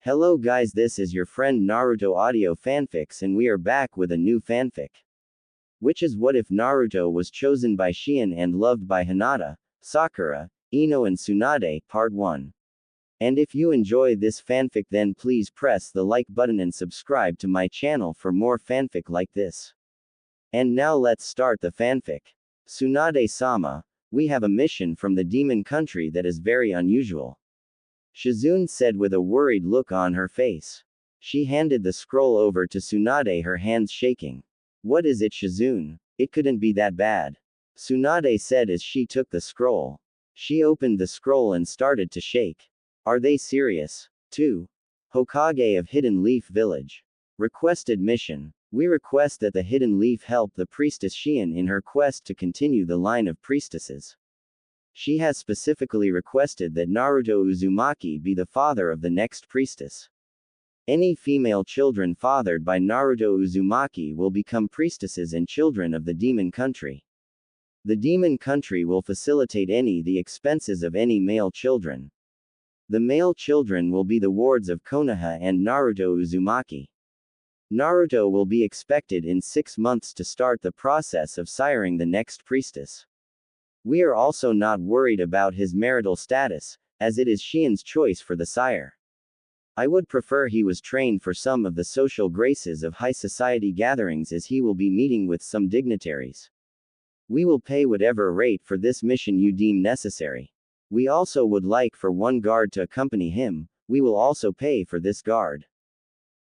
Hello guys, this is your friend Naruto Audio Fanfics and we are back with a new fanfic. Which is what if Naruto was chosen by Shion and loved by Hinata, Sakura, Ino and Tsunade, Part 1. And if you enjoy this fanfic then please press the like button and subscribe to my channel for more fanfic like this. And now let's start the fanfic. Tsunade-sama, we have a mission from the demon country that is very unusual. Shizune said with a worried look on her face. She handed the scroll over to Tsunade, her hands shaking. What is it, Shizune? It couldn't be that bad. Tsunade said as she took the scroll. She opened the scroll and started to shake. Are they serious? 2. Hokage of Hidden Leaf Village. Requested mission. We request that the Hidden Leaf help the priestess Shion in her quest to continue the line of priestesses. She has specifically requested that Naruto Uzumaki be the father of the next priestess. Any female children fathered by Naruto Uzumaki will become priestesses and children of the demon country. The demon country will facilitate the expenses of any male children. The male children will be the wards of Konoha and Naruto Uzumaki. Naruto will be expected in 6 months to start the process of siring the next priestess. We are also not worried about his marital status, as it is Shion's choice for the sire. I would prefer he was trained for some of the social graces of high society gatherings as he will be meeting with some dignitaries. We will pay whatever rate for this mission you deem necessary. We also would like for one guard to accompany him, we will also pay for this guard.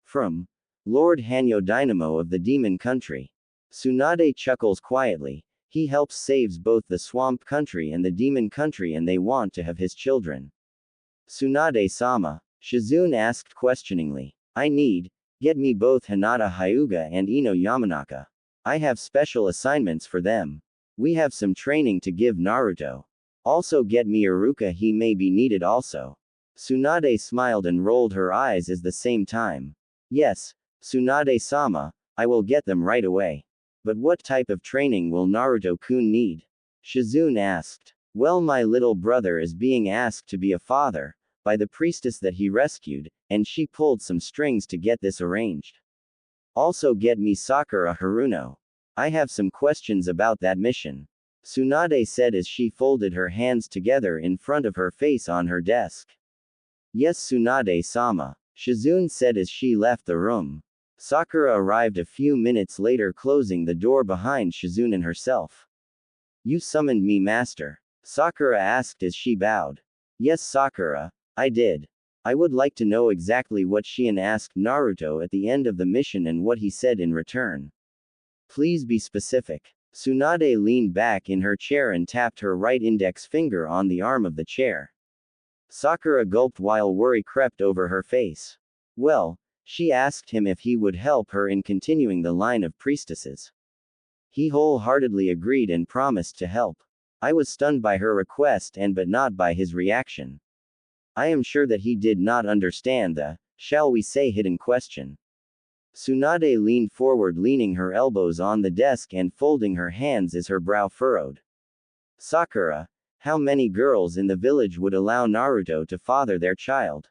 From Lord Hanyo Dynamo of the Demon Country. Tsunade chuckles quietly. He helps saves both the swamp country and the demon country and they want to have his children. Tsunade-sama, Shizune asked questioningly. Get me both Hinata Hyuga and Ino Yamanaka. I have special assignments for them. We have some training to give Naruto. Also get me Iruka, he may be needed also. Tsunade smiled and rolled her eyes at the same time. Yes, Tsunade-sama, I will get them right away. But what type of training will Naruto-kun need? Shizune asked. Well, my little brother is being asked to be a father, by the priestess that he rescued, and she pulled some strings to get this arranged. Also get me Sakura Haruno. I have some questions about that mission. Tsunade said as she folded her hands together in front of her face on her desk. Yes, Tsunade-sama, Shizune said as she left the room. Sakura arrived a few minutes later, closing the door behind Shizune and herself. You summoned me, master? Sakura asked as she bowed. Yes, Sakura, I did. I would like to know exactly what Shion asked Naruto at the end of the mission and what he said in return. Please be specific. Tsunade leaned back in her chair and tapped her right index finger on the arm of the chair. Sakura gulped while worry crept over her face. Well, she asked him if he would help her in continuing the line of priestesses. He wholeheartedly agreed and promised to help. I was stunned by her request but not by his reaction. I am sure that he did not understand the, shall we say, hidden question. Tsunade leaned forward, leaning her elbows on the desk and folding her hands as her brow furrowed. Sakura, how many girls in the village would allow Naruto to father their child?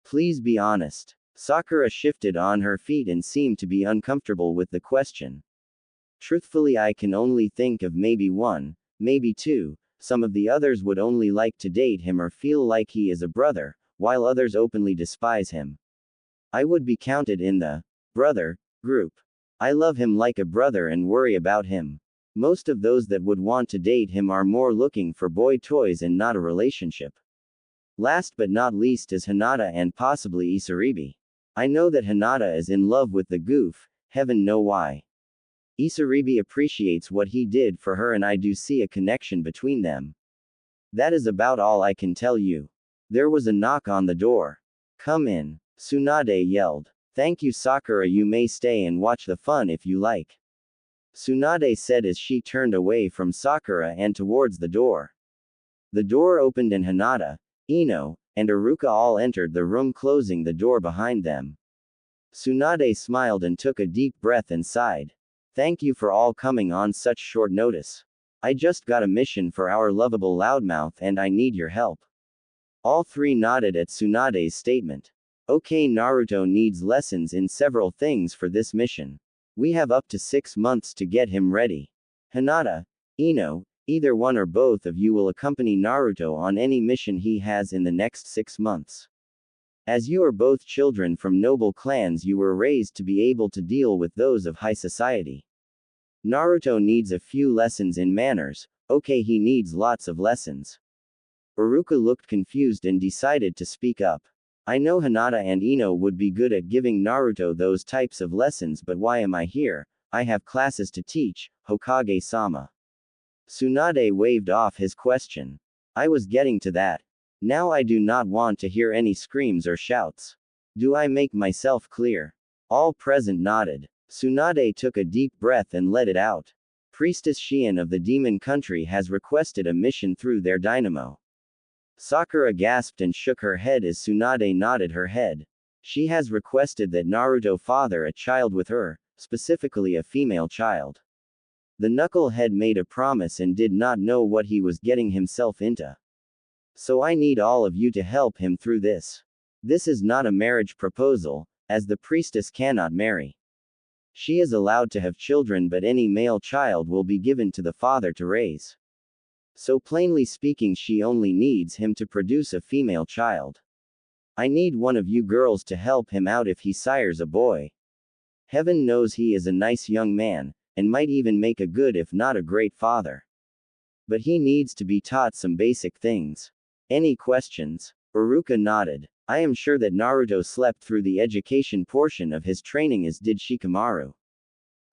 Please be honest. Sakura shifted on her feet and seemed to be uncomfortable with the question. Truthfully, I can only think of maybe 1, maybe 2, some of the others would only like to date him or feel like he is a brother, while others openly despise him. I would be counted in the brother group. I love him like a brother and worry about him. Most of those that would want to date him are more looking for boy toys and not a relationship. Last but not least is Hinata and possibly Isaribi. I know that Hinata is in love with the goof, heaven know why. Isaribi appreciates what he did for her and I do see a connection between them. That is about all I can tell you. There was a knock on the door. Come in, Tsunade yelled. Thank you, Sakura, you may stay and watch the fun if you like. Tsunade said as she turned away from Sakura and towards the door. The door opened and Hinata, Ino, and Iruka all entered the room, closing the door behind them. Tsunade smiled and took a deep breath and sighed. Thank you for all coming on such short notice. I just got a mission for our lovable loudmouth and I need your help. All three nodded at Tsunade's statement. Okay, Naruto needs lessons in several things for this mission. We have up to 6 months to get him ready. Hinata, Ino, either one or both of you will accompany Naruto on any mission he has in the next 6 months. As you are both children from noble clans, you were raised to be able to deal with those of high society. Naruto needs a few lessons in manners. Okay, he needs lots of lessons. Iruka looked confused and decided to speak up. I know Hinata and Ino would be good at giving Naruto those types of lessons, but why am I here? I have classes to teach, Hokage-sama. Tsunade waved off his question. I was getting to that. Now I do not want to hear any screams or shouts. Do I make myself clear? All present nodded. Tsunade took a deep breath and let it out. Priestess Shion of the Demon Country has requested a mission through their dynamo. Sakura gasped and shook her head as Tsunade nodded her head. She has requested that Naruto father a child with her, specifically a female child. The knucklehead made a promise and did not know what he was getting himself into. So I need all of you to help him through this. This is not a marriage proposal, as the priestess cannot marry. She is allowed to have children, but any male child will be given to the father to raise. So plainly speaking, she only needs him to produce a female child. I need one of you girls to help him out if he sires a boy. Heaven knows he is a nice young man, and might even make a good if not a great father. But he needs to be taught some basic things. Any questions? Iruka nodded. I am sure that Naruto slept through the education portion of his training, as did Shikamaru.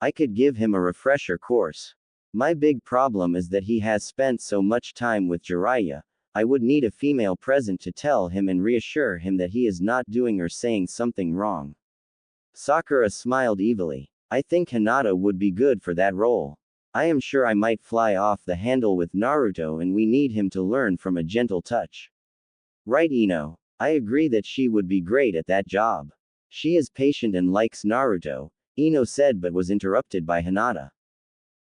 I could give him a refresher course. My big problem is that he has spent so much time with Jiraiya. I would need a female present to tell him and reassure him that he is not doing or saying something wrong. Sakura smiled evilly. I think Hinata would be good for that role. I am sure I might fly off the handle with Naruto, and we need him to learn from a gentle touch. Right, Ino? I agree that she would be great at that job. She is patient and likes Naruto, Ino said, but was interrupted by Hinata.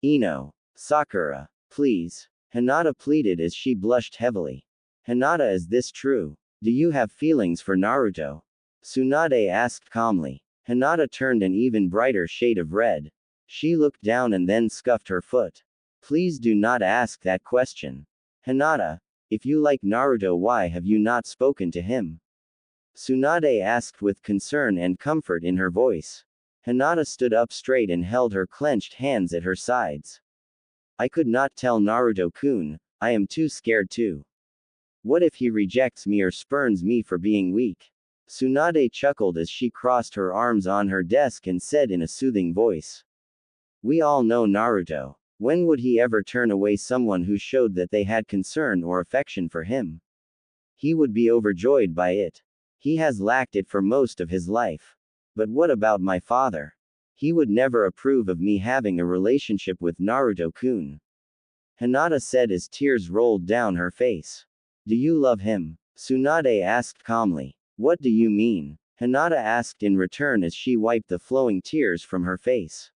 Ino. Sakura. Please. Hinata pleaded as she blushed heavily. Hinata, is this true? Do you have feelings for Naruto? Tsunade asked calmly. Hinata turned an even brighter shade of red. She looked down and then scuffed her foot. Please do not ask that question. Hinata, if you like Naruto, why have you not spoken to him? Tsunade asked with concern and comfort in her voice. Hinata stood up straight and held her clenched hands at her sides. I could not tell Naruto-kun, I am too scared to. What if he rejects me or spurns me for being weak? Tsunade chuckled as she crossed her arms on her desk and said in a soothing voice. We all know Naruto. When would he ever turn away someone who showed that they had concern or affection for him? He would be overjoyed by it. He has lacked it for most of his life. But what about my father? He would never approve of me having a relationship with Naruto-kun. Hinata said as tears rolled down her face. Do you love him? Tsunade asked calmly. What do you mean? Hinata asked in return as she wiped the flowing tears from her face.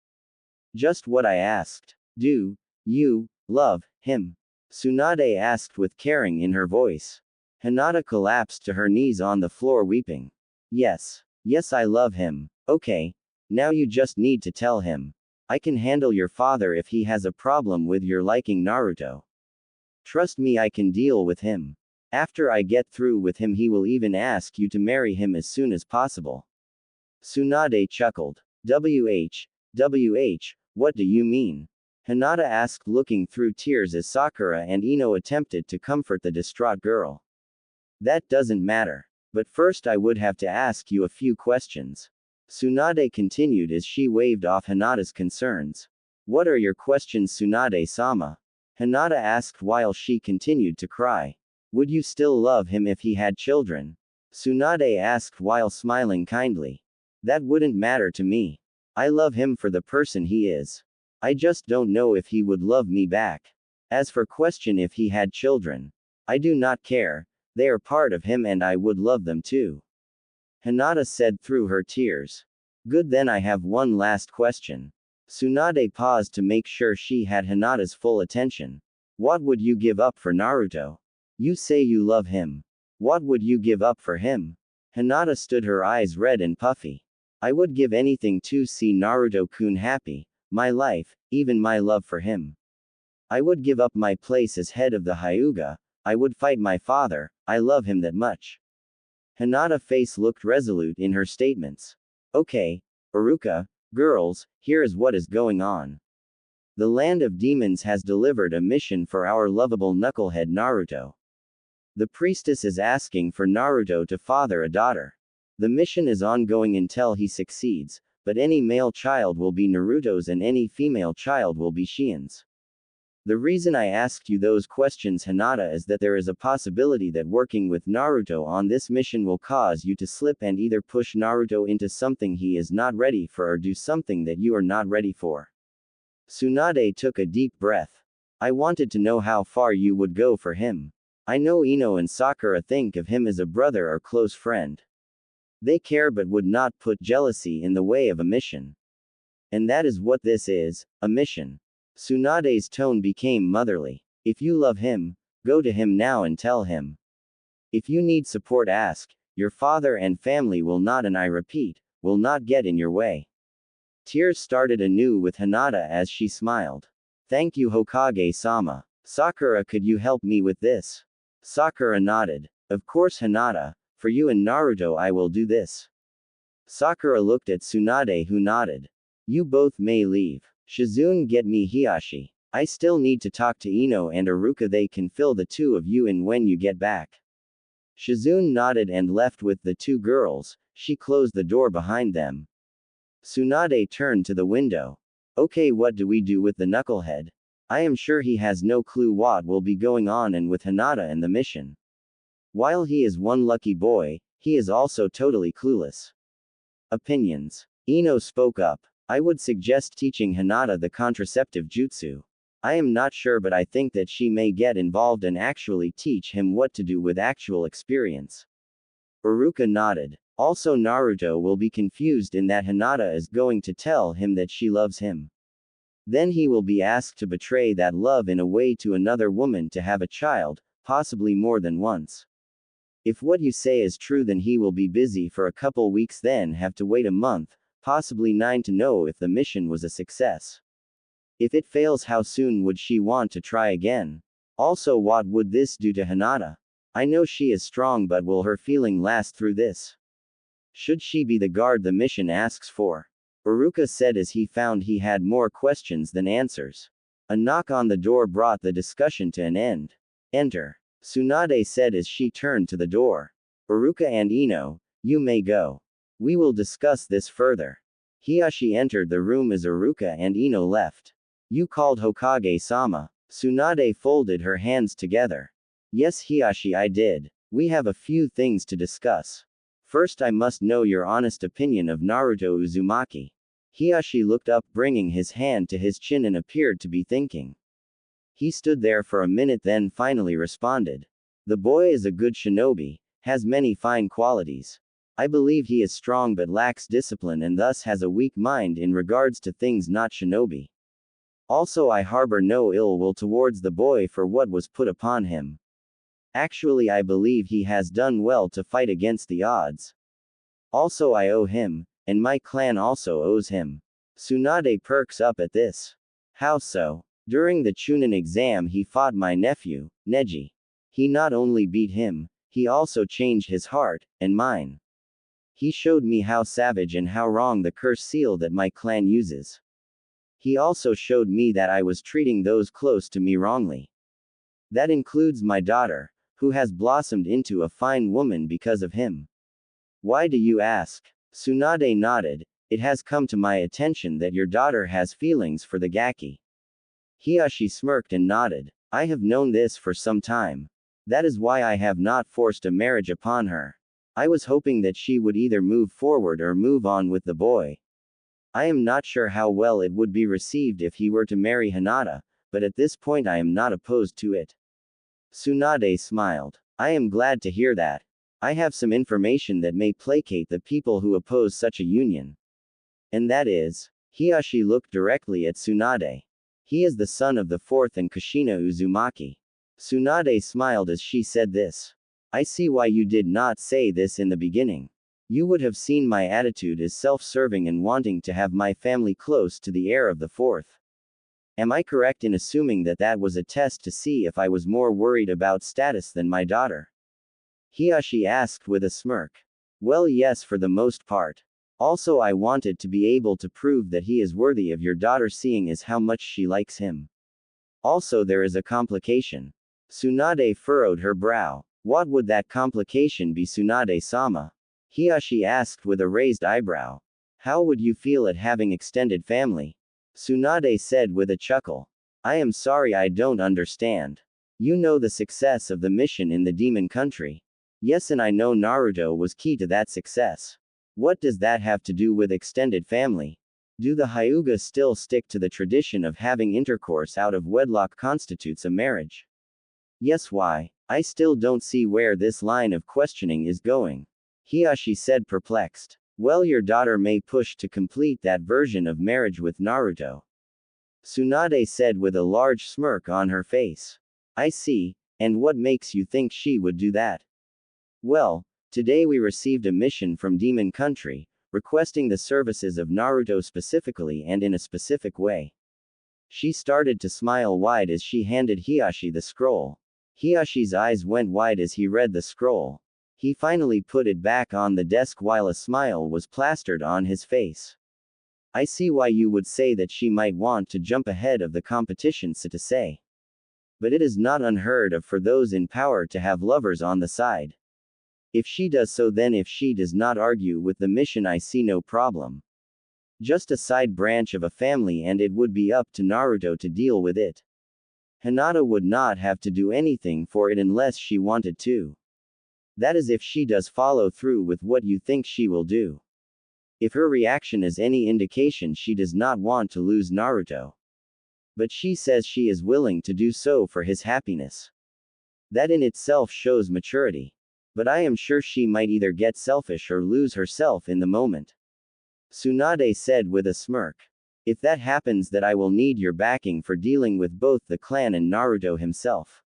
Just what I asked. Do you love him? Tsunade asked with caring in her voice. Hinata collapsed to her knees on the floor weeping. Yes. Yes, I love him. Okay. Now you just need to tell him. I can handle your father if he has a problem with your liking Naruto. Trust me, I can deal with him. After I get through with him, he will even ask you to marry him as soon as possible. Tsunade chuckled. WH, what do you mean? Hinata asked, looking through tears as Sakura and Ino attempted to comfort the distraught girl. That doesn't matter. But first I would have to ask you a few questions. Tsunade continued as she waved off Hinata's concerns. What are your questions, Tsunade-sama? Hinata asked while she continued to cry. Would you still love him if he had children? Tsunade asked while smiling kindly. That wouldn't matter to me. I love him for the person he is. I just don't know if he would love me back. As for question if he had children, I do not care. They are part of him and I would love them too. Hinata said through her tears. Good, then I have one last question. Tsunade paused to make sure she had Hinata's full attention. What would you give up for Naruto? You say you love him. What would you give up for him? Hinata stood, her eyes red and puffy. I would give anything to see Naruto-kun happy, my life, even my love for him. I would give up my place as head of the Hyuga, I would fight my father, I love him that much. Hinata's face looked resolute in her statements. Okay, Iruka, girls, here is what is going on. The land of demons has delivered a mission for our lovable knucklehead Naruto. The priestess is asking for Naruto to father a daughter. The mission is ongoing until he succeeds, but any male child will be Naruto's and any female child will be Shion's. The reason I asked you those questions, Hinata, is that there is a possibility that working with Naruto on this mission will cause you to slip and either push Naruto into something he is not ready for or do something that you are not ready for. Tsunade took a deep breath. I wanted to know how far you would go for him. I know Ino and Sakura think of him as a brother or close friend. They care but would not put jealousy in the way of a mission. And that is what this is, a mission. Tsunade's tone became motherly. If you love him, go to him now and tell him. If you need support, ask. Your father and family will not, and I repeat, will not get in your way. Tears started anew with Hinata as she smiled. Thank you, Hokage-sama. Sakura, could you help me with this? Sakura nodded. Of course, Hinata, for you and Naruto I will do this. Sakura looked at Tsunade, who nodded. You both may leave. Shizune, get me Hiashi. I still need to talk to Ino and Iruka, they can fill the two of you in when you get back. Shizune nodded and left with the two girls. She closed the door behind them. Tsunade turned to the window. Okay, what do we do with the knucklehead? I am sure he has no clue what will be going on and with Hinata and the mission. While he is one lucky boy, he is also totally clueless. Opinions. Ino spoke up. I would suggest teaching Hinata the contraceptive jutsu. I am not sure, but I think that she may get involved and actually teach him what to do with actual experience. Iruka nodded. Also, Naruto will be confused in that Hinata is going to tell him that she loves him. Then he will be asked to betray that love in a way to another woman to have a child, possibly more than once. If what you say is true, then he will be busy for a couple weeks, then have to wait a month, possibly 9 to know if the mission was a success. If it fails, how soon would she want to try again? Also, what would this do to Hinata? I know she is strong, but will her feeling last through this? Should she be the guard the mission asks for? Iruka said as he found he had more questions than answers. A knock on the door brought the discussion to an end. Enter. Tsunade said as she turned to the door. Iruka and Ino, you may go. We will discuss this further. Hiashi entered the room as Iruka and Ino left. You called Hokage-sama. Tsunade folded her hands together. Yes, Hiashi, I did. We have a few things to discuss. First, I must know your honest opinion of Naruto Uzumaki. Hiashi looked up, bringing his hand to his chin, and appeared to be thinking. He stood there for a minute, then finally responded. The boy is a good shinobi, has many fine qualities. I believe he is strong but lacks discipline and thus has a weak mind in regards to things not shinobi. Also, I harbor no ill will towards the boy for what was put upon him. Actually, I believe he has done well to fight against the odds. Also, I owe him, and my clan also owes him. Tsunade perks up at this. How so? During the Chunin exam he fought my nephew, Neji. He not only beat him, he also changed his heart, and mine. He showed me how savage and how wrong the curse seal that my clan uses. He also showed me that I was treating those close to me wrongly. That includes my daughter, who has blossomed into a fine woman because of him. Why do you ask? Tsunade nodded. It has come to my attention that your daughter has feelings for the Gaki. Hiashi smirked and nodded. I have known this for some time. That is why I have not forced a marriage upon her. I was hoping that she would either move forward or move on with the boy. I am not sure how well it would be received if he were to marry Hinata, but at this point I am not opposed to it. Tsunade smiled. I am glad to hear that. I have some information that may placate the people who oppose such a union. And that is, Hiashi looked directly at Tsunade. He is the son of the fourth and Kushina Uzumaki. Tsunade smiled as she said this. I see why you did not say this in the beginning. You would have seen my attitude as self-serving and wanting to have my family close to the heir of the fourth. Am I correct in assuming that that was a test to see if I was more worried about status than my daughter? Hiashi asked with a smirk. Well, yes, for the most part. Also, I wanted to be able to prove that he is worthy of your daughter, seeing as how much she likes him. Also, there is a complication. Tsunade furrowed her brow. What would that complication be, Tsunade-sama? Hiashi asked with a raised eyebrow. How would you feel at having extended family? Tsunade said with a chuckle. I am sorry, I don't understand. You know the success of the mission in the demon country. Yes, and I know Naruto was key to that success. What does that have to do with extended family? Do the Hyuga still stick to the tradition of having intercourse out of wedlock constitutes a marriage? Yes, why? I still don't see where this line of questioning is going. Hiashi said, perplexed. Well, your daughter may push to complete that version of marriage with Naruto. Tsunade said with a large smirk on her face. I see, and what makes you think she would do that? Well, today we received a mission from Demon Country, requesting the services of Naruto specifically and in a specific way. She started to smile wide as she handed Hiashi the scroll. Hiashi's eyes went wide as he read the scroll. He finally put it back on the desk while a smile was plastered on his face. I see why you would say that she might want to jump ahead of the competition, so to say. But it is not unheard of for those in power to have lovers on the side. If she does so, then if she does not argue with the mission, I see no problem. Just a side branch of a family, and it would be up to Naruto to deal with it. Hinata would not have to do anything for it unless she wanted to. That is if she does follow through with what you think she will do. If her reaction is any indication, she does not want to lose Naruto. But she says she is willing to do so for his happiness. That in itself shows maturity. But I am sure she might either get selfish or lose herself in the moment. Tsunade said with a smirk. If that happens, that I will need your backing for dealing with both the clan and Naruto himself.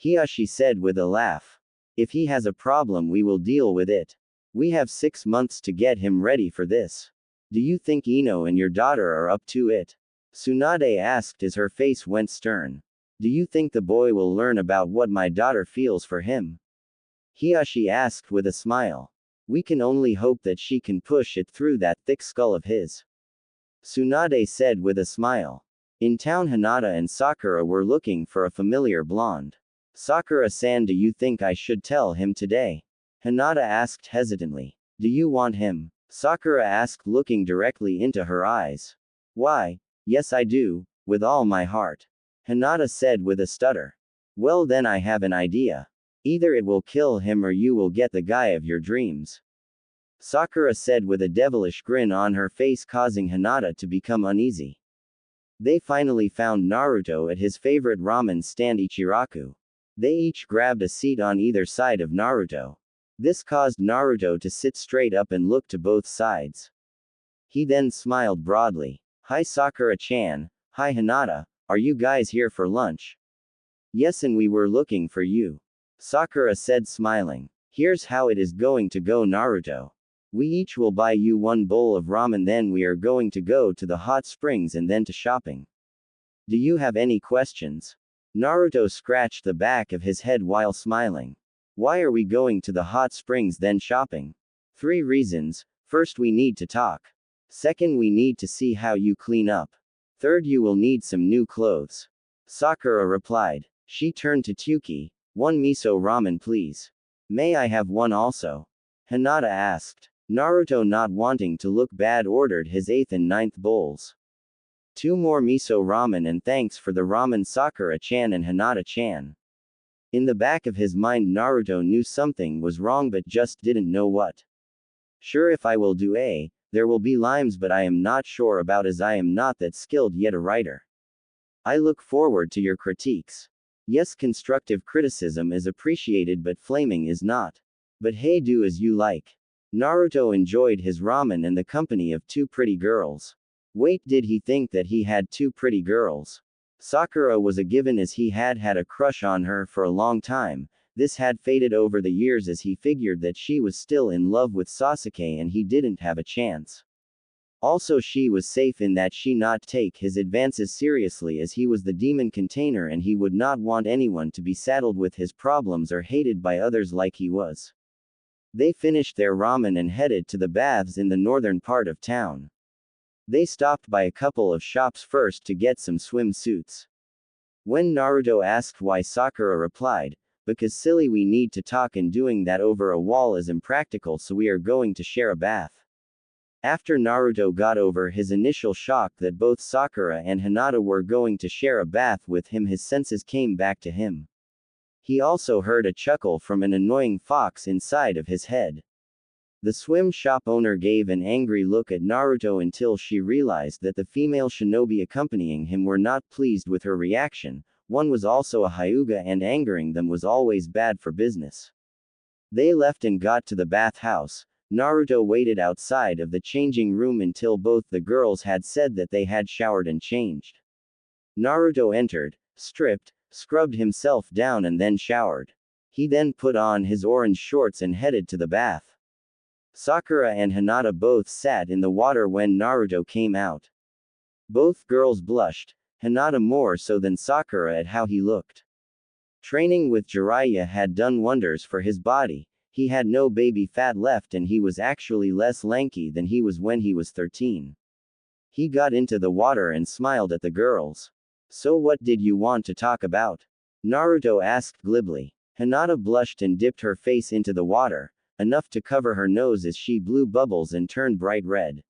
Hiashi said with a laugh. If he has a problem, we will deal with it. We have 6 months to get him ready for this. Do you think Ino and your daughter are up to it? Tsunade asked as her face went stern. Do you think the boy will learn about what my daughter feels for him? Hiashi asked with a smile. We can only hope that she can push it through that thick skull of his. Tsunade said with a smile. In town, Hinata and Sakura were looking for a familiar blonde. Sakura-san, do you think I should tell him today? Hinata asked hesitantly. Do you want him? Sakura asked, looking directly into her eyes. Why, yes I do, with all my heart. Hinata said with a stutter. Well then, I have an idea. Either it will kill him or you will get the guy of your dreams. Sakura said with a devilish grin on her face, causing Hinata to become uneasy. They finally found Naruto at his favorite ramen stand, Ichiraku. They each grabbed a seat on either side of Naruto. This caused Naruto to sit straight up and look to both sides. He then smiled broadly. Hi Sakura-chan, hi Hinata, are you guys here for lunch? Yes, and we were looking for you. Sakura said, smiling. Here's how it is going to go, Naruto. We each will buy you 1 bowl of ramen, then we are going to go to the hot springs and then to shopping. Do you have any questions? Naruto scratched the back of his head while smiling. Why are we going to the hot springs then shopping? 3 reasons. First, we need to talk. Second, we need to see how you clean up. Third, you will need some new clothes. Sakura replied. She turned to Tyuki. 1 miso ramen please. May I have 1 also? Hinata asked. Naruto, not wanting to look bad, ordered his 8th and 9th bowls. 2 more miso ramen, and thanks for the ramen, Sakura-chan and Hinata-chan. In the back of his mind, Naruto knew something was wrong but just didn't know what. Sure, if I will do A, there will be limes, but I am not sure about, as I am not that skilled yet a writer. I look forward to your critiques. Yes, constructive criticism is appreciated, but flaming is not. But hey, do as you like. Naruto enjoyed his ramen and the company of 2 pretty girls. Wait, did he think that he had 2 pretty girls? Sakura was a given, as he had had a crush on her for a long time, this had faded over the years as he figured that she was still in love with Sasuke and he didn't have a chance. Also she was safe in that she not take his advances seriously as he was the demon container and he would not want anyone to be saddled with his problems or hated by others like he was. They finished their ramen and headed to the baths in the northern part of town. They stopped by a couple of shops first to get some swimsuits. When Naruto asked why, Sakura replied, "Because silly, we need to talk and doing that over a wall is impractical, so we are going to share a bath." After Naruto got over his initial shock that both Sakura and Hinata were going to share a bath with him, his senses came back to him. He also heard a chuckle from an annoying fox inside of his head. The swim shop owner gave an angry look at Naruto until she realized that the female shinobi accompanying him were not pleased with her reaction. One was also a Hyuga and angering them was always bad for business. They left and got to the bathhouse. Naruto waited outside of the changing room until both the girls had said that they had showered and changed. Naruto entered, stripped, scrubbed himself down and then showered. He then put on his orange shorts and headed to the bath. Sakura and Hinata both sat in the water when Naruto came out. Both girls blushed, Hinata more so than Sakura at how he looked. Training with Jiraiya had done wonders for his body. He had no baby fat left and he was actually less lanky than he was when he was 13. He got into the water and smiled at the girls. "So what did you want to talk about?" Naruto asked glibly. Hinata blushed and dipped her face into the water, enough to cover her nose as she blew bubbles and turned bright red.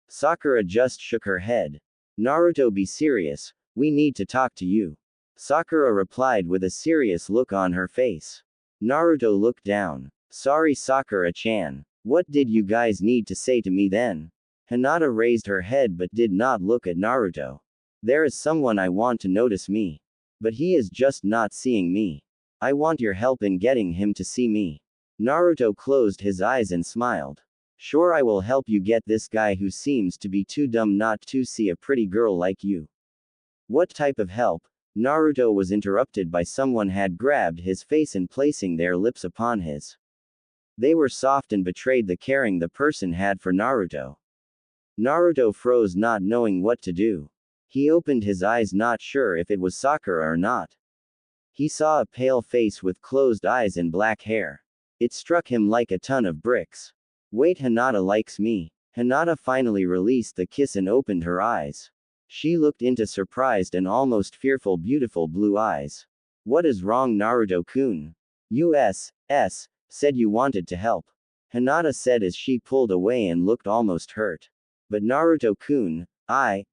Sakura just shook her head. "Naruto, be serious, we need to talk to you." Sakura replied with a serious look on her face. Naruto looked down. "Sorry, Sakura-chan. What did you guys need to say to me then?" Hinata raised her head but did not look at Naruto. "There is someone I want to notice me. But he is just not seeing me. I want your help in getting him to see me." Naruto closed his eyes and smiled. "Sure, I will help you get this guy who seems to be too dumb not to see a pretty girl like you." "What type of help?" Naruto was interrupted by someone had grabbed his face and placing their lips upon his. They were soft and betrayed the caring the person had for Naruto. Naruto froze, not knowing what to do. He opened his eyes, not sure if it was Sakura or not. He saw a pale face with closed eyes and black hair. It struck him like a ton of bricks. "Wait, Hinata likes me." Hinata finally released the kiss and opened her eyes. She looked into surprised and almost fearful beautiful blue eyes. "What is wrong, Naruto-kun? Said you wanted to help." Hinata said as she pulled away and looked almost hurt. "But Naruto-kun, I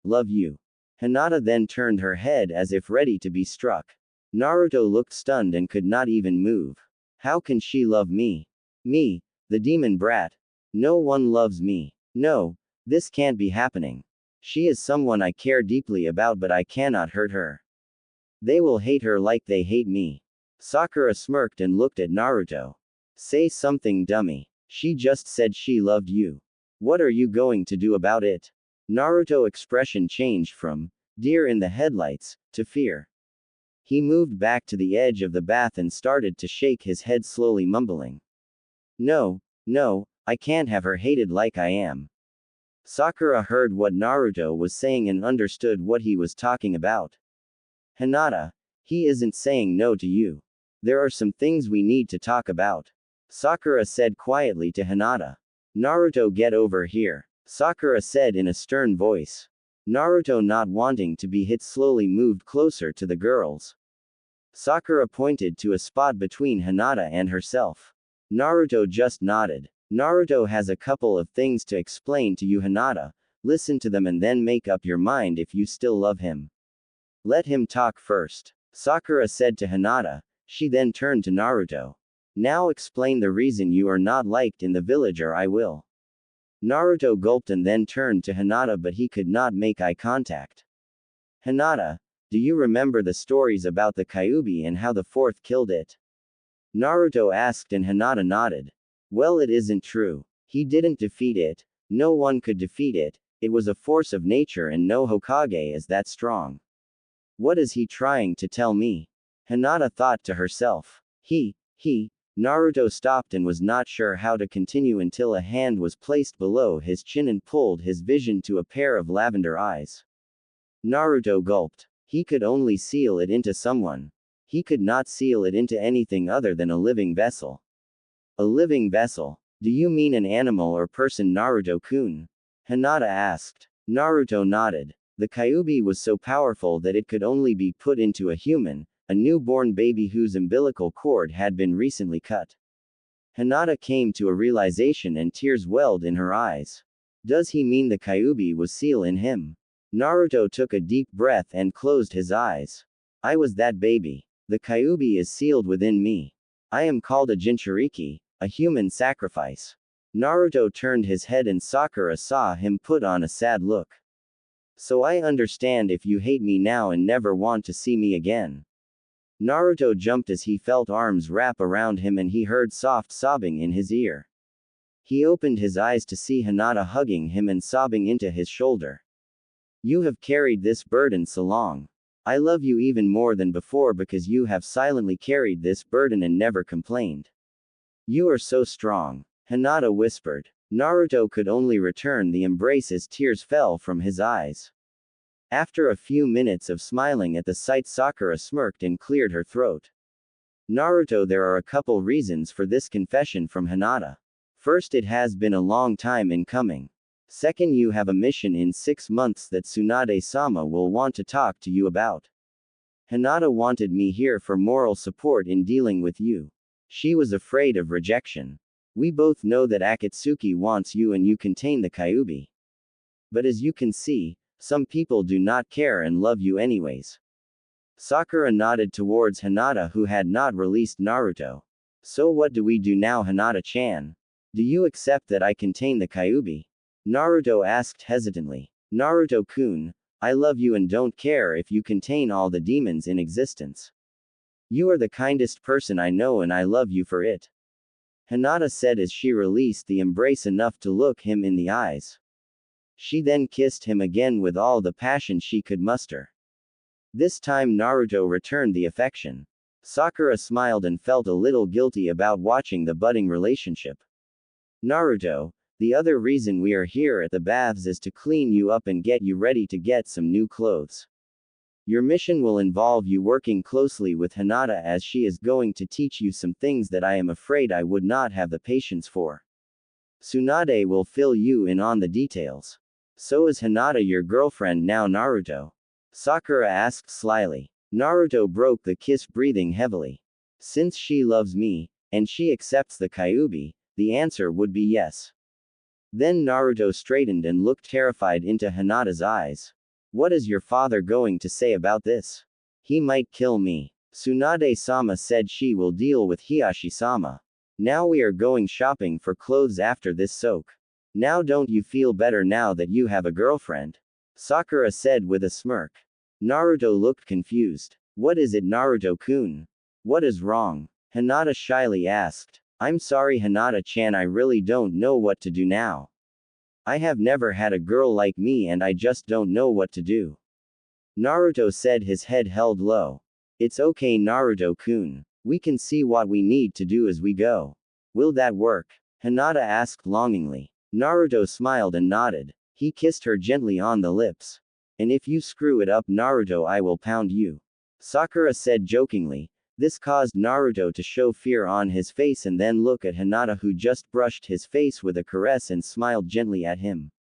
love you." Hinata then turned her head as if ready to be struck. Naruto looked stunned and could not even move. "How can she love me? Me, the demon brat? No one loves me. No, this can't be happening. She is someone I care deeply about, but I cannot hurt her. They will hate her like they hate me." Sakura smirked and looked at Naruto. "Say something, dummy. She just said she loved you. What are you going to do about it?" Naruto's expression changed from deer in the headlights to fear. He moved back to the edge of the bath and started to shake his head, slowly mumbling. No, I can't have her hated like I am." Sakura heard what Naruto was saying and understood what he was talking about. "Hinata, he isn't saying no to you. There are some things we need to talk about," Sakura said quietly to Hinata. "Naruto, get over here," Sakura said in a stern voice. Naruto, not wanting to be hit, slowly moved closer to the girls. Sakura pointed to a spot between Hinata and herself. Naruto just nodded. "Naruto has a couple of things to explain to you, Hinata. Listen to them and then make up your mind if you still love him. Let him talk first," Sakura said to Hinata. She then turned to Naruto. "Now explain the reason you are not liked in the village or I will." Naruto gulped and then turned to Hinata, but he could not make eye contact. "Hinata, do you remember the stories about the Kyuubi and how the fourth killed it?" Naruto asked and Hinata nodded. "Well, it isn't true. He didn't defeat it. No one could defeat it. It was a force of nature and no Hokage is that strong." "What is he trying to tell me?" Hinata thought to herself. Naruto stopped and was not sure how to continue until a hand was placed below his chin and pulled his vision to a pair of lavender eyes. Naruto gulped. He could only seal it into someone. He could not seal it into anything other than a living vessel. A living vessel? Do you mean an animal or person, Naruto-kun? Hinata asked. Naruto nodded. The Kyuubi was so powerful that it could only be put into a human, a newborn baby whose umbilical cord had been recently cut. Hinata came to a realization and tears welled in her eyes. Does he mean the Kyuubi was seal in him? Naruto took a deep breath and closed his eyes. I was that baby. The Kyuubi is sealed within me. I am called a Jinchuriki, a human sacrifice. Naruto turned his head and Sakura saw him put on a sad look. So I understand if you hate me now and never want to see me again. Naruto jumped as he felt arms wrap around him and he heard soft sobbing in his ear. He opened his eyes to see Hinata hugging him and sobbing into his shoulder. You have carried this burden so long. I love you even more than before because you have silently carried this burden and never complained. You are so strong. Hinata whispered. Naruto could only return the embrace as tears fell from his eyes. After a few minutes of smiling at the sight, Sakura smirked and cleared her throat. Naruto, there are a couple reasons for this confession from Hinata. First, it has been a long time in coming. Second, you have a mission in 6 months that Tsunade-sama will want to talk to you about. Hinata wanted me here for moral support in dealing with you. She was afraid of rejection. We both know that Akatsuki wants you and you contain the Kyuubi. But as you can see, some people do not care and love you anyways. Sakura nodded towards Hinata, who had not released Naruto. So what do we do now, Hinata-chan? Do you accept that I contain the Kyuubi? Naruto asked hesitantly. Naruto-kun, I love you and don't care if you contain all the demons in existence. You are the kindest person I know and I love you for it. Hinata said as she released the embrace enough to look him in the eyes. She then kissed him again with all the passion she could muster. This time Naruto returned the affection. Sakura smiled and felt a little guilty about watching the budding relationship. Naruto, the other reason we are here at the baths is to clean you up and get you ready to get some new clothes. Your mission will involve you working closely with Hinata as she is going to teach you some things that I am afraid I would not have the patience for. Tsunade will fill you in on the details. So is Hinata your girlfriend now, Naruto? Sakura asked slyly. Naruto broke the kiss, breathing heavily. Since she loves me, and she accepts the Kyuubi, the answer would be yes. Then Naruto straightened and looked terrified into Hinata's eyes. What is your father going to say about this? He might kill me. Tsunade-sama said she will deal with Hiashi-sama. Now we are going shopping for clothes after this soak. Now don't you feel better now that you have a girlfriend? Sakura said with a smirk. Naruto looked confused. What is it, Naruto-kun? What is wrong? Hinata shyly asked. I'm sorry, Hinata-chan, I really don't know what to do now. I have never had a girl like me and I just don't know what to do. Naruto said, his head held low. It's okay, Naruto-kun. We can see what we need to do as we go. Will that work? Hinata asked longingly. Naruto smiled and nodded. He kissed her gently on the lips. And if you screw it up, Naruto, I will pound you. Sakura said jokingly. This caused Naruto to show fear on his face and then look at Hinata, who just brushed his face with a caress and smiled gently at him.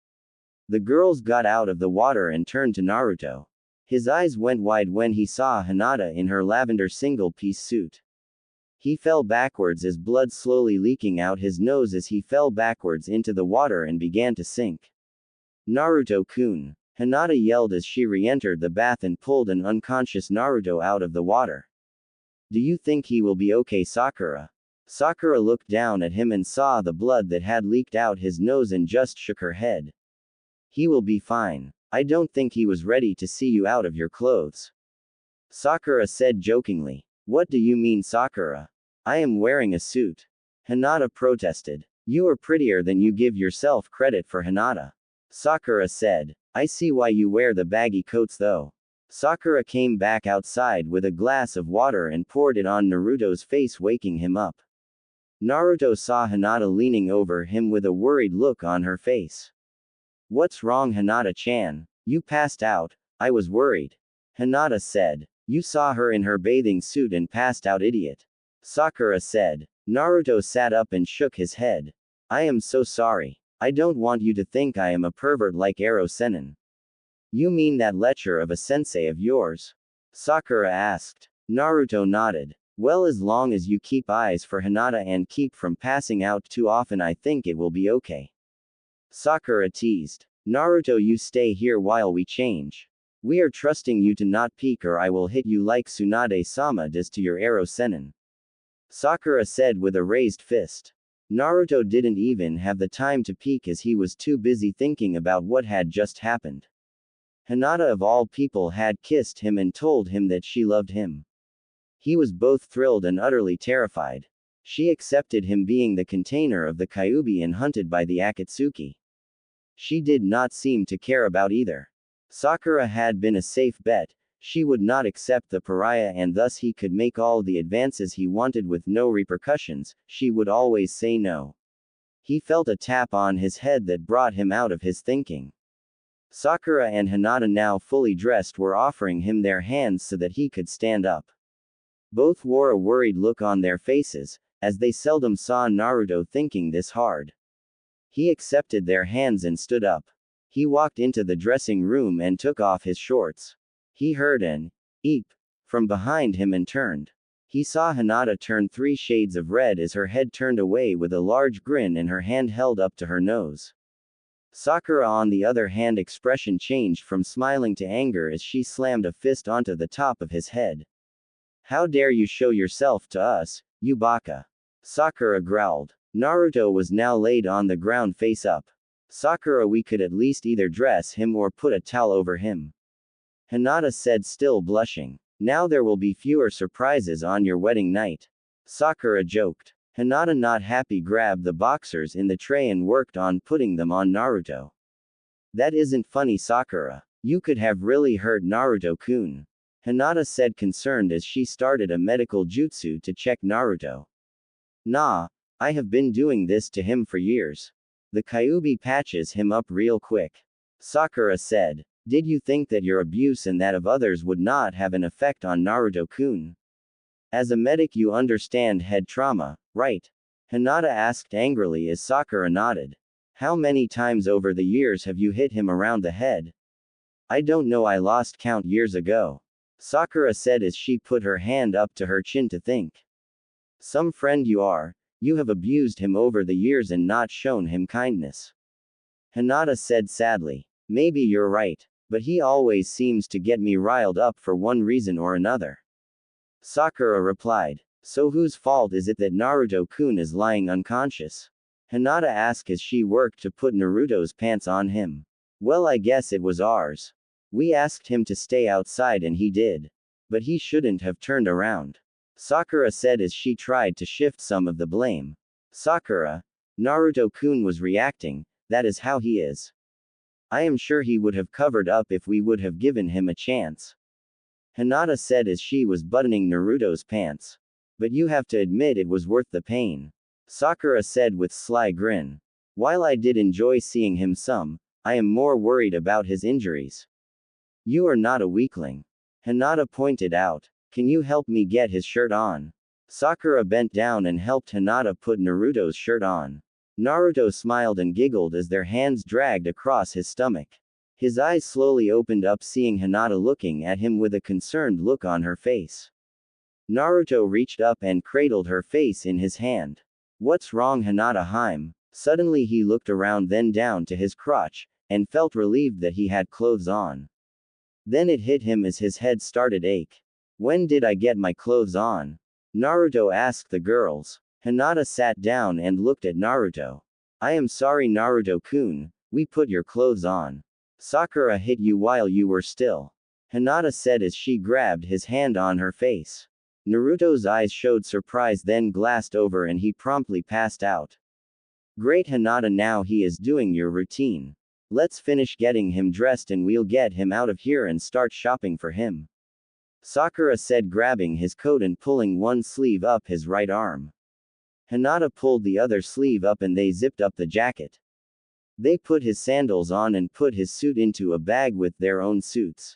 The girls got out of the water and turned to Naruto. His eyes went wide when he saw Hinata in her lavender single-piece suit. He fell backwards as blood slowly leaking out his nose as he fell backwards into the water and began to sink. Naruto-kun. Hinata yelled as she re-entered the bath and pulled an unconscious Naruto out of the water. Do you think he will be okay, Sakura? Sakura looked down at him and saw the blood that had leaked out his nose and just shook her head. He will be fine. I don't think he was ready to see you out of your clothes. Sakura said jokingly. What do you mean, Sakura? I am wearing a suit. Hinata protested. You are prettier than you give yourself credit for, Hinata. Sakura said. I see why you wear the baggy coats though. Sakura came back outside with a glass of water and poured it on Naruto's face, waking him up. Naruto saw Hinata leaning over him with a worried look on her face. "What's wrong, Hinata-chan? You passed out. I was worried." Hinata said. "You saw her in her bathing suit and passed out, idiot." Sakura said. Naruto sat up and shook his head. "I am so sorry. I don't want you to think I am a pervert like Ero Sennin." "You mean that lecher of a sensei of yours?" Sakura asked. Naruto nodded. "Well, as long as you keep eyes for Hinata and keep from passing out too often, I think it will be okay." Sakura teased. "Naruto, you stay here while we change. We are trusting you to not peek or I will hit you like Tsunade-sama does to your Ero Sennin." Sakura said with a raised fist. Naruto didn't even have the time to peek as he was too busy thinking about what had just happened. Hinata of all people had kissed him and told him that she loved him. He was both thrilled and utterly terrified. She accepted him being the container of the Kyuubi and hunted by the Akatsuki. She did not seem to care about either. Sakura had been a safe bet. She would not accept the pariah and thus he could make all the advances he wanted with no repercussions. She would always say no. He felt a tap on his head that brought him out of his thinking. Sakura and Hinata, now fully dressed, were offering him their hands so that he could stand up. Both wore a worried look on their faces, as they seldom saw Naruto thinking this hard. He accepted their hands and stood up. He walked into the dressing room and took off his shorts. He heard an eep from behind him and turned. He saw Hinata turn 3 shades of red as her head turned away with a large grin and her hand held up to her nose. Sakura, on the other hand, expression changed from smiling to anger as she slammed a fist onto the top of his head. "How dare you show yourself to us, you baka?" Sakura growled. Naruto was now laid on the ground face up. "Sakura, we could at least either dress him or put a towel over him," Hinata said, still blushing. "Now there will be fewer surprises on your wedding night." Sakura joked. Hinata, not happy, grabbed the boxers in the tray and worked on putting them on Naruto. "That isn't funny, Sakura. You could have really hurt Naruto-kun," Hinata said, concerned as she started a medical jutsu to check Naruto. "Nah, I have been doing this to him for years. The Kyuubi patches him up real quick," Sakura said. "Did you think that your abuse and that of others would not have an effect on Naruto-kun? As a medic, you understand head trauma, right?" Hinata asked angrily as Sakura nodded. "How many times over the years have you hit him around the head?" "I don't know, I lost count years ago," Sakura said as she put her hand up to her chin to think. "Some friend you are. You have abused him over the years and not shown him kindness," Hinata said sadly. "Maybe you're right. But he always seems to get me riled up for one reason or another," Sakura replied. "So whose fault is it that Naruto-kun is lying unconscious?" Hinata asked as she worked to put Naruto's pants on him. "Well, I guess it was ours. We asked him to stay outside and he did. But he shouldn't have turned around," Sakura said as she tried to shift some of the blame. "Sakura, Naruto-kun was reacting, that is how he is. I am sure he would have covered up if we would have given him a chance," Hinata said as she was buttoning Naruto's pants. "But you have to admit it was worth the pain," Sakura said with sly grin. "While I did enjoy seeing him some, I am more worried about his injuries." "You are not a weakling," Hinata pointed out. "Can you help me get his shirt on?" Sakura bent down and helped Hinata put Naruto's shirt on. Naruto smiled and giggled as their hands dragged across his stomach. His eyes slowly opened up, seeing Hinata looking at him with a concerned look on her face. Naruto reached up and cradled her face in his hand. "What's wrong, Hinata-hime?" Suddenly he looked around, then down to his crotch, and felt relieved that he had clothes on. Then it hit him as his head started ache. "When did I get my clothes on?" Naruto asked the girls. Hinata sat down and looked at Naruto. "I am sorry, Naruto-kun, we put your clothes on. Sakura hit you while you were still," Hinata said as she grabbed his hand on her face. Naruto's eyes showed surprise, then glassed over and he promptly passed out. "Great, Hinata, now he is doing your routine. Let's finish getting him dressed and we'll get him out of here and start shopping for him. Sakura said, grabbing his coat and pulling one sleeve up his right arm. Hinata pulled the other sleeve up and they zipped up the jacket. They put his sandals on and put his suit into a bag with their own suits.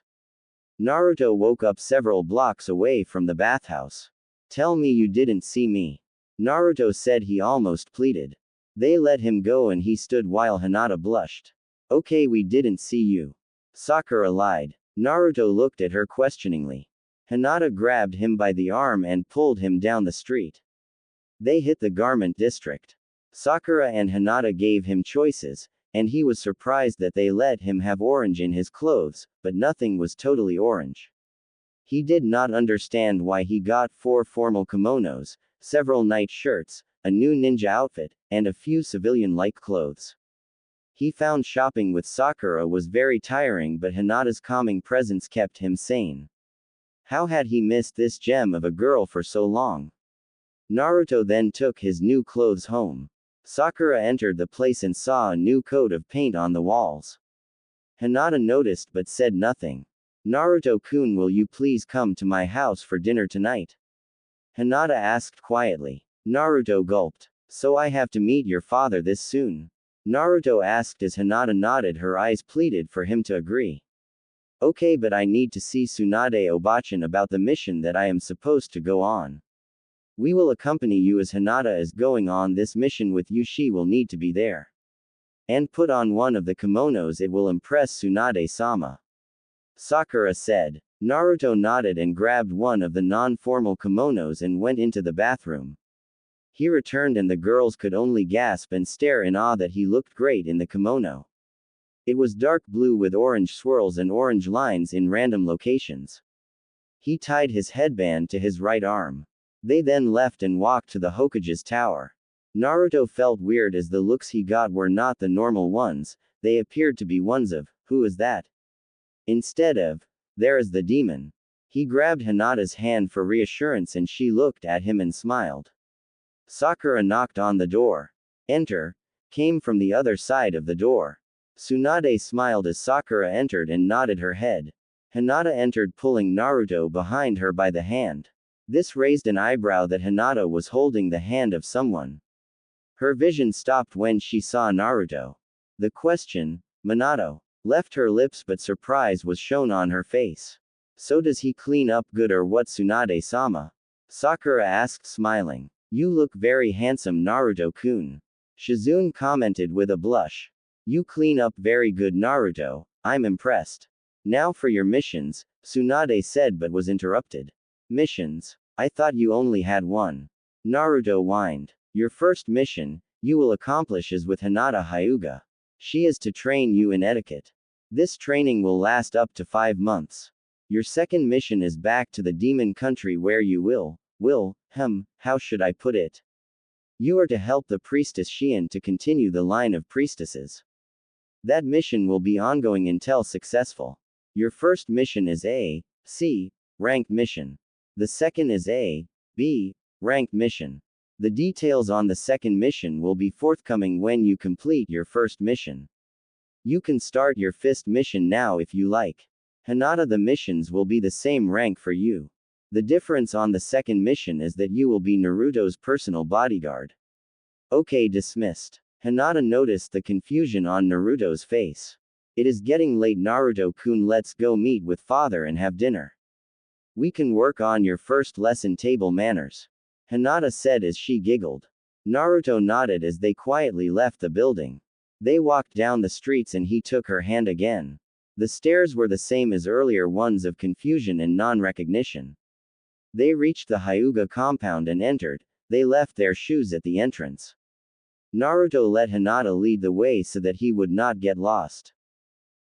Naruto woke up several blocks away from the bathhouse. Tell me you didn't see me. Naruto said, he almost pleaded. They let him go and he stood while Hinata blushed. Okay, we didn't see you. Sakura lied. Naruto looked at her questioningly. Hinata grabbed him by the arm and pulled him down the street. They hit the garment district. Sakura and Hinata gave him choices, and he was surprised that they let him have orange in his clothes, but nothing was totally orange. He did not understand why he got 4 formal kimonos, several night shirts, a new ninja outfit, and a few civilian-like clothes. He found shopping with Sakura was very tiring, but Hinata's calming presence kept him sane. How had he missed this gem of a girl for so long? Naruto then took his new clothes home. Sakura entered the place and saw a new coat of paint on the walls. Hinata noticed but said nothing. Naruto-kun, will you please come to my house for dinner tonight? Hinata asked quietly. Naruto gulped. So I have to meet your father this soon? Naruto asked as Hinata nodded, her eyes pleaded for him to agree. Okay, but I need to see Tsunade Obachan about the mission that I am supposed to go on. We will accompany you as Hinata is going on this mission with you. She will need to be there. And put on one of the kimonos, it will impress Tsunade-sama. Sakura said. Naruto nodded and grabbed one of the non-formal kimonos and went into the bathroom. He returned and the girls could only gasp and stare in awe that he looked great in the kimono. It was dark blue with orange swirls and orange lines in random locations. He tied his headband to his right arm. They then left and walked to the Hokage's tower. Naruto felt weird as the looks he got were not the normal ones, they appeared to be ones of, who is that? Instead of, there is the demon. He grabbed Hinata's hand for reassurance and she looked at him and smiled. Sakura knocked on the door. Enter, came from the other side of the door. Tsunade smiled as Sakura entered and nodded her head. Hinata entered pulling Naruto behind her by the hand. This raised an eyebrow that Hinata was holding the hand of someone. Her vision stopped when she saw Naruto. The question, Minato, left her lips but surprise was shown on her face. So does he clean up good or what, Tsunade-sama? Sakura asked smiling. You look very handsome, Naruto-kun. Shizune commented with a blush. You clean up very good, Naruto, I'm impressed. Now for your missions, Tsunade said but was interrupted. Missions? I thought you only had one. Naruto whined. Your first mission, you will accomplish is with Hinata Hyuga. She is to train you in etiquette. This training will last up to 5 months. Your second mission is back to the demon country where you will, how should I put it? You are to help the priestess Shion to continue the line of priestesses. That mission will be ongoing until successful. Your first mission is A, C, ranked mission. The second is A, B, ranked mission. The details on the second mission will be forthcoming when you complete your first mission. You can start your fifth mission now if you like. Hinata, the missions will be the same rank for you. The difference on the second mission is that you will be Naruto's personal bodyguard. Okay, dismissed. Hinata noticed the confusion on Naruto's face. It is getting late, Naruto-kun, let's go meet with father and have dinner. We can work on your first lesson, table manners. Hinata said as she giggled. Naruto nodded as they quietly left the building. They walked down the streets and he took her hand again. The stairs were the same as earlier ones of confusion and non-recognition. They reached the Hyuga compound and entered. They left their shoes at the entrance. Naruto let Hinata lead the way so that he would not get lost.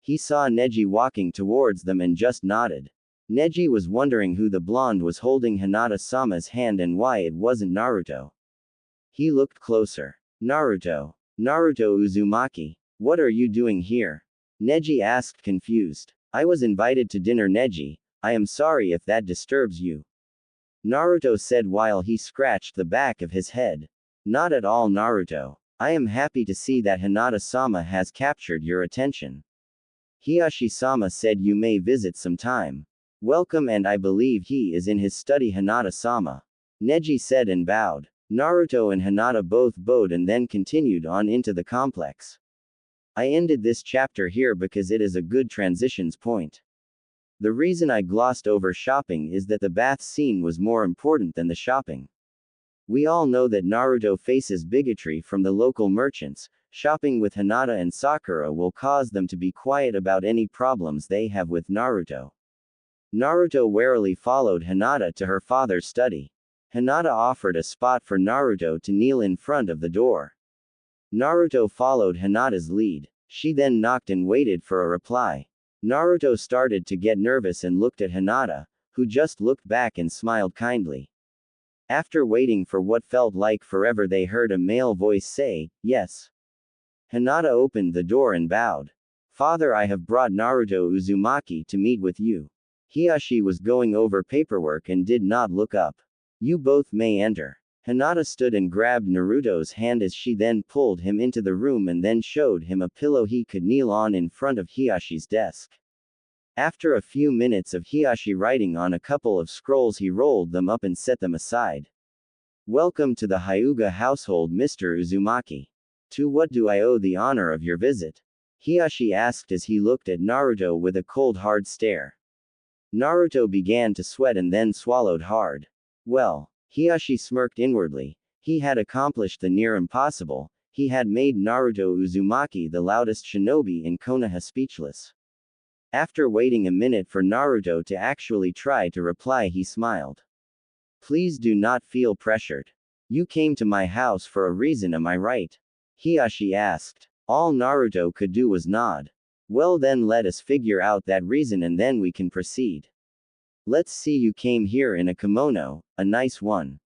He saw Neji walking towards them and just nodded. Neji was wondering who the blonde was holding Hinata-sama's hand and why it wasn't Naruto. He looked closer. Naruto Uzumaki, what are you doing here? Neji asked, confused. I was invited to dinner, Neji. I am sorry if that disturbs you. Naruto said while he scratched the back of his head. Not at all, Naruto. I am happy to see that Hinata-sama has captured your attention. Hiyashi-sama said you may visit sometime. Welcome, and I believe he is in his study. Hinata-sama, Neji said and bowed. Naruto and Hinata both bowed and then continued on into the complex. I ended this chapter here because it is a good transitions point. The reason I glossed over shopping is that the bath scene was more important than the shopping. We all know that Naruto faces bigotry from the local merchants. Shopping with Hinata and Sakura will cause them to be quiet about any problems they have with Naruto. Naruto warily followed Hinata to her father's study. Hinata offered a spot for Naruto to kneel in front of the door. Naruto followed Hinata's lead. She then knocked and waited for a reply. Naruto started to get nervous and looked at Hinata, who just looked back and smiled kindly. After waiting for what felt like forever, they heard a male voice say, "Yes." Hinata opened the door and bowed. "Father, I have brought Naruto Uzumaki to meet with you." Hiyashi was going over paperwork and did not look up. "You both may enter." Hinata stood and grabbed Naruto's hand as she then pulled him into the room and then showed him a pillow he could kneel on in front of Hiyashi's desk. After a few minutes of Hiyashi writing on a couple of scrolls, he rolled them up and set them aside. "Welcome to the Hyuga household, Mr. Uzumaki. To what do I owe the honor of your visit?" Hiyashi asked as he looked at Naruto with a cold hard stare. Naruto began to sweat and then swallowed hard. Well, Hiyashi smirked inwardly. He had accomplished the near impossible. He had made Naruto Uzumaki, the loudest shinobi in Konoha, speechless. After waiting a minute for Naruto to actually try to reply, he smiled. "Please do not feel pressured. You came to my house for a reason, am I right?" Hiyashi asked. All Naruto could do was nod. "Well then, let us figure out that reason and then we can proceed. Let's see, you came here in a kimono, a nice one.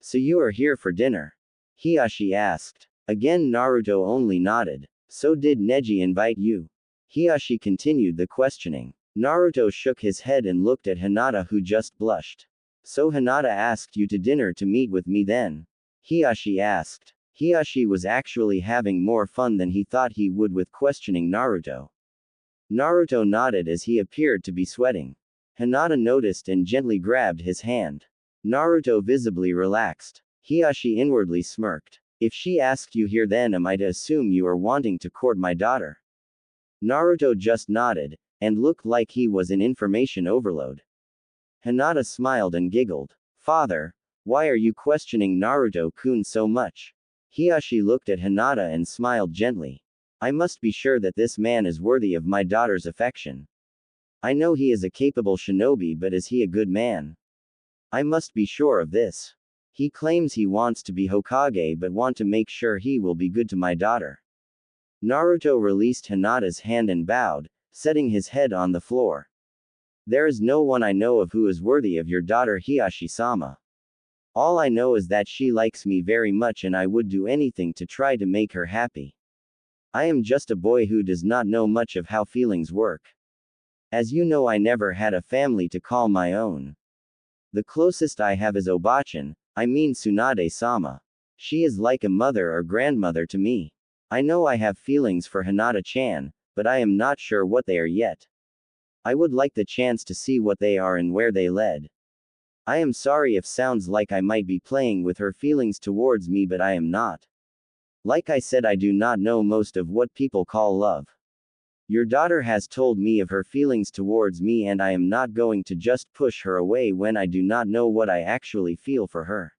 So you are here for dinner?" Hiyashi asked. Again Naruto only nodded. "So did Neji invite you?" Hiyashi continued the questioning. Naruto shook his head and looked at Hinata, who just blushed. "So Hinata asked you to dinner to meet with me then?" Hiyashi asked. Hiyashi was actually having more fun than he thought he would with questioning Naruto. Naruto nodded as he appeared to be sweating. Hinata noticed and gently grabbed his hand. Naruto visibly relaxed. Hiyashi inwardly smirked. "If she asked you here, then am I to assume you are wanting to court my daughter?" Naruto just nodded, and looked like he was in information overload. Hinata smiled and giggled. "Father, why are you questioning Naruto-kun so much?" Hiyashi looked at Hinata and smiled gently. "I must be sure that this man is worthy of my daughter's affection. I know he is a capable shinobi, but is he a good man? I must be sure of this. He claims he wants to be Hokage, but want to make sure he will be good to my daughter." Naruto released Hinata's hand and bowed, setting his head on the floor. "There is no one I know of who is worthy of your daughter, Hiyashi-sama. All I know is that she likes me very much and I would do anything to try to make her happy. I am just a boy who does not know much of how feelings work. As you know, I never had a family to call my own. The closest I have is Obachan, I mean Tsunade-sama. She is like a mother or grandmother to me. I know I have feelings for Hinata-chan, but I am not sure what they are yet. I would like the chance to see what they are and where they led. I am sorry if sounds like I might be playing with her feelings towards me, but I am not. Like I said, I do not know most of what people call love. Your daughter has told me of her feelings towards me, and I am not going to just push her away when I do not know what I actually feel for her."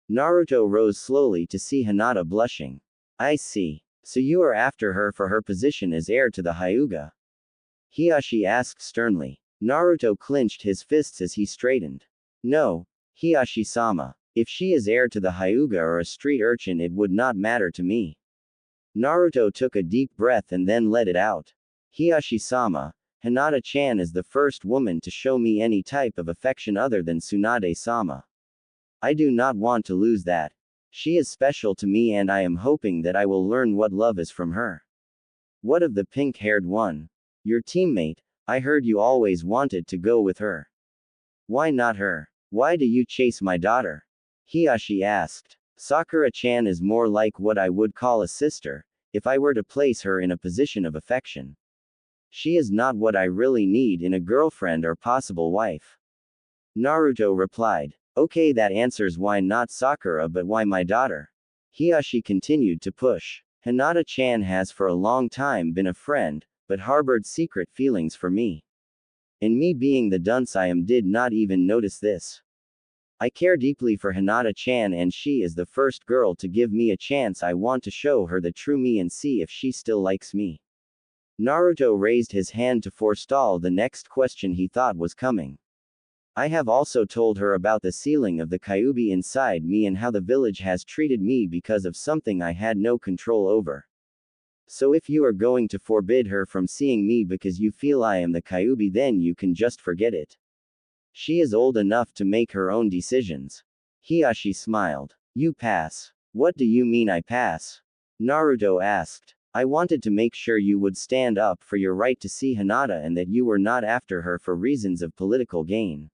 Naruto rose slowly to see Hinata blushing. "I see. So you are after her for her position as heir to the Hyuga?" Hiyashi asked sternly. Naruto clenched his fists as he straightened. "No, Hiyashi-sama. If she is heir to the Hyuga or a street urchin, it would not matter to me." Naruto took a deep breath and then let it out. "Hiyashi-sama, Hinata-chan is the first woman to show me any type of affection other than Tsunade-sama. I do not want to lose that. She is special to me and I am hoping that I will learn what love is from her." "What of the pink-haired one? Your teammate, I heard you always wanted to go with her. Why not her? Why do you chase my daughter?" Hiyashi asked. Sakura-chan is more like what I would call a sister, if I were to place her in a position of affection. She is not what I really need in a girlfriend or possible wife. Naruto replied. Okay, that answers why not Sakura but why my daughter. Hiashi continued to push. Hinata-chan has for a long time been a friend, but harbored secret feelings for me. And me being the dunce I am did not even notice this. I care deeply for Hinata-chan and she is the first girl to give me a chance. I want to show her the true me and see if she still likes me. Naruto raised his hand to forestall the next question he thought was coming. I have also told her about the sealing of the Kyuubi inside me and how the village has treated me because of something I had no control over. So if you are going to forbid her from seeing me because you feel I am the Kyuubi, then you can just forget it. She is old enough to make her own decisions. Hiashi smiled. You pass. What do you mean I pass? Naruto asked. I wanted to make sure you would stand up for your right to see Hinata and that you were not after her for reasons of political gain.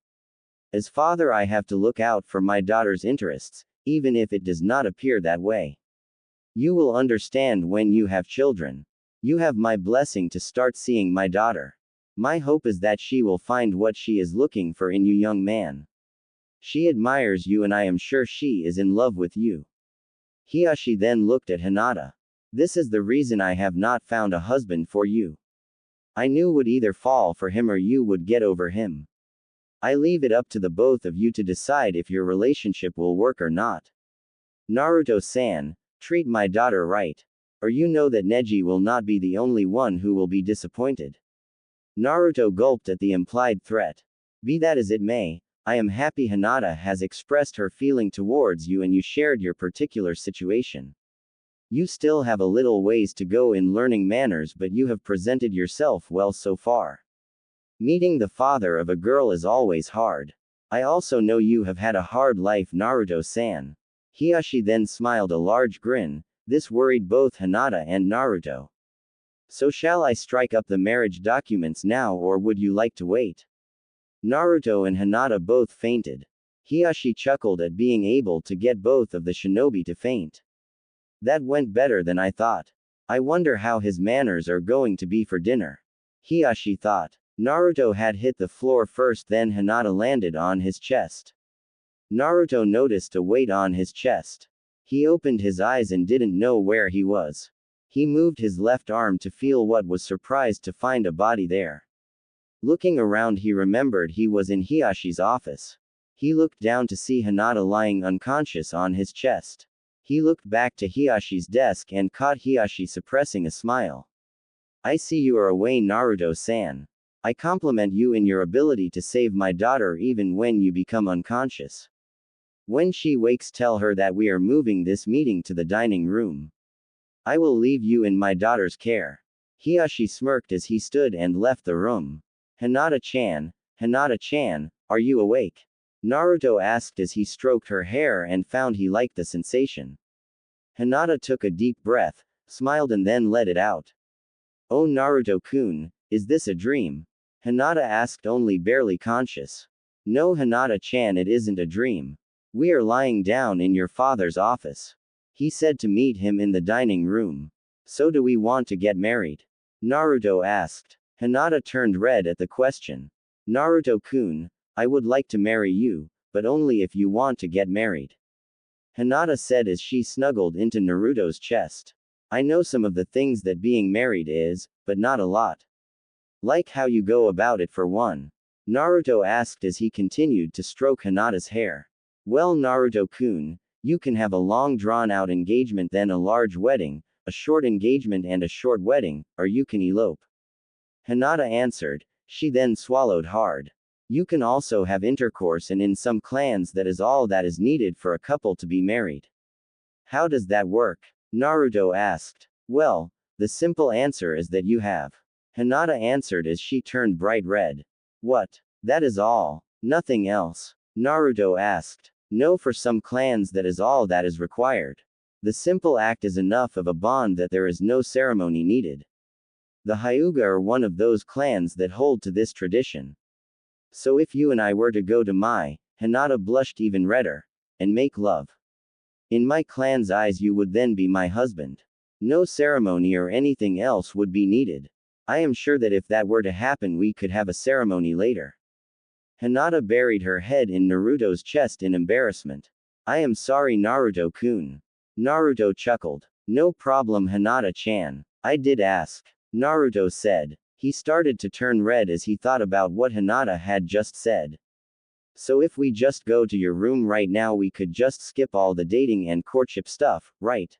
As father, I have to look out for my daughter's interests, even if it does not appear that way. You will understand when you have children. You have my blessing to start seeing my daughter. My hope is that she will find what she is looking for in you, young man. She admires you and I am sure she is in love with you. Hiashi then looked at Hinata. This is the reason I have not found a husband for you. I knew would either fall for him or you would get over him. I leave it up to the both of you to decide if your relationship will work or not. Naruto-san, treat my daughter right. Or you know that Neji will not be the only one who will be disappointed. Naruto gulped at the implied threat. Be that as it may, I am happy Hinata has expressed her feeling towards you and you shared your particular situation. You still have a little ways to go in learning manners, but you have presented yourself well so far. Meeting the father of a girl is always hard. I also know you have had a hard life, Naruto-san. Hiashi then smiled a large grin. This worried both Hinata and Naruto. So shall I strike up the marriage documents now or would you like to wait? Naruto and Hinata both fainted. Hiashi chuckled at being able to get both of the shinobi to faint. That went better than I thought. I wonder how his manners are going to be for dinner. Hiashi thought. Naruto had hit the floor first, then Hinata landed on his chest. Naruto noticed a weight on his chest. He opened his eyes and didn't know where he was. He moved his left arm to feel what was surprised to find a body there. Looking around, he remembered he was in Hiashi's office. He looked down to see Hinata lying unconscious on his chest. He looked back to Hiashi's desk and caught Hiashi suppressing a smile. I see you are away, Naruto-san. I compliment you in your ability to save my daughter even when you become unconscious. When she wakes, tell her that we are moving this meeting to the dining room. I will leave you in my daughter's care. Hiashi smirked as he stood and left the room. Hinata-chan, are you awake? Naruto asked as he stroked her hair and found he liked the sensation. Hinata took a deep breath, smiled and then let it out. Oh Naruto-kun, is this a dream? Hinata asked, only barely conscious. No Hinata-chan, it isn't a dream. We are lying down in your father's office. He said to meet him in the dining room. So do we want to get married? Naruto asked. Hinata turned red at the question. Naruto-kun, I would like to marry you, but only if you want to get married. Hinata said as she snuggled into Naruto's chest. I know some of the things that being married is, but not a lot. Like how you go about it for one. Naruto asked as he continued to stroke Hinata's hair. Well Naruto-kun, you can have a long drawn-out engagement, then a large wedding, a short engagement and a short wedding, or you can elope. Hinata answered. She then swallowed hard. You can also have intercourse, and in some clans that is all that is needed for a couple to be married. How does that work? Naruto asked. Well, the simple answer is that you have. Hinata answered as she turned bright red. What? That is all? Nothing else? Naruto asked. No, for some clans that is all that is required. The simple act is enough of a bond that there is no ceremony needed. The Hyuga are one of those clans that hold to this tradition. So if you and I were to go to Hinata blushed even redder, and make love. In my clan's eyes you would then be my husband. No ceremony or anything else would be needed. I am sure that if that were to happen we could have a ceremony later. Hinata buried her head in Naruto's chest in embarrassment. I am sorry Naruto-kun. Naruto chuckled. No problem Hinata-chan. I did ask. Naruto said. He started to turn red as he thought about what Hinata had just said. So if we just go to your room right now we could just skip all the dating and courtship stuff, right?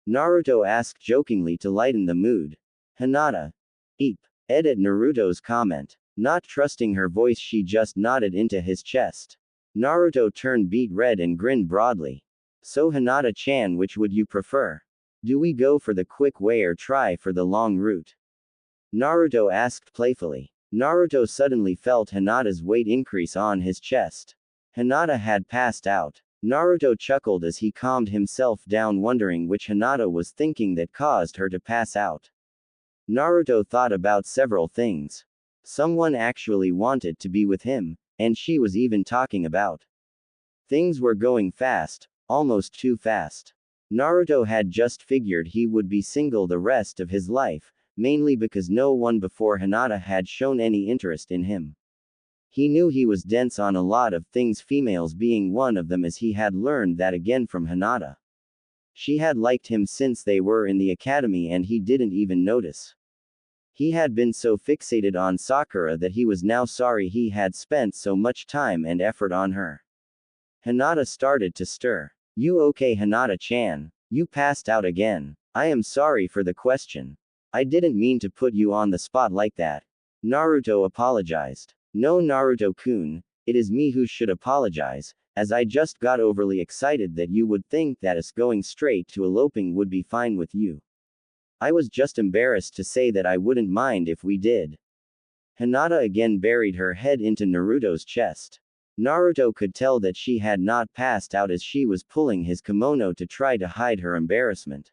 Naruto asked jokingly to lighten the mood. Hinata. Eep. Edit Naruto's comment. Not trusting her voice she just nodded into his chest. Naruto turned beet red and grinned broadly. So Hinata-chan which would you prefer? Do we go for the quick way or try for the long route? Naruto asked playfully. Naruto suddenly felt Hinata's weight increase on his chest. Hinata had passed out. Naruto chuckled as he calmed himself down wondering which Hinata was thinking that caused her to pass out. Naruto thought about several things. Someone actually wanted to be with him, and she was even talking about. Things were going fast, almost too fast. Naruto had just figured he would be single the rest of his life, mainly because no one before Hinata had shown any interest in him. He knew he was dense on a lot of things, females being one of them, as he had learned that again from Hinata. She had liked him since they were in the academy and he didn't even notice. He had been so fixated on Sakura that he was now sorry he had spent so much time and effort on her. Hinata started to stir. You okay Hinata-chan? You passed out again. I am sorry for the question. I didn't mean to put you on the spot like that. Naruto apologized. No Naruto-kun, it is me who should apologize, as I just got overly excited that you would think that us going straight to eloping would be fine with you. I was just embarrassed to say that I wouldn't mind if we did. Hinata again buried her head into Naruto's chest. Naruto could tell that she had not passed out as she was pulling his kimono to try to hide her embarrassment.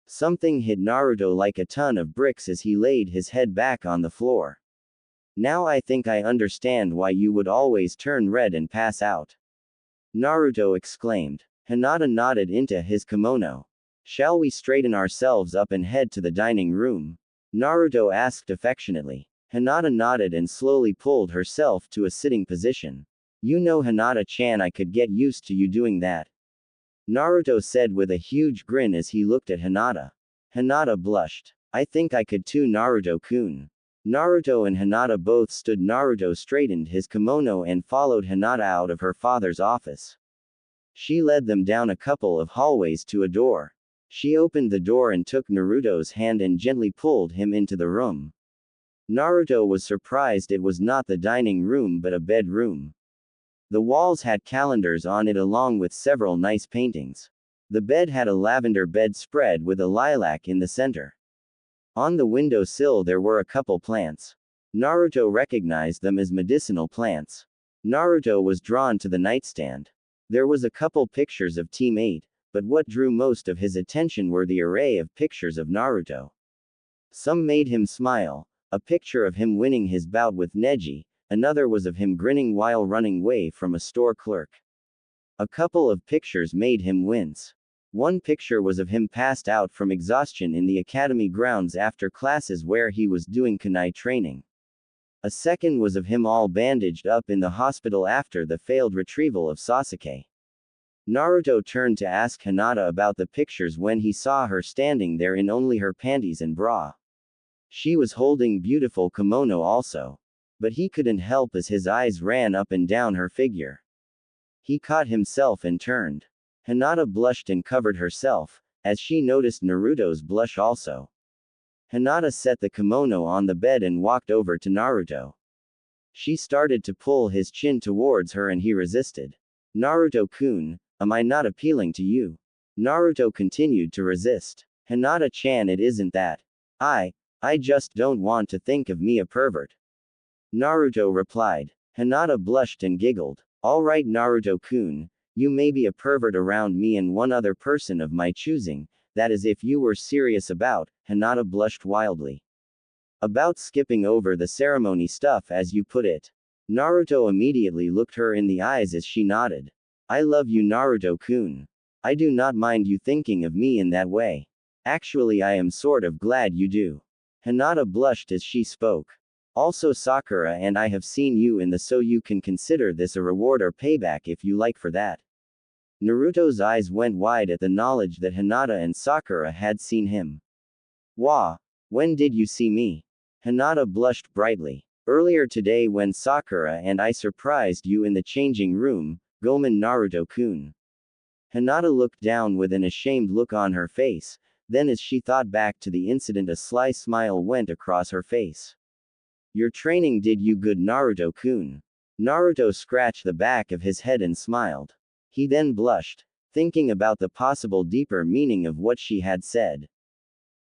Something hit Naruto like a ton of bricks as he laid his head back on the floor. Now I think I understand why you would always turn red and pass out. Naruto exclaimed. Hinata nodded into his kimono. Shall we straighten ourselves up and head to the dining room? Naruto asked affectionately. Hinata nodded and slowly pulled herself to a sitting position. You know Hinata-chan, I could get used to you doing that. Naruto said with a huge grin as he looked at Hinata. Hinata blushed. I think I could too Naruto-kun. Naruto and Hinata both stood. Naruto straightened his kimono and followed Hinata out of her father's office. She led them down a couple of hallways to a door. She opened the door and took Naruto's hand and gently pulled him into the room. Naruto was surprised it was not the dining room but a bedroom. The walls had calendars on it along with several nice paintings. The bed had a lavender bedspread with a lilac in the center. On the windowsill there were a couple plants. Naruto recognized them as medicinal plants. Naruto was drawn to the nightstand. There was a couple pictures of Team 8, but what drew most of his attention were the array of pictures of Naruto. Some made him smile. A picture of him winning his bout with Neji, another was of him grinning while running away from a store clerk. A couple of pictures made him wince. One picture was of him passed out from exhaustion in the academy grounds after classes where he was doing kunai training. A second was of him all bandaged up in the hospital after the failed retrieval of Sasuke. Naruto turned to ask Hinata about the pictures when he saw her standing there in only her panties and bra. She was holding beautiful kimono also. But he couldn't help as his eyes ran up and down her figure. He caught himself and turned. Hinata blushed and covered herself, as she noticed Naruto's blush also. Hinata set the kimono on the bed and walked over to Naruto. She started to pull his chin towards her and he resisted. Naruto-kun, am I not appealing to you? Naruto continued to resist. Hinata-chan, it isn't that. I just don't want to think of me a pervert. Naruto replied. Hinata blushed and giggled. Alright Naruto-kun, you may be a pervert around me and one other person of my choosing, that is if you were serious about, Hinata blushed wildly. About skipping over the ceremony stuff as you put it. Naruto immediately looked her in the eyes as she nodded. I love you Naruto-kun. I do not mind you thinking of me in that way. Actually, I am sort of glad you do. Hinata blushed as she spoke. Also, Sakura and I have seen you in the, so you can consider this a reward or payback if you like for that. Naruto's eyes went wide at the knowledge that Hinata and Sakura had seen him. Wah! When did you see me? Hinata blushed brightly. Earlier today when Sakura and I surprised you in the changing room, Gomen Naruto-kun. Hinata looked down with an ashamed look on her face, then as she thought back to the incident a sly smile went across her face. Your training did you good Naruto-kun. Naruto scratched the back of his head and smiled. He then blushed, thinking about the possible deeper meaning of what she had said.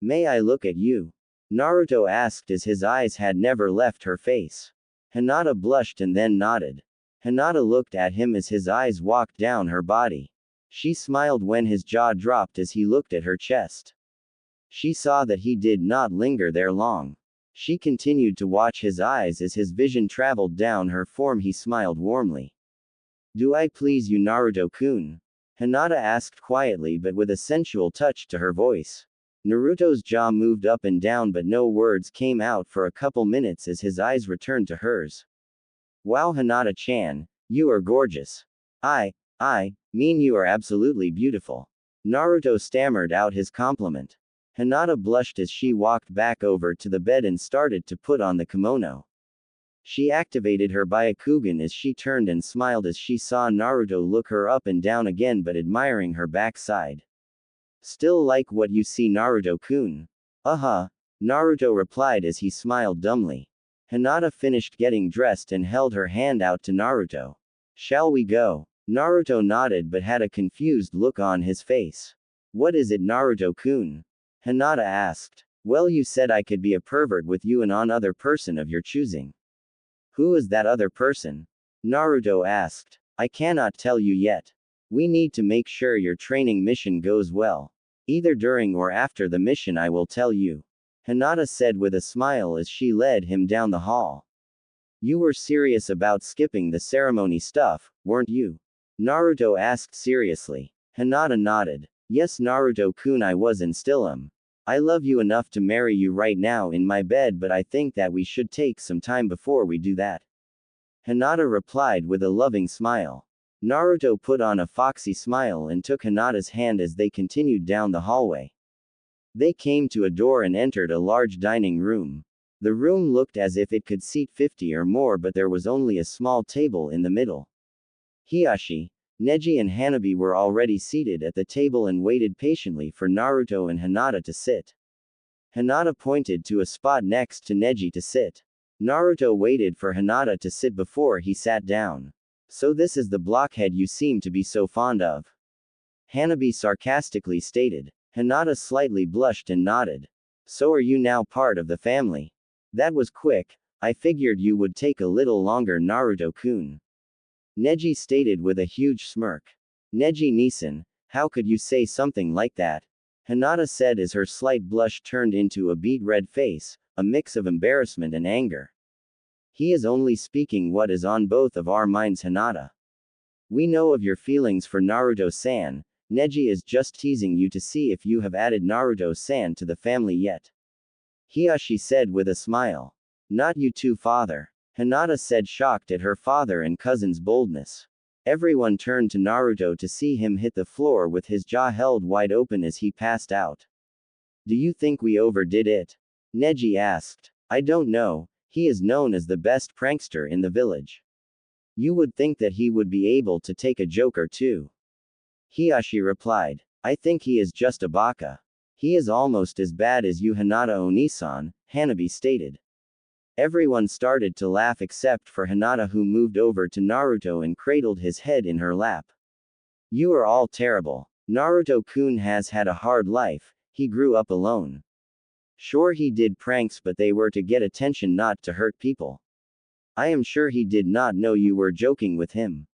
May I look at you? Naruto asked as his eyes had never left her face. Hinata blushed and then nodded. Hinata looked at him as his eyes walked down her body. She smiled when his jaw dropped as he looked at her chest. She saw that he did not linger there long. She continued to watch his eyes as his vision traveled down her form. He smiled warmly. Do I please you, Naruto-kun? Hinata asked quietly but with a sensual touch to her voice. Naruto's jaw moved up and down but no words came out for a couple minutes as his eyes returned to hers. Wow, Hinata-chan, you are gorgeous. I mean you are absolutely beautiful. Naruto stammered out his compliment. Hinata blushed as she walked back over to the bed and started to put on the kimono. She activated her Byakugan as she turned and smiled as she saw Naruto look her up and down again but admiring her backside. Still like what you see, Naruto-kun? Naruto replied as he smiled dumbly. Hinata finished getting dressed and held her hand out to Naruto. Shall we go? Naruto nodded but had a confused look on his face. What is it, Naruto-kun? Hinata asked. Well, you said I could be a pervert with you and on other person of your choosing. Who is that other person? Naruto asked. I cannot tell you yet. We need to make sure your training mission goes well. Either during or after the mission I will tell you. Hinata said with a smile as she led him down the hall. You were serious about skipping the ceremony stuff, weren't you? Naruto asked seriously. Hinata nodded. Yes, Naruto-kun, I was and still am. I love you enough to marry you right now in my bed, but I think that we should take some time before we do that. Hinata replied with a loving smile. Naruto put on a foxy smile and took Hinata's hand as they continued down the hallway. They came to a door and entered a large dining room. The room looked as if it could seat 50 or more, but there was only a small table in the middle. Hiashi, Neji and Hanabi were already seated at the table and waited patiently for Naruto and Hinata to sit. Hinata pointed to a spot next to Neji to sit. Naruto waited for Hinata to sit before he sat down. So this is the blockhead you seem to be so fond of? Hanabi sarcastically stated. Hinata slightly blushed and nodded. So are you now part of the family? That was quick. I figured you would take a little longer, Naruto-kun. Neji stated with a huge smirk. Neji-Nisan, how could you say something like that? Hinata said as her slight blush turned into a beet red face, a mix of embarrassment and anger. He is only speaking what is on both of our minds, Hinata. We know of your feelings for Naruto-san. Neji is just teasing you to see if you have added Naruto-san to the family yet. Hiashi said with a smile. Not you too, father. Hinata said, shocked at her father and cousin's boldness. Everyone turned to Naruto to see him hit the floor with his jaw held wide open as he passed out. Do you think we overdid it? Neji asked. I don't know. He is known as the best prankster in the village. You would think that he would be able to take a joke or two. Hiashi replied. I think he is just a baka. He is almost as bad as you, Hinata-Onisan, Hanabi stated. Everyone started to laugh except for Hinata, who moved over to Naruto and cradled his head in her lap. You are all terrible. Naruto-kun has had a hard life. He grew up alone. Sure, he did pranks, but they were to get attention, not to hurt people. I am sure he did not know you were joking with him.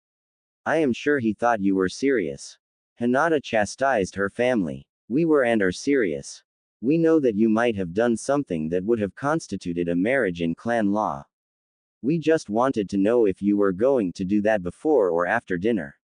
I am sure he thought you were serious. Hinata chastised her family. We were and are serious. We know that you might have done something that would have constituted a marriage in clan law. We just wanted to know if you were going to do that before or after dinner.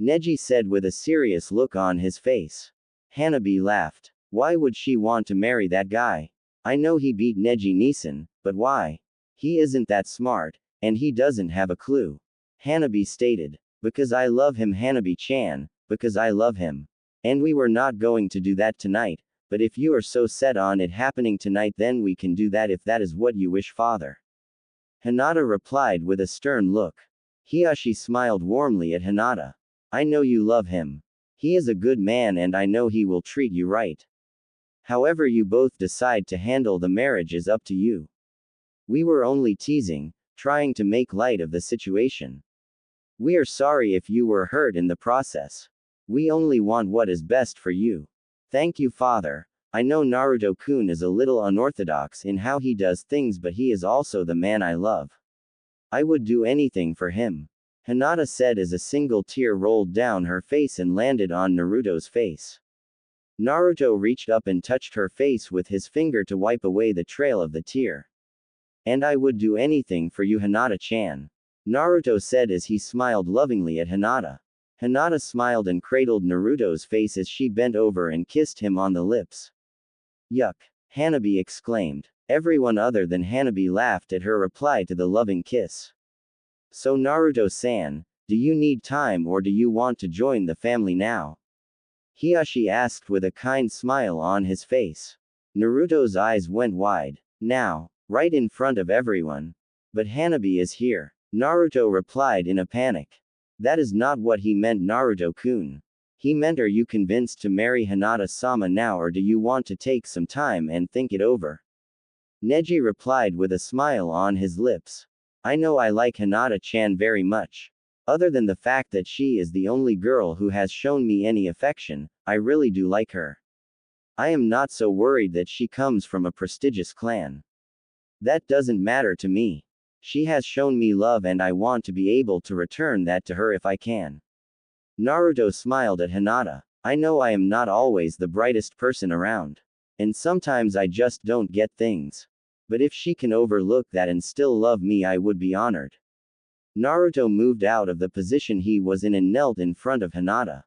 Neji said with a serious look on his face. Hanabi laughed. Why would she want to marry that guy? I know he beat Neji-Nisan, but why? He isn't that smart, and he doesn't have a clue. Hanabi stated. Because I love him, Hanabi-chan, because I love him. And we were not going to do that tonight, but if you are so set on it happening tonight, then we can do that if that is what you wish, father. Hinata replied with a stern look. Hiashi smiled warmly at Hinata. I know you love him. He is a good man and I know he will treat you right. However you both decide to handle the marriage is up to you. We were only teasing, trying to make light of the situation. We are sorry if you were hurt in the process. We only want what is best for you. Thank you, father. I know Naruto-kun is a little unorthodox in how he does things, but he is also the man I love. I would do anything for him. Hinata said as a single tear rolled down her face and landed on Naruto's face. Naruto reached up and touched her face with his finger to wipe away the trail of the tear. And I would do anything for you, Hinata-chan. Naruto said as he smiled lovingly at Hinata. Hinata smiled and cradled Naruto's face as she bent over and kissed him on the lips. Yuck! Hanabi exclaimed. Everyone other than Hanabi laughed at her reply to the loving kiss. So Naruto-san, do you need time or do you want to join the family now? Hiashi asked with a kind smile on his face. Naruto's eyes went wide. Now, right in front of everyone. But Hanabi is here. Naruto replied in a panic. That is not what he meant, Naruto-kun. He meant, are you convinced to marry Hinata-sama now or do you want to take some time and think it over? Neji replied with a smile on his lips. I know I like Hinata-chan very much. Other than the fact that she is the only girl who has shown me any affection, I really do like her. I am not so worried that she comes from a prestigious clan. That doesn't matter to me. She has shown me love and I want to be able to return that to her if I can. Naruto smiled at Hinata. I know I am not always the brightest person around. And sometimes I just don't get things. But if she can overlook that and still love me, I would be honored. Naruto moved out of the position he was in and knelt in front of Hinata.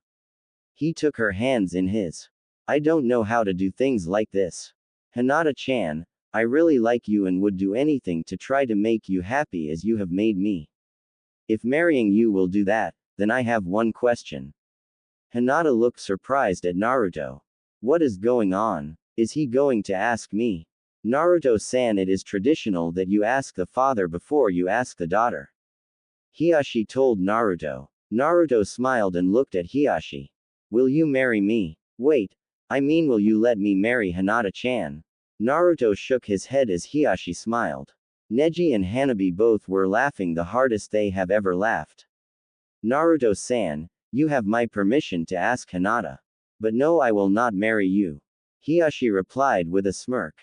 He took her hands in his. I don't know how to do things like this. Hinata-chan, I really like you and would do anything to try to make you happy as you have made me. If marrying you will do that, then I have one question. Hinata looked surprised at Naruto. What is going on? Is he going to ask me? Naruto-san, it is traditional that you ask the father before you ask the daughter. Hiashi told Naruto. Naruto smiled and looked at Hiashi. Will you marry me? Wait, I mean, will you let me marry Hinata-chan? Naruto shook his head as Hiashi smiled. Neji and Hanabi both were laughing the hardest they have ever laughed. Naruto-san, you have my permission to ask Hinata. But no, I will not marry you. Hiashi replied with a smirk.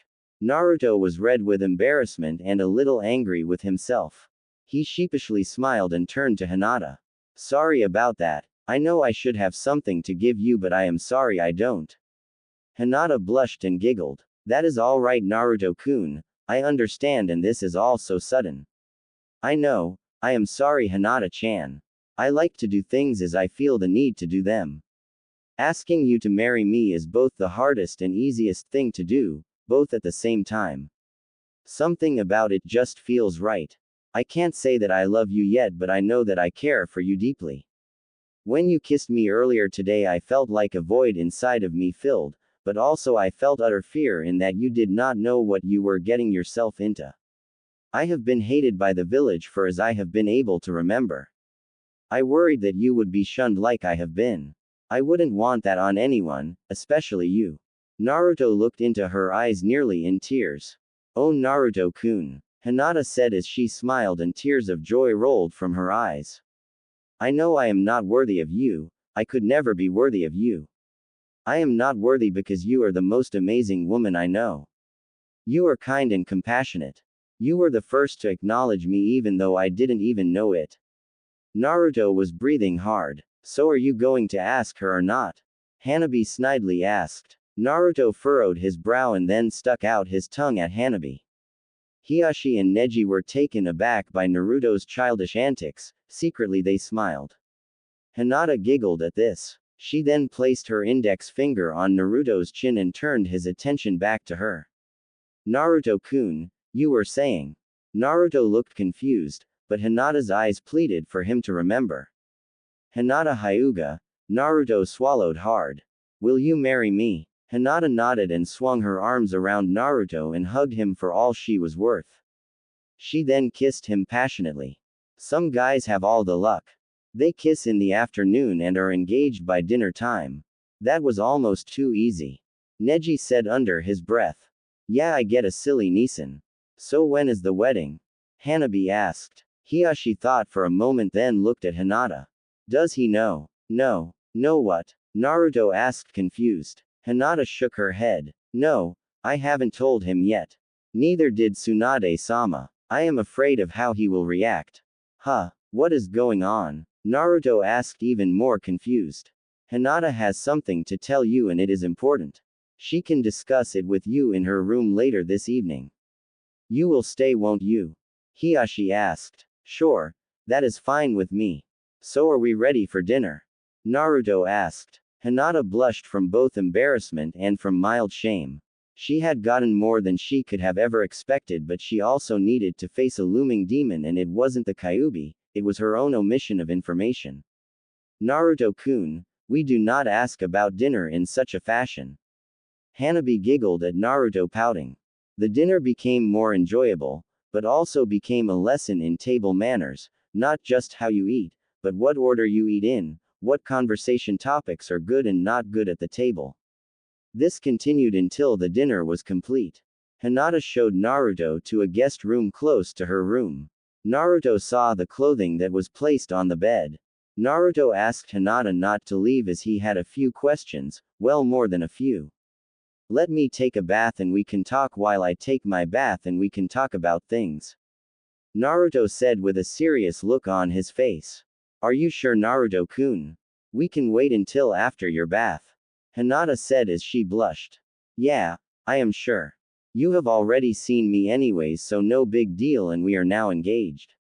Naruto was red with embarrassment and a little angry with himself. He sheepishly smiled and turned to Hinata. Sorry about that. I know I should have something to give you, but I am sorry I don't. Hinata blushed and giggled. That is all right, Naruto-kun. I understand, and this is all so sudden. I know. I am sorry, Hinata-chan. I like to do things as I feel the need to do them. Asking you to marry me is both the hardest and easiest thing to do, both at the same time. Something about it just feels right. I can't say that I love you yet, but I know that I care for you deeply. When you kissed me earlier today, I felt like a void inside of me filled, but also I felt utter fear in that you did not know what you were getting yourself into. I have been hated by the village for as I have been able to remember. I worried that you would be shunned like I have been. I wouldn't want that on anyone, especially you. Naruto looked into her eyes nearly in tears. Oh, Naruto-kun, Hinata said as she smiled and tears of joy rolled from her eyes. I know I am not worthy of you. I could never be worthy of you. I am not worthy because you are the most amazing woman I know. You are kind and compassionate. You were the first to acknowledge me even though I didn't even know it. Naruto was breathing hard. So are you going to ask her or not? Hanabi snidely asked. Naruto furrowed his brow and then stuck out his tongue at Hanabi. Hiashi and Neji were taken aback by Naruto's childish antics. Secretly they smiled. Hinata giggled at this. She then placed her index finger on Naruto's chin and turned his attention back to her. Naruto-kun, you were saying. Naruto looked confused, but Hinata's eyes pleaded for him to remember. Hinata Hyuga, Naruto swallowed hard. Will you marry me? Hinata nodded and swung her arms around Naruto and hugged him for all she was worth. She then kissed him passionately. Some guys have all the luck. They kiss in the afternoon and are engaged by dinner time. That was almost too easy. Neji said under his breath. Yeah, I get a silly Nissan. So when is the wedding? Hanabi asked. Hiashi thought for a moment then looked at Hinata. Does he know? No. Know what? Naruto asked confused. Hinata shook her head. No, I haven't told him yet. Neither did Tsunade-sama. I am afraid of how he will react. Huh, what is going on? Naruto asked even more confused. Hinata has something to tell you and it is important. She can discuss it with you in her room later this evening. You will stay, won't you? Hiashi asked. Sure, that is fine with me. So are we ready for dinner? Naruto asked. Hinata blushed from both embarrassment and from mild shame. She had gotten more than she could have ever expected, but she also needed to face a looming demon, and it wasn't the Kyuubi, it was her own omission of information. Naruto-kun, we do not ask about dinner in such a fashion. Hanabi giggled at Naruto pouting. The dinner became more enjoyable, but also became a lesson in table manners, not just how you eat, but what order you eat in, what conversation topics are good and not good at the table. This continued until the dinner was complete. Hinata showed Naruto to a guest room close to her room. Naruto saw the clothing that was placed on the bed. Naruto asked Hinata not to leave as he had a few questions, well, more than a few. Let me take a bath and we can talk while I take my bath and we can talk about things. Naruto said with a serious look on his face. Are you sure, Naruto-kun? We can wait until after your bath. Hinata said as she blushed. Yeah, I am sure. You have already seen me anyways, so no big deal, and we are now engaged.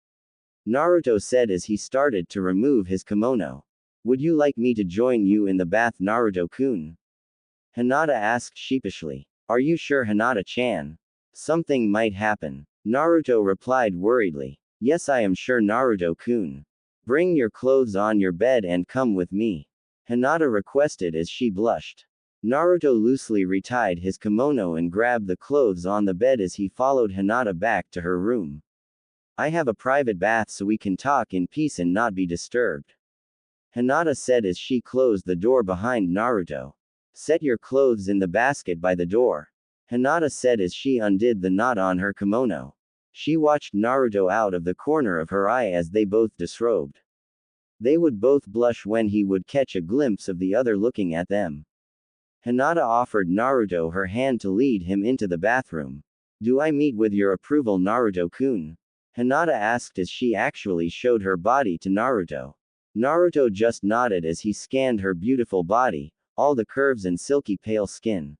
Naruto said as he started to remove his kimono. Would you like me to join you in the bath, Naruto-kun? Hinata asked sheepishly. Are you sure, Hinata-chan? Something might happen. Naruto replied worriedly. Yes, I am sure, Naruto-kun. Bring your clothes on your bed and come with me. Hinata requested as she blushed. Naruto loosely retied his kimono and grabbed the clothes on the bed as he followed Hinata back to her room. I have a private bath so we can talk in peace and not be disturbed. Hinata said as she closed the door behind Naruto. Set your clothes in the basket by the door. Hinata said as she undid the knot on her kimono. She watched Naruto out of the corner of her eye as they both disrobed. They would both blush when he would catch a glimpse of the other looking at them. Hinata offered Naruto her hand to lead him into the bathroom. Do I meet with your approval, Naruto-kun? Hinata asked as she actually showed her body to Naruto. Naruto just nodded as he scanned her beautiful body, all the curves and silky pale skin.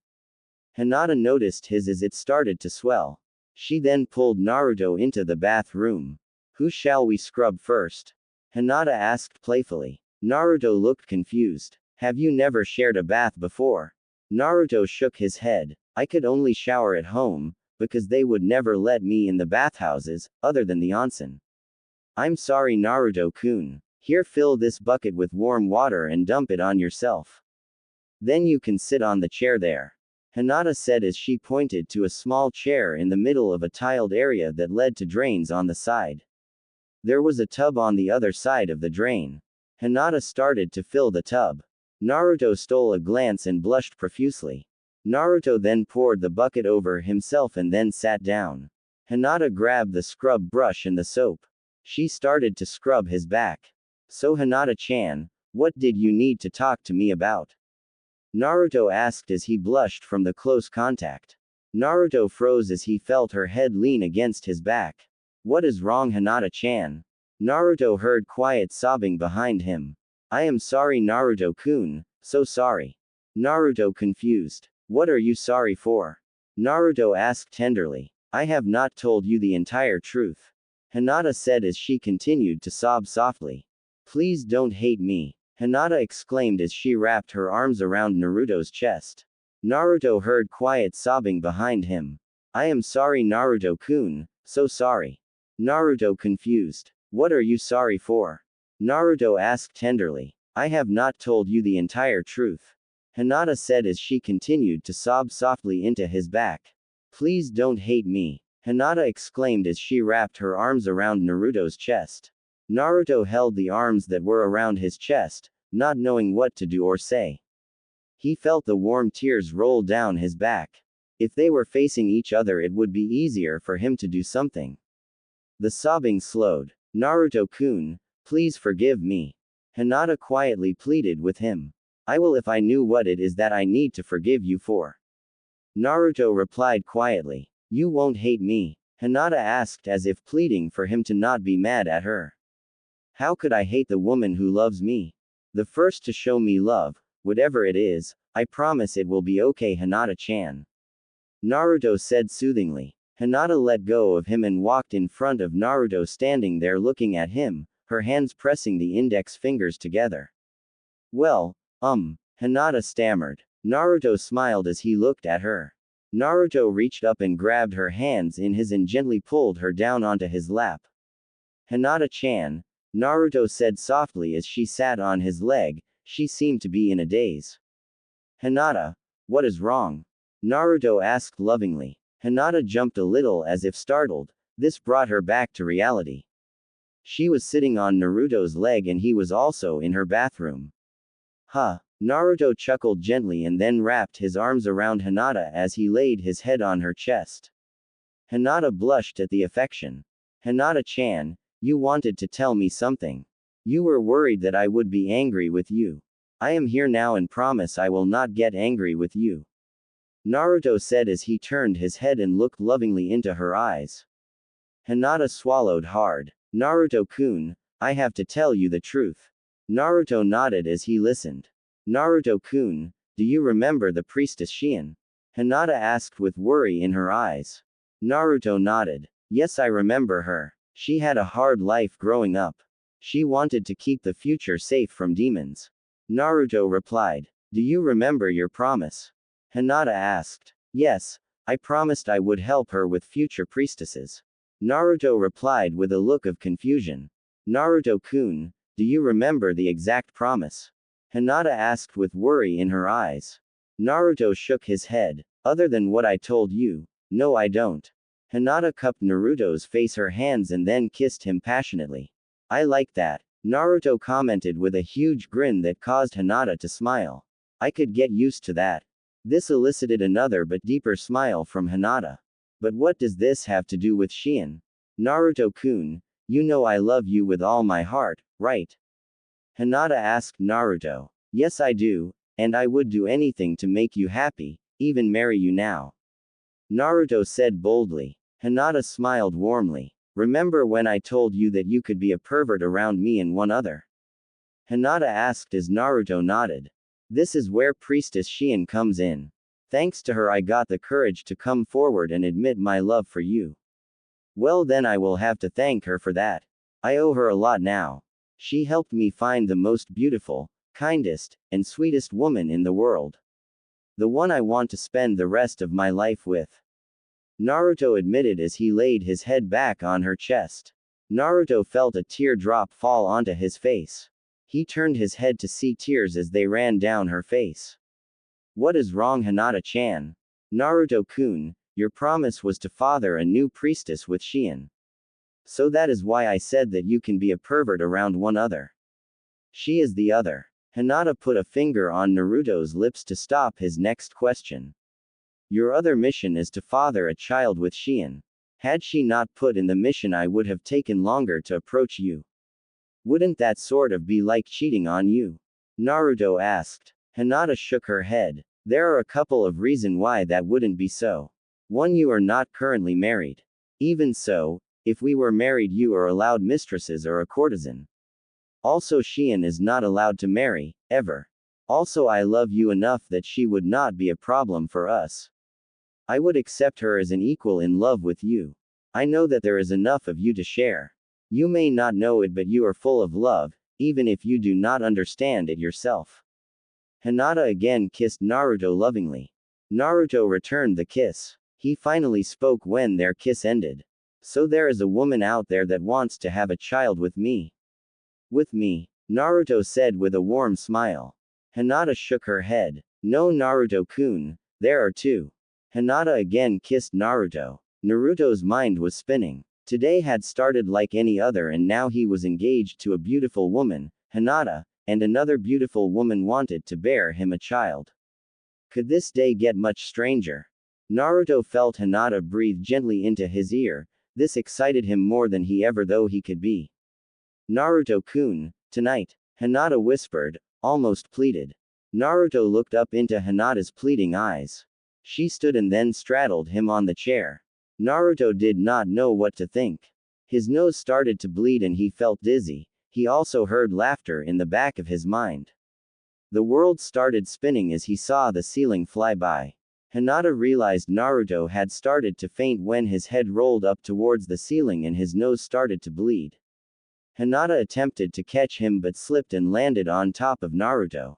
Hinata noticed his as it started to swell. She then pulled Naruto into the bathroom. Who shall we scrub first? Hinata asked playfully. Naruto looked confused. Have you never shared a bath before? Naruto shook his head. I could only shower at home, because they would never let me in the bathhouses, other than the onsen. I'm sorry, Naruto-kun. Here, fill this bucket with warm water and dump it on yourself. Then you can sit on the chair there. Hinata said as she pointed to a small chair in the middle of a tiled area that led to drains on the side. There was a tub on the other side of the drain. Hinata started to fill the tub. Naruto stole a glance and blushed profusely. Naruto then poured the bucket over himself and then sat down. Hinata grabbed the scrub brush and the soap. She started to scrub his back. So Hinata-chan, what did you need to talk to me about? Naruto asked as he blushed from the close contact. Naruto froze as he felt her head lean against his back. What is wrong, Hinata-chan? Naruto heard quiet sobbing behind him. I am sorry, Naruto-kun, so sorry. Naruto confused. What are you sorry for? Naruto asked tenderly. I have not told you the entire truth. Hinata said as she continued to sob softly. Please don't hate me. Hinata exclaimed as she wrapped her arms around Naruto's chest. Naruto heard quiet sobbing behind him. I am sorry Naruto-kun, so sorry. Naruto confused. What are you sorry for? Naruto asked tenderly. I have not told you the entire truth. Hinata said as she continued to sob softly into his back. Please don't hate me. Hinata exclaimed as she wrapped her arms around Naruto's chest. Naruto held the arms that were around his chest, not knowing what to do or say. He felt the warm tears roll down his back. If they were facing each other, it would be easier for him to do something. The sobbing slowed. Naruto-kun, please forgive me. Hinata quietly pleaded with him. I will if I knew what it is that I need to forgive you for. Naruto replied quietly. You won't hate me? Hinata asked as if pleading for him to not be mad at her. How could I hate the woman who loves me? The first to show me love, whatever it is, I promise it will be okay Hinata-chan. Naruto said soothingly. Hinata let go of him and walked in front of Naruto standing there looking at him, her hands pressing the index fingers together. Well, Hinata stammered. Naruto smiled as he looked at her. Naruto reached up and grabbed her hands in his and gently pulled her down onto his lap. Hinata-chan, Naruto said softly as she sat on his leg, she seemed to be in a daze. Hinata, what is wrong? Naruto asked lovingly. Hinata jumped a little as if startled. This brought her back to reality. She was sitting on Naruto's leg and he was also in her bathroom. Huh. Naruto chuckled gently and then wrapped his arms around Hinata as he laid his head on her chest. Hinata blushed at the affection. Hinata-chan, you wanted to tell me something. You were worried that I would be angry with you. I am here now and promise I will not get angry with you. Naruto said as he turned his head and looked lovingly into her eyes. Hinata swallowed hard. Naruto-kun, I have to tell you the truth. Naruto nodded as he listened. Naruto-kun, do you remember the priestess Shion? Hinata asked with worry in her eyes. Naruto nodded. Yes, I remember her. She had a hard life growing up. She wanted to keep the future safe from demons. Naruto replied. Do you remember your promise? Hinata asked. Yes, I promised I would help her with future priestesses. Naruto replied with a look of confusion. Naruto-kun, do you remember the exact promise? Hinata asked with worry in her eyes. Naruto shook his head. Other than what I told you, no I don't. Hinata cupped Naruto's face her hands and then kissed him passionately. I like that. Naruto commented with a huge grin that caused Hinata to smile. I could get used to that. This elicited another but deeper smile from Hinata. But what does this have to do with Shion? Naruto-kun, you know I love you with all my heart, right? Hinata asked Naruto. Yes I do, and I would do anything to make you happy, even marry you now. Naruto said boldly. Hinata smiled warmly. Remember when I told you that you could be a pervert around me and one other? Hinata asked as Naruto nodded. This is where Priestess Shion comes in. Thanks to her I got the courage to come forward and admit my love for you. Well then I will have to thank her for that. I owe her a lot now. She helped me find the most beautiful, kindest, and sweetest woman in the world. The one I want to spend the rest of my life with. Naruto admitted as he laid his head back on her chest. Naruto felt a teardrop fall onto his face. He turned his head to see tears as they ran down her face. What is wrong Hinata-chan? Naruto-kun, your promise was to father a new priestess with Shion. So that is why I said that you can be a pervert around one other. She is the other. Hinata put a finger on Naruto's lips to stop his next question. Your other mission is to father a child with Shion. Had she not put in the mission I would have taken longer to approach you. Wouldn't that sort of be like cheating on you? Naruto asked. Hinata shook her head. There are a couple of reasons why that wouldn't be so. One, you are not currently married. Even so, if we were married you are allowed mistresses or a courtesan. Also Shion is not allowed to marry, ever. Also I love you enough that she would not be a problem for us. I would accept her as an equal in love with you. I know that there is enough of you to share. You may not know it but you are full of love, even if you do not understand it yourself. Hinata again kissed Naruto lovingly. Naruto returned the kiss. He finally spoke when their kiss ended. So there is a woman out there that wants to have a child with me. With me, Naruto said with a warm smile. Hinata shook her head. No, Naruto-kun, there are two. Hinata again kissed Naruto. Naruto's mind was spinning. Today had started like any other and now he was engaged to a beautiful woman, Hinata, and another beautiful woman wanted to bear him a child. Could this day get much stranger? Naruto felt Hinata breathe gently into his ear. This excited him more than he ever thought he could be. Naruto-kun, tonight, Hinata whispered, almost pleaded. Naruto looked up into Hinata's pleading eyes. She stood and then straddled him on the chair. Naruto did not know what to think. His nose started to bleed and he felt dizzy. He also heard laughter in the back of his mind. The world started spinning as he saw the ceiling fly by. Hinata realized Naruto had started to faint when his head rolled up towards the ceiling and his nose started to bleed. Hinata attempted to catch him but slipped and landed on top of Naruto.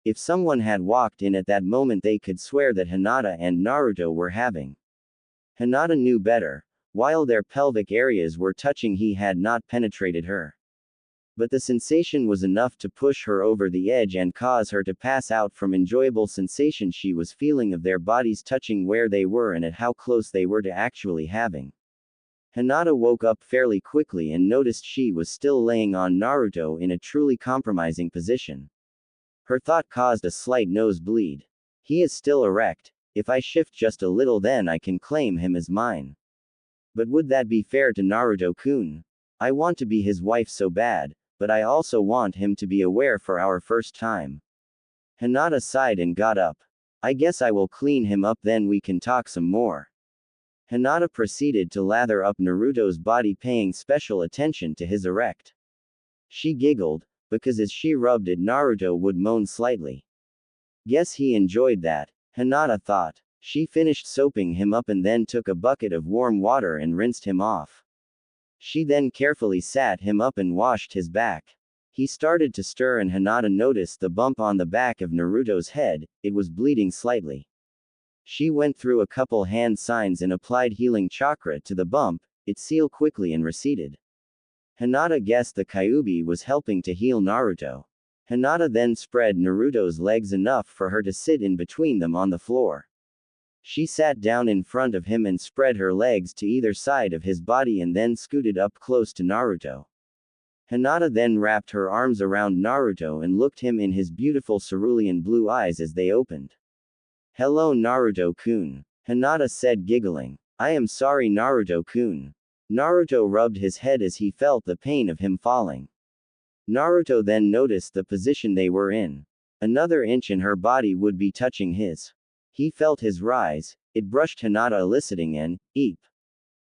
If someone had walked in at that moment they could swear that Hinata and Naruto were having. Hinata knew better. While their pelvic areas were touching he had not penetrated her. But the sensation was enough to push her over the edge and cause her to pass out from enjoyable sensation she was feeling of their bodies touching where they were and at how close they were to actually having. Hinata woke up fairly quickly and noticed she was still laying on Naruto in a truly compromising position. Her thought caused a slight nosebleed. He is still erect. If I shift just a little then I can claim him as mine. But would that be fair to Naruto-kun? I want to be his wife so bad, but I also want him to be aware for our first time. Hinata sighed and got up. I guess I will clean him up then we can talk some more. Hinata proceeded to lather up Naruto's body paying special attention to his erect. She giggled, because as she rubbed it Naruto would moan slightly. Guess he enjoyed that, Hinata thought. She finished soaping him up and then took a bucket of warm water and rinsed him off. She then carefully sat him up and washed his back. He started to stir and Hinata noticed the bump on the back of Naruto's head, it was bleeding slightly. She went through a couple hand signs and applied healing chakra to the bump, it sealed quickly and receded. Hinata guessed the Kyuubi was helping to heal Naruto. Hinata then spread Naruto's legs enough for her to sit in between them on the floor. She sat down in front of him and spread her legs to either side of his body and then scooted up close to Naruto. Hinata then wrapped her arms around Naruto and looked him in his beautiful cerulean blue eyes as they opened. Hello Naruto-kun, Hinata said giggling. I am sorry Naruto-kun. Naruto rubbed his head as he felt the pain of him falling. Naruto then noticed the position they were in. Another inch and her body would be touching his. He felt his rise, it brushed Hinata eliciting an eep.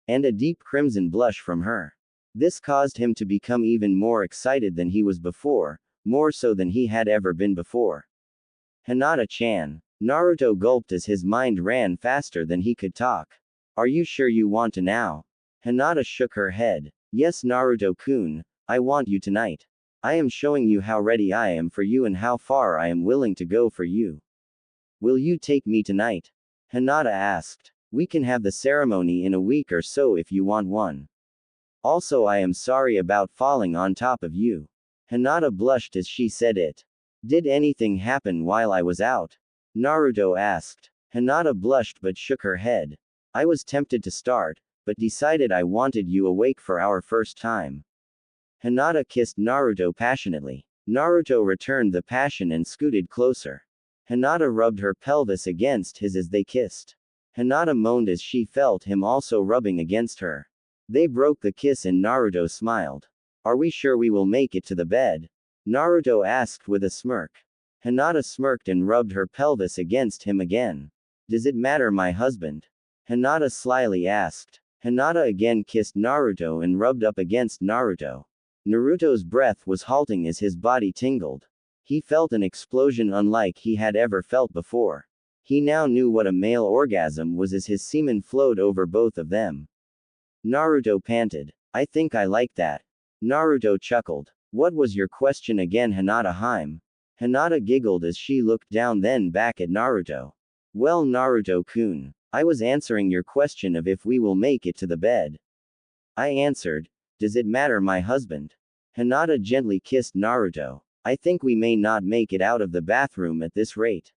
And a deep crimson blush from her. This caused him to become even more excited than he was before, more so than he had ever been before. Hinata-chan. Naruto gulped as his mind ran faster than he could talk. Are you sure you want to now? Hinata shook her head. Yes Naruto-kun, I want you tonight. I am showing you how ready I am for you and how far I am willing to go for you. Will you take me tonight? Hinata asked. We can have the ceremony in a week or so if you want one. Also I am sorry about falling on top of you. Hinata blushed as she said it. Did anything happen while I was out? Naruto asked. Hinata blushed but shook her head. I was tempted to start, but decided I wanted you awake for our first time. Hinata kissed Naruto passionately. Naruto returned the passion and scooted closer. Hinata rubbed her pelvis against his as they kissed. Hinata moaned as she felt him also rubbing against her. They broke the kiss and Naruto smiled. Are we sure we will make it to the bed? Naruto asked with a smirk. Hinata smirked and rubbed her pelvis against him again. Does it matter my husband? Hinata slyly asked. Hinata again kissed Naruto and rubbed up against Naruto. Naruto's breath was halting as his body tingled. He felt an explosion unlike he had ever felt before. He now knew what a male orgasm was as his semen flowed over both of them. Naruto panted. I think I like that. Naruto chuckled. What was your question again, Hinata? Hinata giggled as she looked down then back at Naruto. Well, Naruto-kun, I was answering your question of if we will make it to the bed. I answered, does it matter, my husband? Hinata gently kissed Naruto. I think we may not make it out of the bathroom at this rate.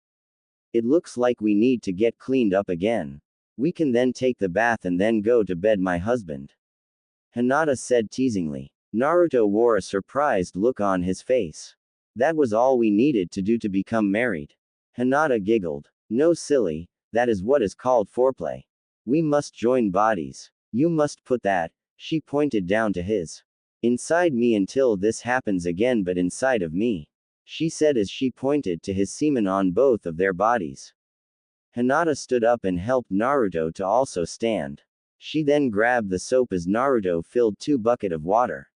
It looks like we need to get cleaned up again. We can then take the bath and then go to bed, my husband. Hinata said teasingly. Naruto wore a surprised look on his face. That was all we needed to do to become married. Hinata giggled. No, silly, that is what is called foreplay. We must join bodies. You must put that, she pointed down to his. Inside me until this happens again, but inside of me. She said as she pointed to his semen on both of their bodies. Hinata stood up and helped Naruto to also stand. She then grabbed the soap as Naruto filled 2 buckets of water.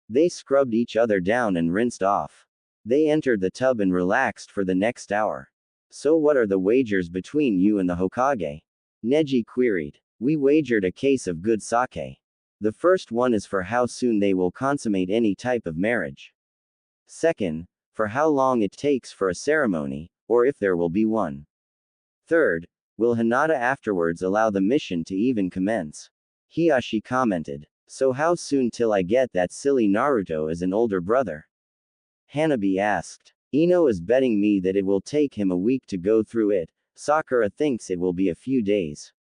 They scrubbed each other down and rinsed off. They entered the tub and relaxed for the next hour. So what are the wagers between you and the Hokage? Neji queried. We wagered a case of good sake. The first one is for how soon they will consummate any type of marriage. Second, for how long it takes for a ceremony, or if there will be one. Third, will Hinata afterwards allow the mission to even commence? Hiashi commented. So how soon till I get that silly Naruto as an older brother? Hanabi asked. Ino is betting me that it will take him a week to go through it. Sakura thinks it will be a few days.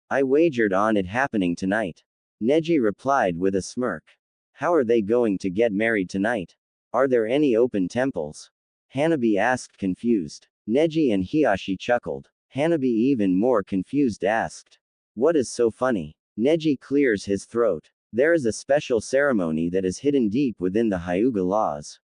I wagered on it happening tonight. Neji replied with a smirk. How are they going to get married tonight? Are there any open temples? Hanabi asked confused. Neji and Hiashi chuckled. Hanabi even more confused asked. What is so funny? Neji clears his throat. There is a special ceremony that is hidden deep within the Hyuga laws.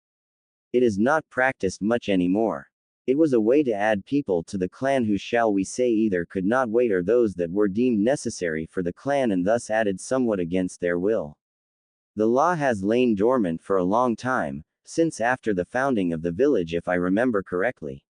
It is not practiced much anymore. It was a way to add people to the clan who, shall we say, either could not wait or those that were deemed necessary for the clan and thus added somewhat against their will. The law has lain dormant for a long time, since after the founding of the village, if I remember correctly.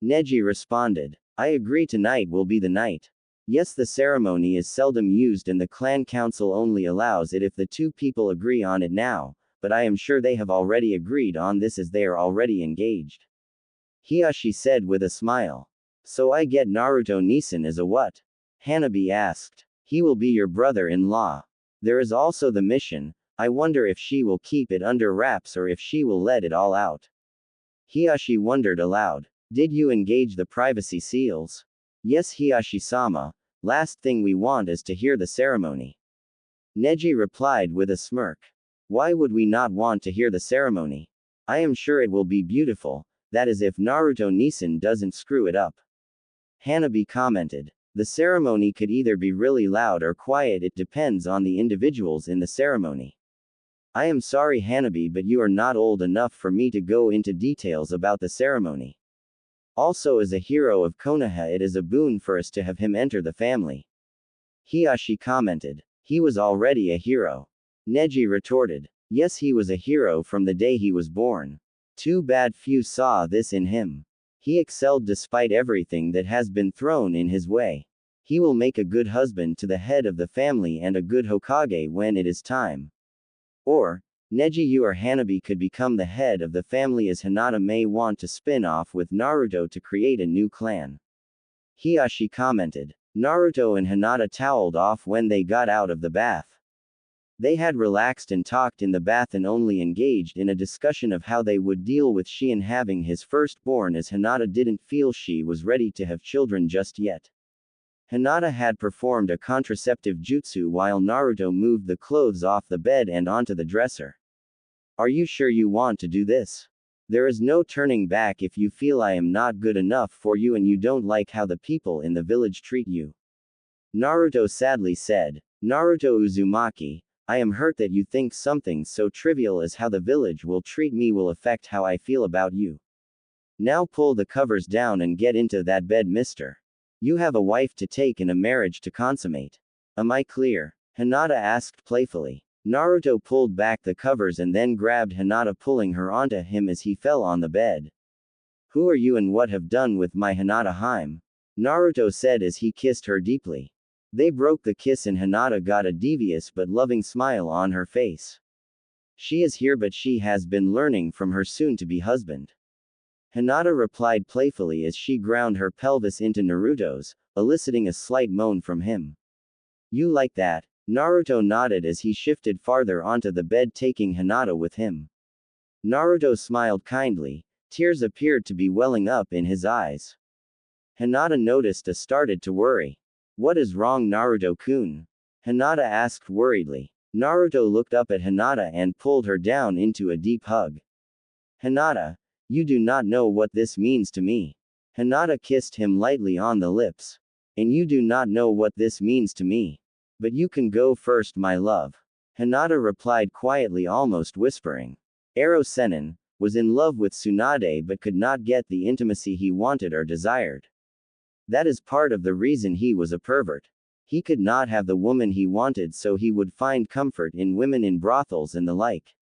Neji responded. I agree, tonight will be the night. Yes, the ceremony is seldom used and the clan council only allows it if the 2 people agree on it now, but I am sure they have already agreed on this as they are already engaged. Hiashi said with a smile. So I get Naruto Nisan as a what? Hanabi asked. He will be your brother-in-law. There is also the mission. I wonder if she will keep it under wraps or if she will let it all out. Hiashi wondered aloud. Did you engage the privacy seals? Yes, Hiashi-sama. Last thing we want is to hear the ceremony. Neji replied with a smirk. Why would we not want to hear the ceremony? I am sure it will be beautiful. That is if Naruto Nisan doesn't screw it up. Hanabi commented. The ceremony could either be really loud or quiet, it depends on the individuals in the ceremony. I am sorry, Hanabi, but you are not old enough for me to go into details about the ceremony. Also, as a hero of Konoha, it is a boon for us to have him enter the family. Hiashi commented. He was already a hero. Neji retorted. Yes, he was a hero from the day he was born. Too bad few saw this in him. He excelled despite everything that has been thrown in his way. He will make a good husband to the head of the family and a good Hokage when it is time. Or, Neji, you or Hanabi could become the head of the family as Hinata may want to spin off with Naruto to create a new clan. Hiashi commented. Naruto and Hinata toweled off when they got out of the bath. They had relaxed and talked in the bath and only engaged in a discussion of how they would deal with Shion having his firstborn, as Hinata didn't feel she was ready to have children just yet. Hinata had performed a contraceptive jutsu while Naruto moved the clothes off the bed and onto the dresser. Are you sure you want to do this? There is no turning back if you feel I am not good enough for you and you don't like how the people in the village treat you. Naruto sadly said. Naruto Uzumaki, I am hurt that you think something so trivial as how the village will treat me will affect how I feel about you. Now pull the covers down and get into that bed, mister. You have a wife to take and a marriage to consummate. Am I clear? Hinata asked playfully. Naruto pulled back the covers and then grabbed Hinata, pulling her onto him as he fell on the bed. Who are you and what have done with my Hinata? Naruto said as he kissed her deeply. They broke the kiss and Hinata got a devious but loving smile on her face. She is here, but she has been learning from her soon-to-be husband. Hinata replied playfully as she ground her pelvis into Naruto's, eliciting a slight moan from him. You like that? Naruto nodded as he shifted farther onto the bed, taking Hinata with him. Naruto smiled kindly. Tears appeared to be welling up in his eyes. Hinata noticed and started to worry. What is wrong, Naruto-kun? Hinata asked worriedly. Naruto looked up at Hinata and pulled her down into a deep hug. Hinata, you do not know what this means to me. Hinata kissed him lightly on the lips. And you do not know what this means to me. But you can go first, my love. Hinata replied quietly, almost whispering. Ino&Tsunade was in love with Tsunade but could not get the intimacy he wanted or desired. That is part of the reason he was a pervert. He could not have the woman he wanted, so he would find comfort in women in brothels and the like.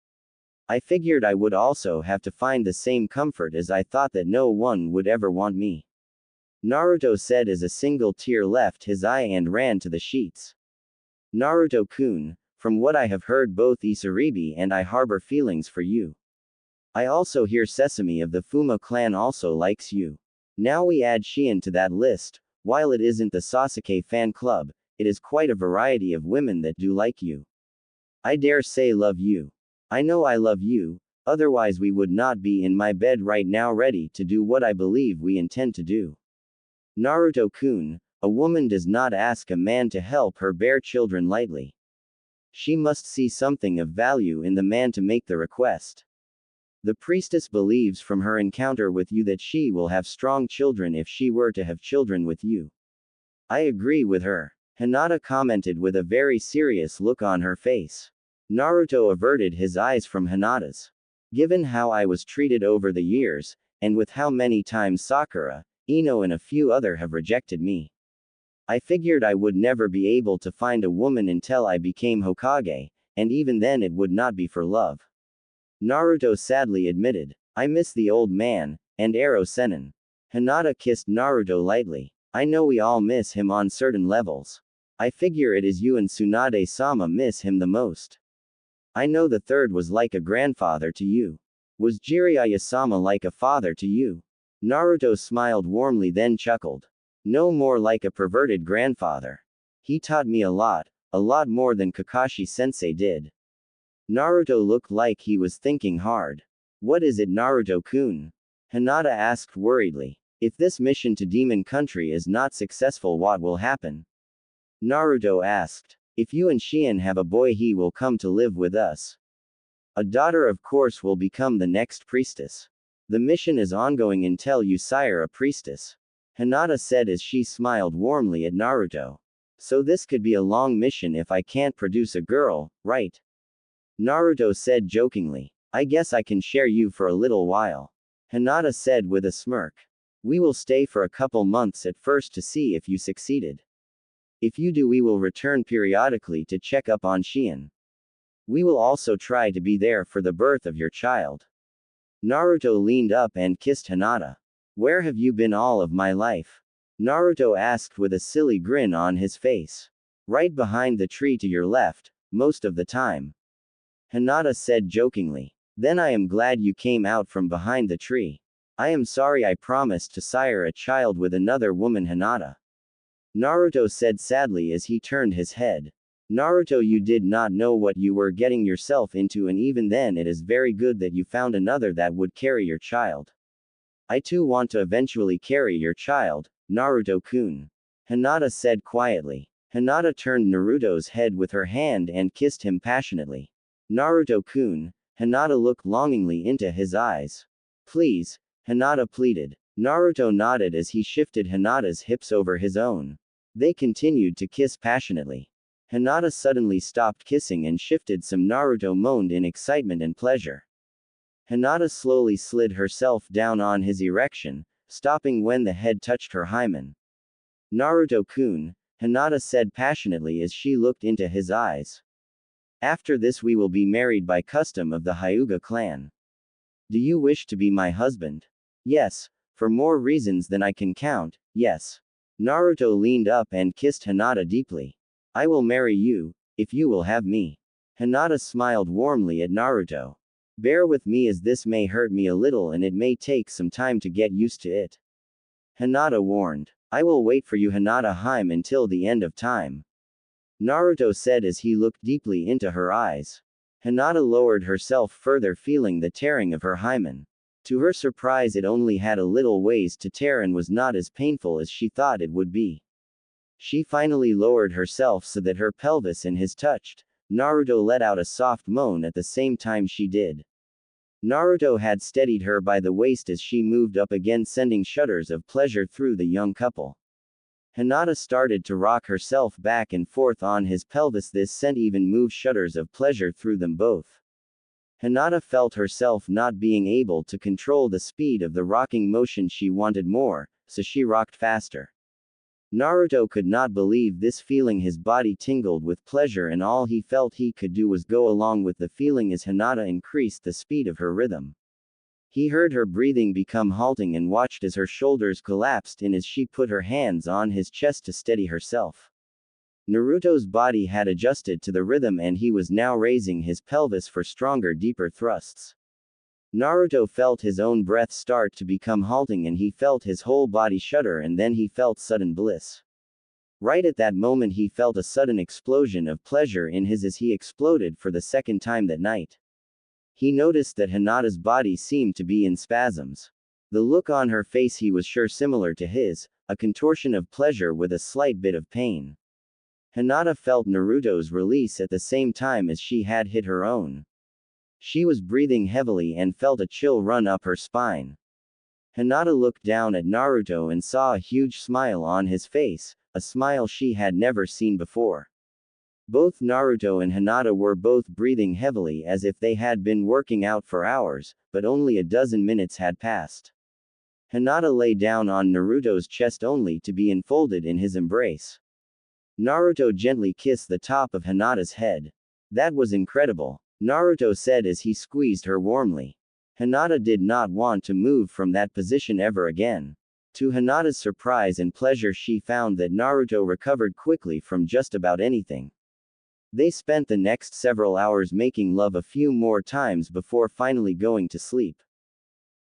I figured I would also have to find the same comfort, as I thought that no one would ever want me. Naruto said as a single tear left his eye and ran to the sheets. Naruto-kun, from what I have heard, both Isaribi and I harbor feelings for you. I also hear Sesame of the Fuma clan also likes you. Now we add Shion to that list. While it isn't the Sasuke fan club, it is quite a variety of women that do like you. I dare say love you. I know I love you, otherwise we would not be in my bed right now ready to do what I believe we intend to do. Naruto-kun, a woman does not ask a man to help her bear children lightly. She must see something of value in the man to make the request. The priestess believes from her encounter with you that she will have strong children if she were to have children with you. I agree with her. Hinata commented with a very serious look on her face. Naruto averted his eyes from Hinata's. Given how I was treated over the years, and with how many times Sakura, Ino and a few other have rejected me, I figured I would never be able to find a woman until I became Hokage, and even then it would not be for love. Naruto sadly admitted. I miss the old man, and Ino&Tsunade. Hinata kissed Naruto lightly. I know we all miss him on certain levels. I figure it is you and Tsunade-sama miss him the most. I know the third was like a grandfather to you. Was Jiraiya-sama like a father to you? Naruto smiled warmly, then chuckled. No, more like a perverted grandfather. He taught me a lot more than Kakashi-sensei did. Naruto looked like he was thinking hard. What is it, Naruto-kun? Hinata asked worriedly. If this mission to Demon Country is not successful, what will happen? Naruto asked. If you and Shion have a boy, he will come to live with us. A daughter, of course, will become the next priestess. The mission is ongoing until you sire a priestess. Hinata said as she smiled warmly at Naruto. So this could be a long mission if I can't produce a girl, right? Naruto said jokingly. I guess I can share you for a little while. Hinata said with a smirk. We will stay for a couple months at first to see if you succeeded. If you do, we will return periodically to check up on Shion. We will also try to be there for the birth of your child. Naruto leaned up and kissed Hinata. Where have you been all of my life? Naruto asked with a silly grin on his face. Right behind the tree to your left, most of the time. Hinata said jokingly. Then I am glad you came out from behind the tree. I am sorry I promised to sire a child with another woman, Hinata. Naruto said sadly as he turned his head. Naruto, you did not know what you were getting yourself into, and even then it is very good that you found another that would carry your child. I too want to eventually carry your child, Naruto-kun. Hinata said quietly. Hinata turned Naruto's head with her hand and kissed him passionately. Naruto-kun, Hinata looked longingly into his eyes. Please, Hinata pleaded. Naruto nodded as he shifted Hinata's hips over his own. They continued to kiss passionately. Hinata suddenly stopped kissing and shifted some. Naruto moaned in excitement and pleasure. Hinata slowly slid herself down on his erection, stopping when the head touched her hymen. Naruto-kun, Hinata said passionately as she looked into his eyes. After this we will be married by custom of the Hyuga clan. Do you wish to be my husband? Yes, for more reasons than I can count, yes. Naruto leaned up and kissed Hinata deeply. I will marry you, if you will have me. Hinata smiled warmly at Naruto. Bear with me as this may hurt me a little and it may take some time to get used to it. Hinata warned. I will wait for you Hinata-hime until the end of time. Naruto said as he looked deeply into her eyes. Hinata lowered herself further feeling the tearing of her hymen. To her surprise it only had a little ways to tear and was not as painful as she thought it would be. She finally lowered herself so that her pelvis and his touched. Naruto let out a soft moan at the same time she did. Naruto had steadied her by the waist as she moved up again sending shudders of pleasure through the young couple. Hinata started to rock herself back and forth on his pelvis. This sent even moved shudders of pleasure through them both. Hinata felt herself not being able to control the speed of the rocking motion. She wanted more, so she rocked faster. Naruto could not believe this feeling. His body tingled with pleasure and all he felt he could do was go along with the feeling as Hinata increased the speed of her rhythm. He heard her breathing become halting and watched as her shoulders collapsed in as she put her hands on his chest to steady herself. Naruto's body had adjusted to the rhythm and he was now raising his pelvis for stronger, deeper thrusts. Naruto felt his own breath start to become halting and he felt his whole body shudder and then he felt sudden bliss. Right at that moment he felt a sudden explosion of pleasure in his as he exploded for the second time that night. He noticed that Hinata's body seemed to be in spasms. The look on her face he was sure similar to his, a contortion of pleasure with a slight bit of pain. Hinata felt Naruto's release at the same time as she had hit her own. She was breathing heavily and felt a chill run up her spine. Hinata looked down at Naruto and saw a huge smile on his face, a smile she had never seen before. Both Naruto and Hinata were both breathing heavily as if they had been working out for hours, but only a dozen minutes had passed. Hinata lay down on Naruto's chest only to be enfolded in his embrace. Naruto gently kissed the top of Hinata's head. That was incredible, Naruto said as he squeezed her warmly. Hinata did not want to move from that position ever again. To Hinata's surprise and pleasure she found that Naruto recovered quickly from just about anything. They spent the next several hours making love a few more times before finally going to sleep.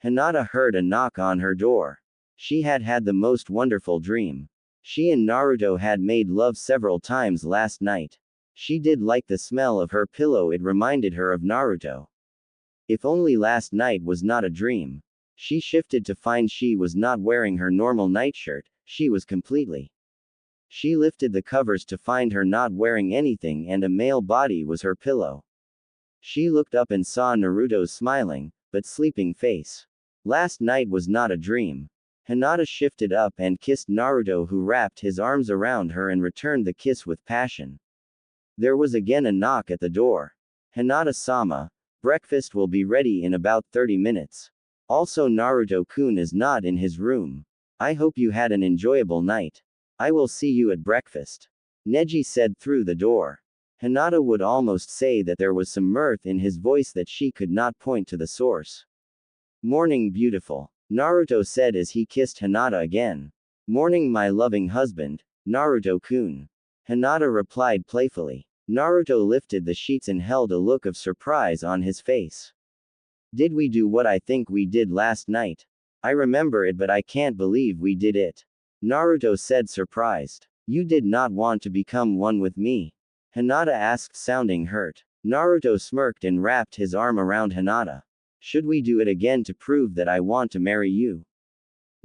Hinata heard a knock on her door. She had had the most wonderful dream. She and Naruto had made love several times last night. She did like the smell of her pillow, it reminded her of Naruto. If only last night was not a dream. She shifted to find she was not wearing her normal nightshirt, she was completely. She lifted the covers to find her not wearing anything and a male body was her pillow. She looked up and saw Naruto's smiling, but sleeping face. Last night was not a dream. Hinata shifted up and kissed Naruto, who wrapped his arms around her and returned the kiss with passion. There was again a knock at the door. Hinata-sama, breakfast will be ready in about 30 minutes. Also Naruto-kun is not in his room. I hope you had an enjoyable night. I will see you at breakfast. Neji said through the door. Hinata would almost say that there was some mirth in his voice that she could not point to the source. Morning beautiful, Naruto said as he kissed Hinata again. Morning my loving husband, Naruto-kun. Hinata replied playfully. Naruto lifted the sheets and held a look of surprise on his face. Did we do what I think we did last night? I remember it but I can't believe we did it. Naruto said surprised. You did not want to become one with me? Hinata asked sounding hurt. Naruto smirked and wrapped his arm around Hinata. Should we do it again to prove that I want to marry you?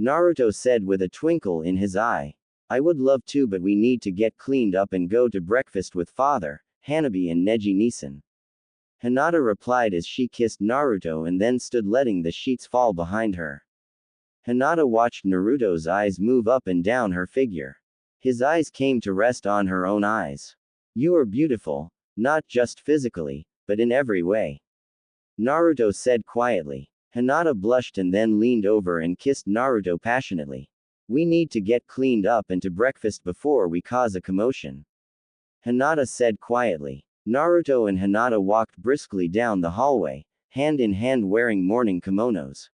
Naruto said with a twinkle in his eye. I would love to but we need to get cleaned up and go to breakfast with father, Hanabi and Neji-Nisan. Hinata replied as she kissed Naruto and then stood letting the sheets fall behind her. Hinata watched Naruto's eyes move up and down her figure. His eyes came to rest on her own eyes. You are beautiful, not just physically, but in every way. Naruto said quietly. Hinata blushed and then leaned over and kissed Naruto passionately. We need to get cleaned up and to breakfast before we cause a commotion. Hinata said quietly. Naruto and Hinata walked briskly down the hallway, hand in hand wearing morning kimonos.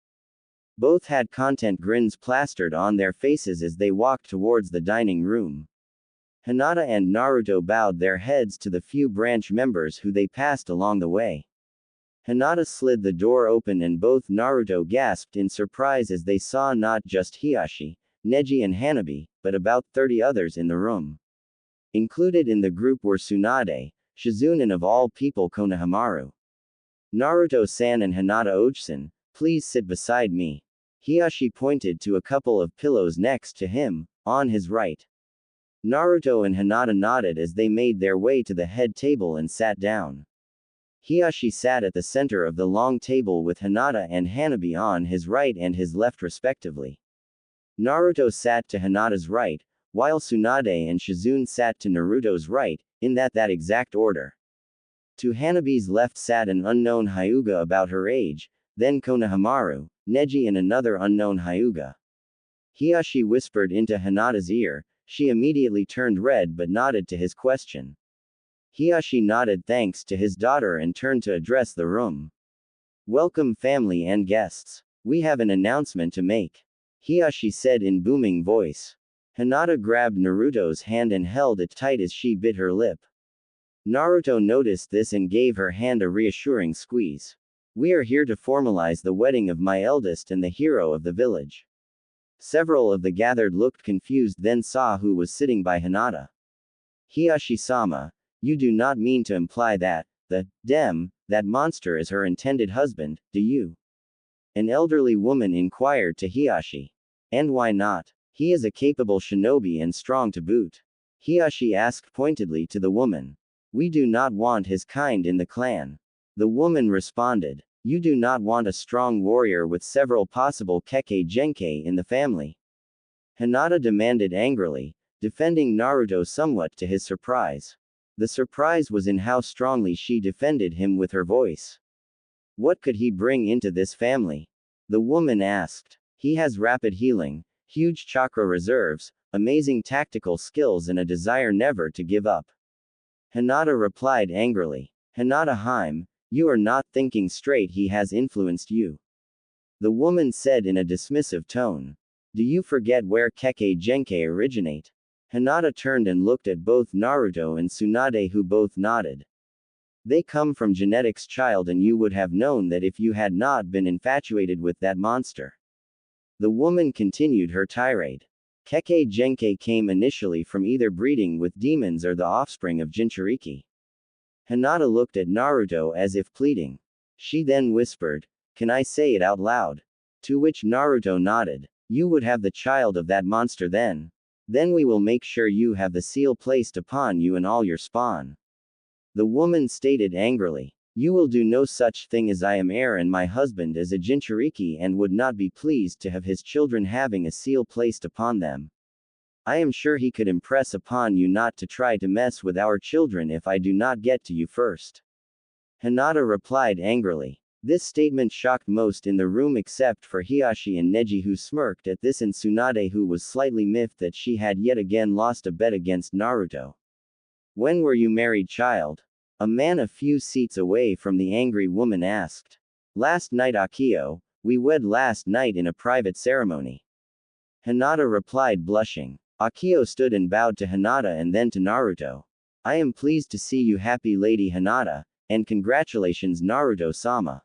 Both had content grins plastered on their faces as they walked towards the dining room. Hinata and Naruto bowed their heads to the few branch members who they passed along the way. Hinata slid the door open and both Naruto gasped in surprise as they saw not just Hiashi, Neji and Hanabi, but about 30 others in the room. Included in the group were Tsunade, Shizune and of all people Konohamaru. Naruto-san and Hinata-ochi-san, please sit beside me. Hiashi pointed to a couple of pillows next to him, on his right. Naruto and Hinata nodded as they made their way to the head table and sat down. Hiashi sat at the center of the long table with Hinata and Hanabi on his right and his left respectively. Naruto sat to Hinata's right, while Tsunade and Shizune sat to Naruto's right, in that exact order. To Hanabi's left sat an unknown Hyuga about her age, then Konohamaru, Neji and another unknown Hyuga. Hiashi whispered into Hinata's ear, she immediately turned red but nodded to his question. Hiashi nodded thanks to his daughter and turned to address the room. Welcome family and guests. We have an announcement to make. Hiashi said in booming voice. Hinata grabbed Naruto's hand and held it tight as she bit her lip. Naruto noticed this and gave her hand a reassuring squeeze. We are here to formalize the wedding of my eldest and the hero of the village. Several of the gathered looked confused then saw who was sitting by Hinata. Hiashi-sama, you do not mean to imply that, that monster is her intended husband, do you? An elderly woman inquired to Hiashi. And why not? He is a capable shinobi and strong to boot. Hiashi asked pointedly to the woman. We do not want his kind in the clan. The woman responded. You do not want a strong warrior with several possible Kekkei Genkei in the family? Hinata demanded angrily, defending Naruto somewhat to his surprise. The surprise was in how strongly she defended him with her voice. What could he bring into this family? The woman asked. He has rapid healing, huge chakra reserves, amazing tactical skills and a desire never to give up. Hinata replied angrily. Hinata-hime, you are not thinking straight, he has influenced you. The woman said in a dismissive tone. Do you forget where Kekkei Genkei originate? Hinata turned and looked at both Naruto and Tsunade who both nodded. They come from genetics child and you would have known that if you had not been infatuated with that monster. The woman continued her tirade. Kekkei Genkei came initially from either breeding with demons or the offspring of Jinchuriki. Hinata looked at Naruto as if pleading. She then whispered, can I say it out loud? To which Naruto nodded. You would have the child of that monster then. Then we will make sure you have the seal placed upon you and all your spawn. The woman stated angrily. You will do no such thing as I am heir and my husband is a Jinchuriki and would not be pleased to have his children having a seal placed upon them. I am sure he could impress upon you not to try to mess with our children if I do not get to you first. Hinata replied angrily. This statement shocked most in the room except for Hiashi and Neji who smirked at this and Tsunade who was slightly miffed that she had yet again lost a bet against Naruto. When were you married, child? A man a few seats away from the angry woman asked. Last night, Akio, we wed last night in a private ceremony. Hinata replied blushing. Akio stood and bowed to Hinata and then to Naruto. I am pleased to see you happy Lady Hinata, and congratulations Naruto-sama.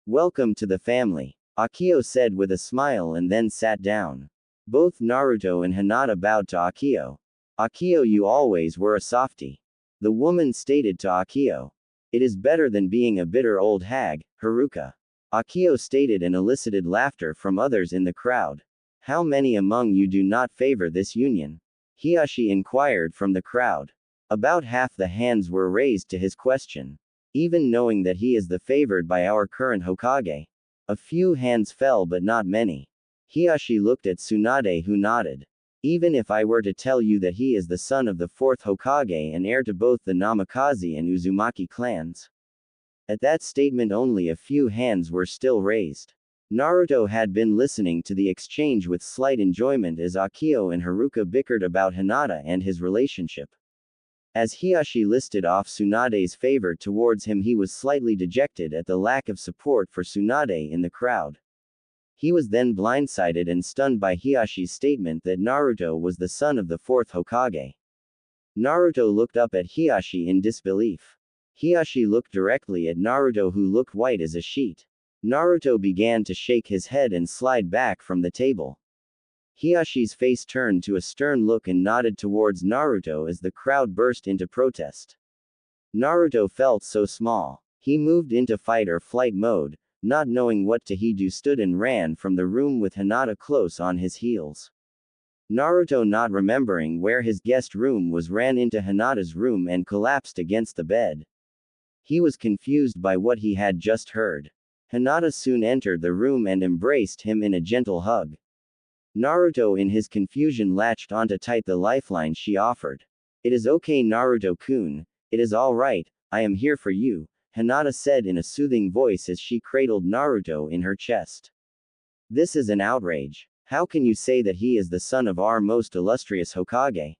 Welcome to the family, Akio said with a smile and then sat down. Both Naruto and Hinata bowed to Akio. Akio, you always were a softie. The woman stated to Akio. It is better than being a bitter old hag, Haruka. Akio stated and elicited laughter from others in the crowd. How many among you do not favor this union? Hiashi inquired from the crowd. About half the hands were raised to his question. Even knowing that he is the favored by our current Hokage. A few hands fell but not many. Hiashi looked at Tsunade who nodded. Even if I were to tell you that he is the son of the fourth Hokage and heir to both the Namikaze and Uzumaki clans. At that statement only a few hands were still raised. Naruto had been listening to the exchange with slight enjoyment as Akio and Haruka bickered about Hinata and his relationship. As Hiashi listed off Tsunade's favor towards him, he was slightly dejected at the lack of support for Tsunade in the crowd. He was then blindsided and stunned by Hiyashi's statement that Naruto was the son of the fourth Hokage. Naruto looked up at Hiashi in disbelief. Hiashi looked directly at Naruto, who looked white as a sheet. Naruto began to shake his head and slide back from the table. Hiyashi's face turned to a stern look and nodded towards Naruto as the crowd burst into protest. Naruto felt so small. He moved into fight or flight mode, not knowing what to do, stood and ran from the room with Hinata close on his heels. Naruto, not remembering where his guest room was, ran into Hinata's room and collapsed against the bed. He was confused by what he had just heard. Hinata soon entered the room and embraced him in a gentle hug. Naruto, in his confusion, latched onto tight the lifeline she offered. "It is okay, Naruto-kun. It is all right, I am here for you," Hinata said in a soothing voice as she cradled Naruto in her chest. "This is an outrage. How can you say that he is the son of our most illustrious Hokage?"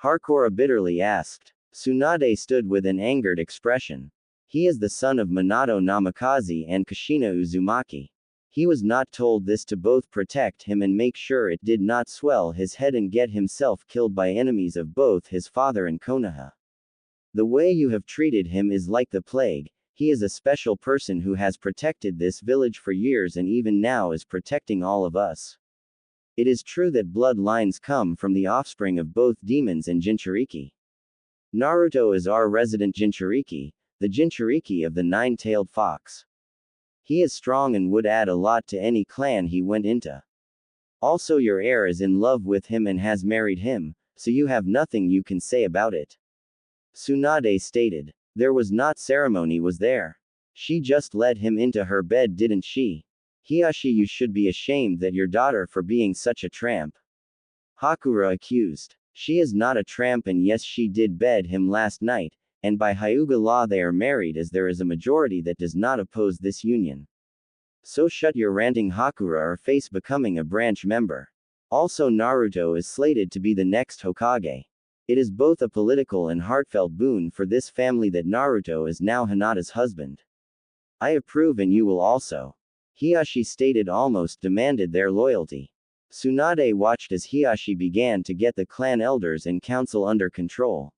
Sakura bitterly asked. Tsunade stood with an angered expression. "He is the son of Minato Namikaze and Kushina Uzumaki. He was not told this to both protect him and make sure it did not swell his head and get himself killed by enemies of both his father and Konoha. The way you have treated him is like the plague. He is a special person who has protected this village for years and even now is protecting all of us. It is true that bloodlines come from the offspring of both demons and Jinchuriki. Naruto is our resident Jinchuriki, the Jinchuriki of the nine-tailed fox. He is strong and would add a lot to any clan he went into. Also, your heir is in love with him and has married him, so you have nothing you can say about it," Tsunade stated. "There was not ceremony, was there? She just led him into her bed, didn't she? Hiashi, you should be ashamed that your daughter for being such a tramp," Sakura accused. "She is not a tramp, and yes, she did bed him last night, and by Hyuga law they are married, as there is a majority that does not oppose this union. So shut your ranting, Sakura, or face becoming a branch member. Also, Naruto is slated to be the next Hokage. It is both a political and heartfelt boon for this family that Naruto is now Hinata's husband. I approve, and you will also," Hiashi stated, almost demanded their loyalty. Tsunade watched as Hiashi began to get the clan elders and council under control.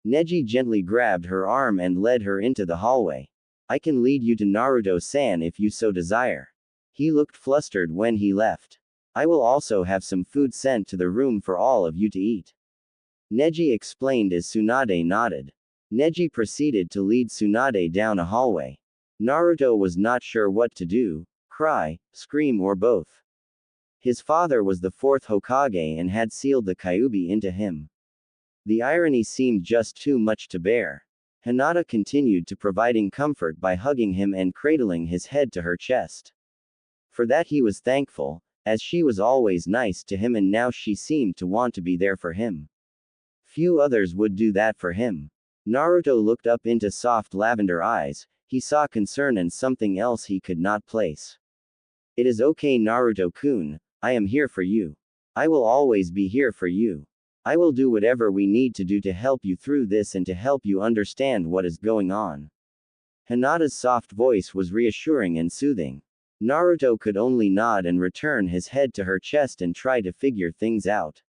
Neji gently grabbed her arm and led her into the hallway. "I can lead you to Naruto-san if you so desire." He looked flustered when he left. "I will also have some food sent to the room for all of you to eat," Neji explained as Tsunade nodded. Neji proceeded to lead Tsunade down a hallway. Naruto was not sure what to do: cry, scream, or both. His father was the fourth Hokage and had sealed the Kyuubi into him. The irony seemed just too much to bear. Hinata continued to providing comfort by hugging him and cradling his head to her chest. For that he was thankful, as she was always nice to him and now she seemed to want to be there for him. Few others would do that for him. Naruto looked up into soft lavender eyes. He saw concern and something else he could not place. "It is okay, Naruto-kun, I am here for you. I will always be here for you. I will do whatever we need to do to help you through this and to help you understand what is going on." Hinata's soft voice was reassuring and soothing. Naruto could only nod and return his head to her chest and try to figure things out.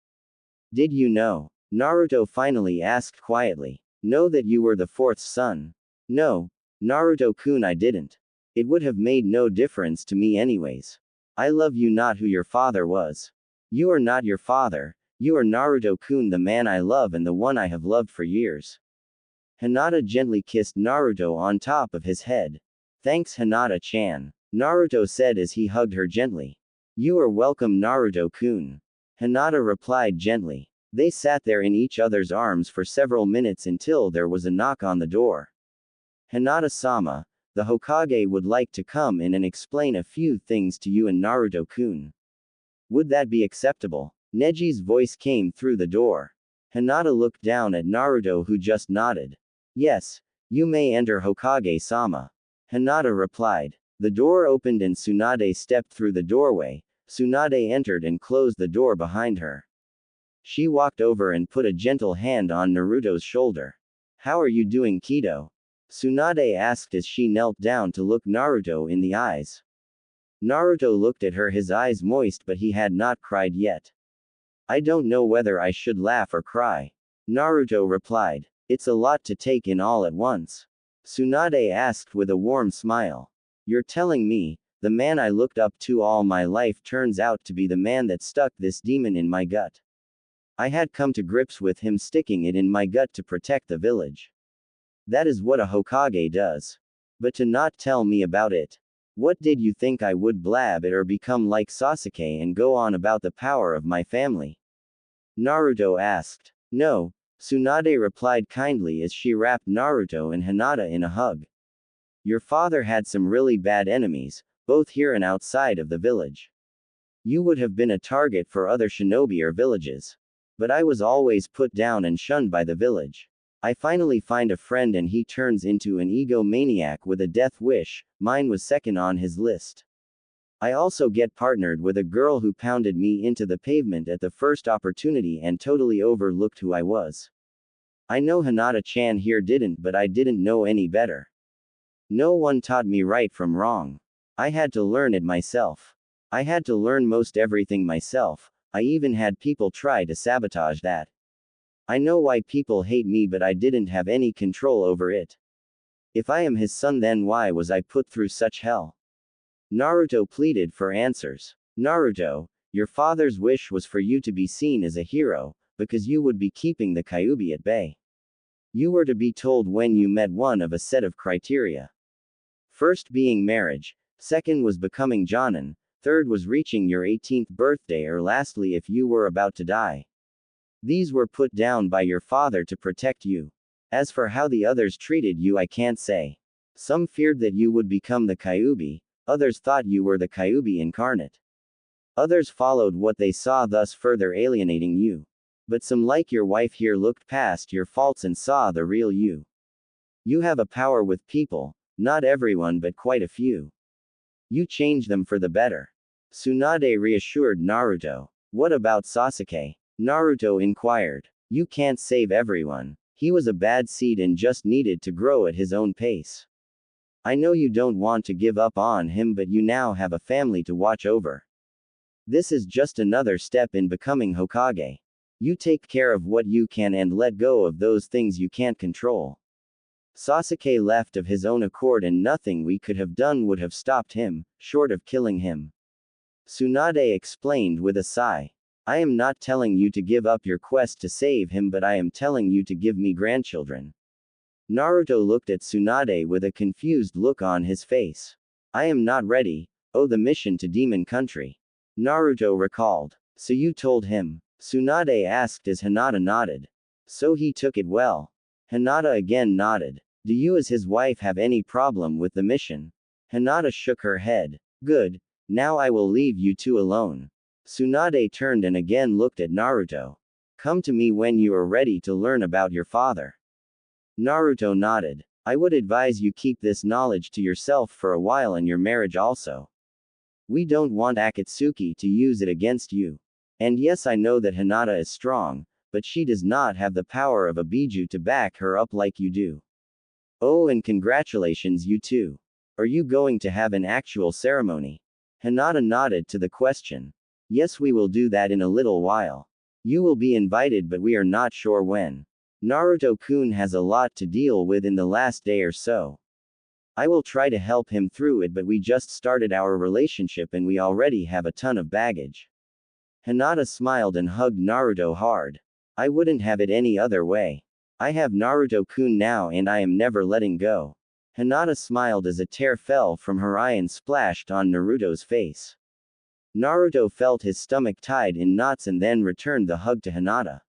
"Did you know?" Naruto finally asked quietly. "Know that you were the fourth son?" "No, Naruto-kun, I didn't. It would have made no difference to me anyways. I love you, not who your father was. You are not your father. You are Naruto-kun, the man I love and the one I have loved for years." Hinata gently kissed Naruto on top of his head. "Thanks, Hinata-chan," Naruto said as he hugged her gently. "You are welcome, Naruto-kun," Hinata replied gently. They sat there in each other's arms for several minutes until there was a knock on the door. "Hinata-sama, the Hokage would like to come in and explain a few things to you and Naruto-kun. Would that be acceptable?" Neji's voice came through the door. Hinata looked down at Naruto, who just nodded. "Yes, you may enter, Hokage-sama," Hinata replied. The door opened and Tsunade stepped through the doorway. Tsunade entered and closed the door behind her. She walked over and put a gentle hand on Naruto's shoulder. "How are you doing, Kido?" Tsunade asked as she knelt down to look Naruto in the eyes. Naruto looked at her, his eyes moist, but he had not cried yet. "I don't know whether I should laugh or cry." Naruto replied. It's a lot to take in all at once. Tsunade asked with a warm smile. You're telling me, the man I looked up to all my life turns out to be the man that stuck this demon in my gut. I had come to grips with him sticking it in my gut to protect the village. That is what a Hokage does. But to not tell me about it. What did you think I would blab it or become like Sasuke and go on about the power of my family? Naruto asked. No, Tsunade replied kindly as she wrapped Naruto and Hinata in a hug. Your father had some really bad enemies, both here and outside of the village. You would have been a target for other shinobi or villages. But I was always put down and shunned by the village. I finally find a friend and he turns into an egomaniac with a death wish, mine was second on his list. I also get partnered with a girl who pounded me into the pavement at the first opportunity and totally overlooked who I was. I know Hinata-chan here didn't, but I didn't know any better. No one taught me right from wrong. I had to learn it myself. I had to learn most everything myself. I even had people try to sabotage that. I know why people hate me, but I didn't have any control over it. If I am his son, then why was I put through such hell? Naruto pleaded for answers. Naruto, your father's wish was for you to be seen as a hero, because you would be keeping the Kyuubi at bay. You were to be told when you met one of a set of criteria. First being marriage, second was becoming Jonin, third was reaching your 18th birthday, or lastly if you were about to die. These were put down by your father to protect you. As for how the others treated you, I can't say. Some feared that you would become the Kyuubi, others thought you were the Kyuubi incarnate. Others followed what they saw, thus further alienating you. But some, like your wife here, looked past your faults and saw the real you. You have a power with people, not everyone but quite a few. You change them for the better. Tsunade reassured Naruto. What about Sasuke? Naruto inquired. You can't save everyone. He was a bad seed and just needed to grow at his own pace. I know you don't want to give up on him, but you now have a family to watch over. This is just another step in becoming Hokage. You take care of what you can and let go of those things you can't control. Sasuke left of his own accord and nothing we could have done would have stopped him, short of killing him. Tsunade explained with a sigh. I am not telling you to give up your quest to save him, but I am telling you to give me grandchildren. Naruto looked at Tsunade with a confused look on his face. I am not ready. Oh, the mission to Demon Country. Naruto recalled. So you told him? Tsunade asked as Hinata nodded. So he took it well. Hinata again nodded. Do you as his wife have any problem with the mission? Hinata shook her head. Good. Now I will leave you two alone. Tsunade turned and again looked at Naruto. Come to me when you are ready to learn about your father. Naruto nodded. I would advise you keep this knowledge to yourself for a while, and your marriage also. We don't want Akatsuki to use it against you. And yes, I know that Hinata is strong, but she does not have the power of a Biju to back her up like you do. Oh, and congratulations, you too. Are you going to have an actual ceremony? Hinata nodded to the question. Yes, we will do that in a little while. You will be invited, but we are not sure when. Naruto-kun has a lot to deal with in the last day or so. I will try to help him through it, but we just started our relationship and we already have a ton of baggage. Hinata smiled and hugged Naruto hard. I wouldn't have it any other way. I have Naruto-kun now and I am never letting go. Hinata smiled as a tear fell from her eye and splashed on Naruto's face. Naruto felt his stomach tied in knots and then returned the hug to Hinata.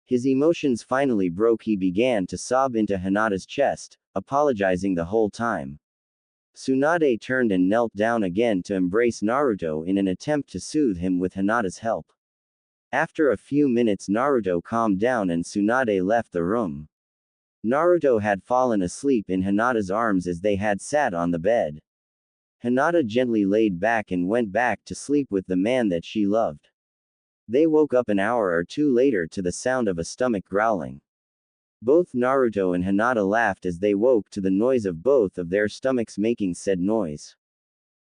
His emotions finally broke. He began to sob into Hinata's chest, apologizing the whole time. Tsunade turned and knelt down again to embrace Naruto in an attempt to soothe him with Hinata's help. After a few minutes, Naruto calmed down and Tsunade left the room. Naruto had fallen asleep in Hinata's arms as they had sat on the bed. Hinata gently laid back and went back to sleep with the man that she loved. They woke up an hour or two later to the sound of a stomach growling. Both Naruto and Hinata laughed as they woke to the noise of both of their stomachs making said noise.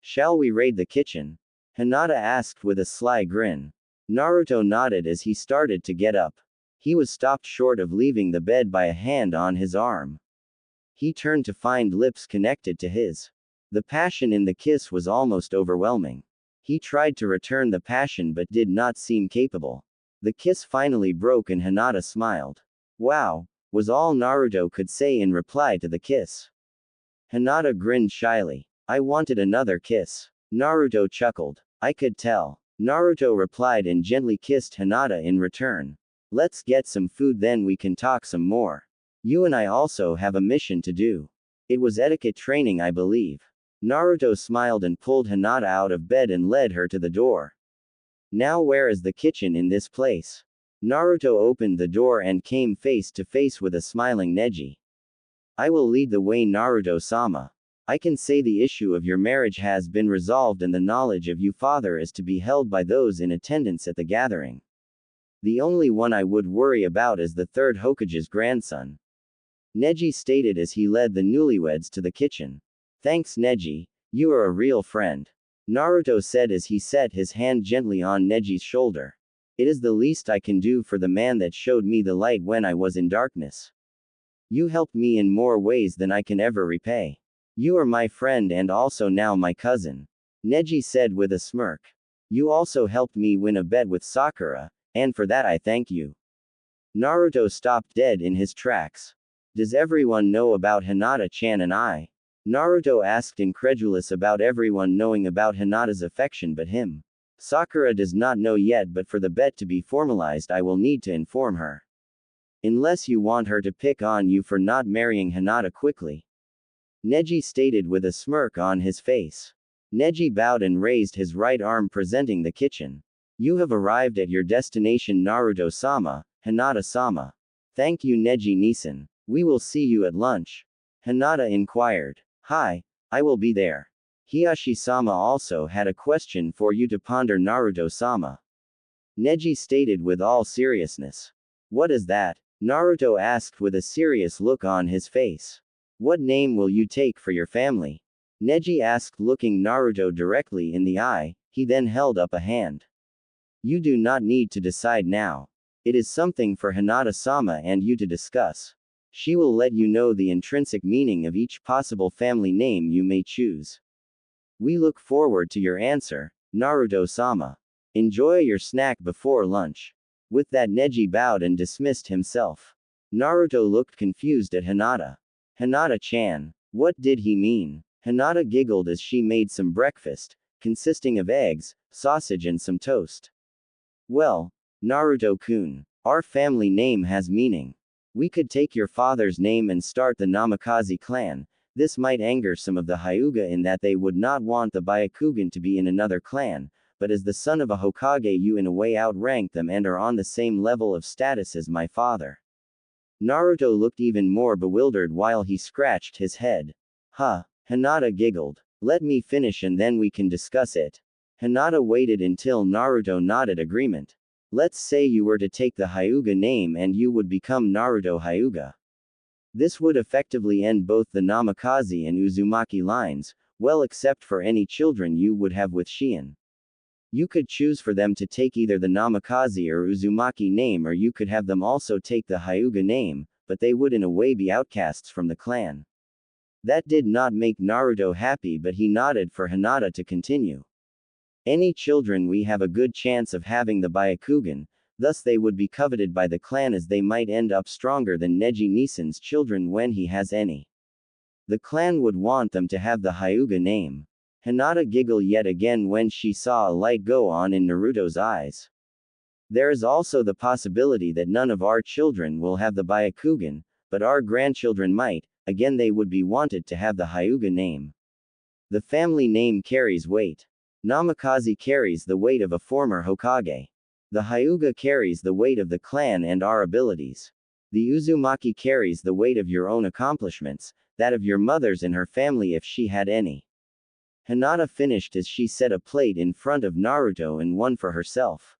Shall we raid the kitchen? Hinata asked with a sly grin. Naruto nodded as he started to get up. He was stopped short of leaving the bed by a hand on his arm. He turned to find lips connected to his. The passion in the kiss was almost overwhelming. He tried to return the passion but did not seem capable. The kiss finally broke and Hinata smiled. Wow, was all Naruto could say in reply to the kiss. Hinata grinned shyly. I wanted another kiss. Naruto chuckled. I could tell. Naruto replied and gently kissed Hinata in return. Let's get some food then we can talk some more. You and I also have a mission to do. It was etiquette training I believe. Naruto smiled and pulled Hinata out of bed and led her to the door. Now where is the kitchen in this place? Naruto opened the door and came face to face with a smiling Neji. I will lead the way Naruto-sama. I can say the issue of your marriage has been resolved and the knowledge of you father is to be held by those in attendance at the gathering. The only one I would worry about is the third Hokage's grandson. Neji stated as he led the newlyweds to the kitchen. Thanks Neji, you are a real friend. Naruto said as he set his hand gently on Neji's shoulder. It is the least I can do for the man that showed me the light when I was in darkness. You helped me in more ways than I can ever repay. You are my friend and also now my cousin. Neji said with a smirk. You also helped me win a bet with Sakura, and for that I thank you. Naruto stopped dead in his tracks. Does everyone know about Hinata-chan and I? Naruto asked incredulous about everyone knowing about Hinata's affection but him. Sakura does not know yet but for the bet to be formalized I will need to inform her. Unless you want her to pick on you for not marrying Hinata quickly. Neji stated with a smirk on his face. Neji bowed and raised his right arm presenting the kitchen. You have arrived at your destination Naruto-sama, Hinata-sama. Thank you Neji-Nisan. We will see you at lunch. Hinata inquired. Hi, I will be there. Hiyashi-sama also had a question for you to ponder Naruto-sama. Neji stated with all seriousness. What is that? Naruto asked with a serious look on his face. What name will you take for your family? Neji asked looking Naruto directly in the eye, he then held up a hand. You do not need to decide now. It is something for Hinata-sama and you to discuss. She will let you know the intrinsic meaning of each possible family name you may choose. We look forward to your answer, Naruto-sama. Enjoy your snack before lunch. With that Neji bowed and dismissed himself. Naruto looked confused at Hinata. Hinata-chan. What did he mean? Hinata giggled as she made some breakfast, consisting of eggs, sausage and some toast. Well, Naruto-kun, our family name has meaning. We could take your father's name and start the Namikaze clan. This might anger some of the Hyuga in that they would not want the Byakugan to be in another clan, but as the son of a Hokage you in a way outrank them and are on the same level of status as my father. Naruto looked even more bewildered while he scratched his head. Huh. Hinata giggled. Let me finish and then we can discuss it. Hinata waited until Naruto nodded agreement. Let's say you were to take the Hyuga name and you would become Naruto Hyuga. This would effectively end both the Namikaze and Uzumaki lines, well except for any children you would have with Shion. You could choose for them to take either the Namikaze or Uzumaki name or you could have them also take the Hyuga name, but they would in a way be outcasts from the clan. That did not make Naruto happy but he nodded for Hinata to continue. Any children we have a good chance of having the Byakugan, thus they would be coveted by the clan as they might end up stronger than Neji-Nisan's children when he has any. The clan would want them to have the Hyuga name. Hinata giggled yet again when she saw a light go on in Naruto's eyes. There is also the possibility that none of our children will have the Byakugan, but our grandchildren might, again they would be wanted to have the Hyuga name. The family name carries weight. Namikaze carries the weight of a former Hokage. The Hyuga carries the weight of the clan and our abilities. The Uzumaki carries the weight of your own accomplishments, that of your mother's and her family if she had any. Hinata finished as she set a plate in front of Naruto and one for herself.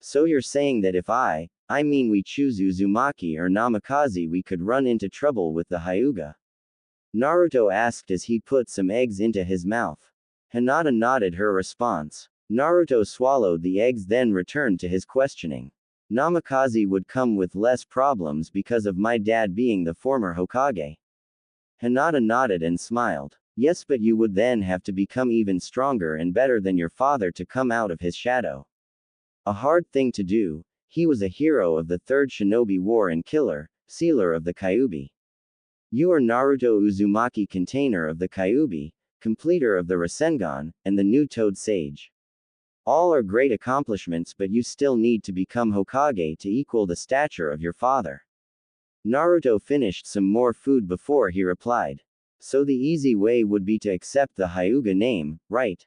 So you're saying that if I mean we choose Uzumaki or Namikaze we could run into trouble with the Hyuga? Naruto asked as he put some eggs into his mouth. Hinata nodded her response. Naruto swallowed the eggs then returned to his questioning. Namikaze would come with less problems because of my dad being the former Hokage. Hinata nodded and smiled. Yes, but you would then have to become even stronger and better than your father to come out of his shadow. A hard thing to do. He was a hero of the Third Shinobi War and killer, sealer of the Kyuubi. You are Naruto Uzumaki, container of the Kyuubi, completer of the Rasengan, and the new Toad Sage. All are great accomplishments, but you still need to become Hokage to equal the stature of your father. Naruto finished some more food before he replied. So the easy way would be to accept the Hyuga name, right?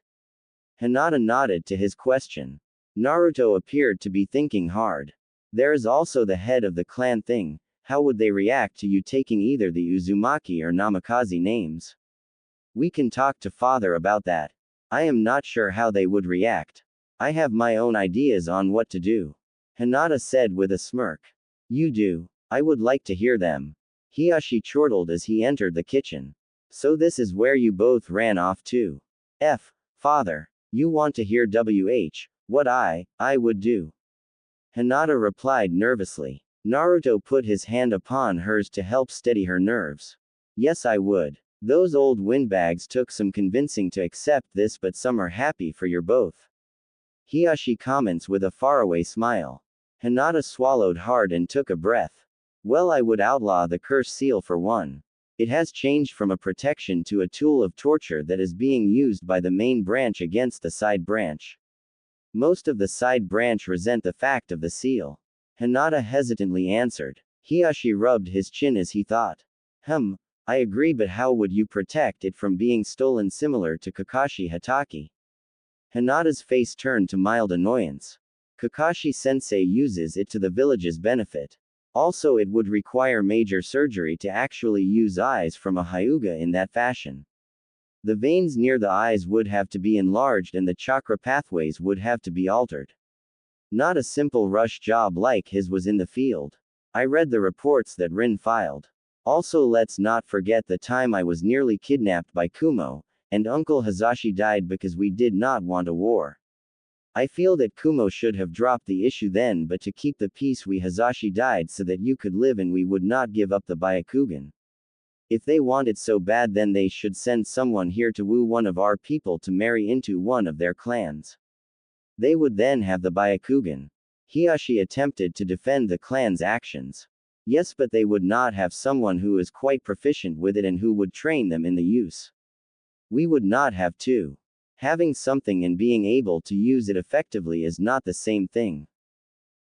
Hinata nodded to his question. Naruto appeared to be thinking hard. There is also the head of the clan thing. How would they react to you taking either the Uzumaki or Namikaze names? We can talk to father about that. I am not sure how they would react. I have my own ideas on what to do. Hinata said with a smirk. You do. I would like to hear them. Hiyashi chortled as he entered the kitchen. So this is where you both ran off to. Father. You want to hear what I would do. Hinata replied nervously. Naruto put his hand upon hers to help steady her nerves. Yes, I would. Those old windbags took some convincing to accept this, but some are happy for your both. Hiyashi comments with a faraway smile. Hinata swallowed hard and took a breath. Well, I would outlaw the curse seal for one. It has changed from a protection to a tool of torture that is being used by the main branch against the side branch. Most of the side branch resent the fact of the seal. Hinata hesitantly answered. Hiyashi rubbed his chin as he thought. I agree, but how would you protect it from being stolen similar to Kakashi Hatake? Hinata's face turned to mild annoyance. Kakashi-sensei uses it to the village's benefit. Also, it would require major surgery to actually use eyes from a Hyuga in that fashion. The veins near the eyes would have to be enlarged and the chakra pathways would have to be altered. Not a simple rush job like his was in the field. I read the reports that Rin filed. Also, let's not forget the time I was nearly kidnapped by Kumo, and Uncle Hazashi died because we did not want a war. I feel that Kumo should have dropped the issue then, but to keep the peace Hazashi died so that you could live and we would not give up the Byakugan. If they want it so bad, then they should send someone here to woo one of our people to marry into one of their clans. They would then have the Byakugan. Hiyashi attempted to defend the clan's actions. Yes, but they would not have someone who is quite proficient with it and who would train them in the use. We would not have to. Having something and being able to use it effectively is not the same thing.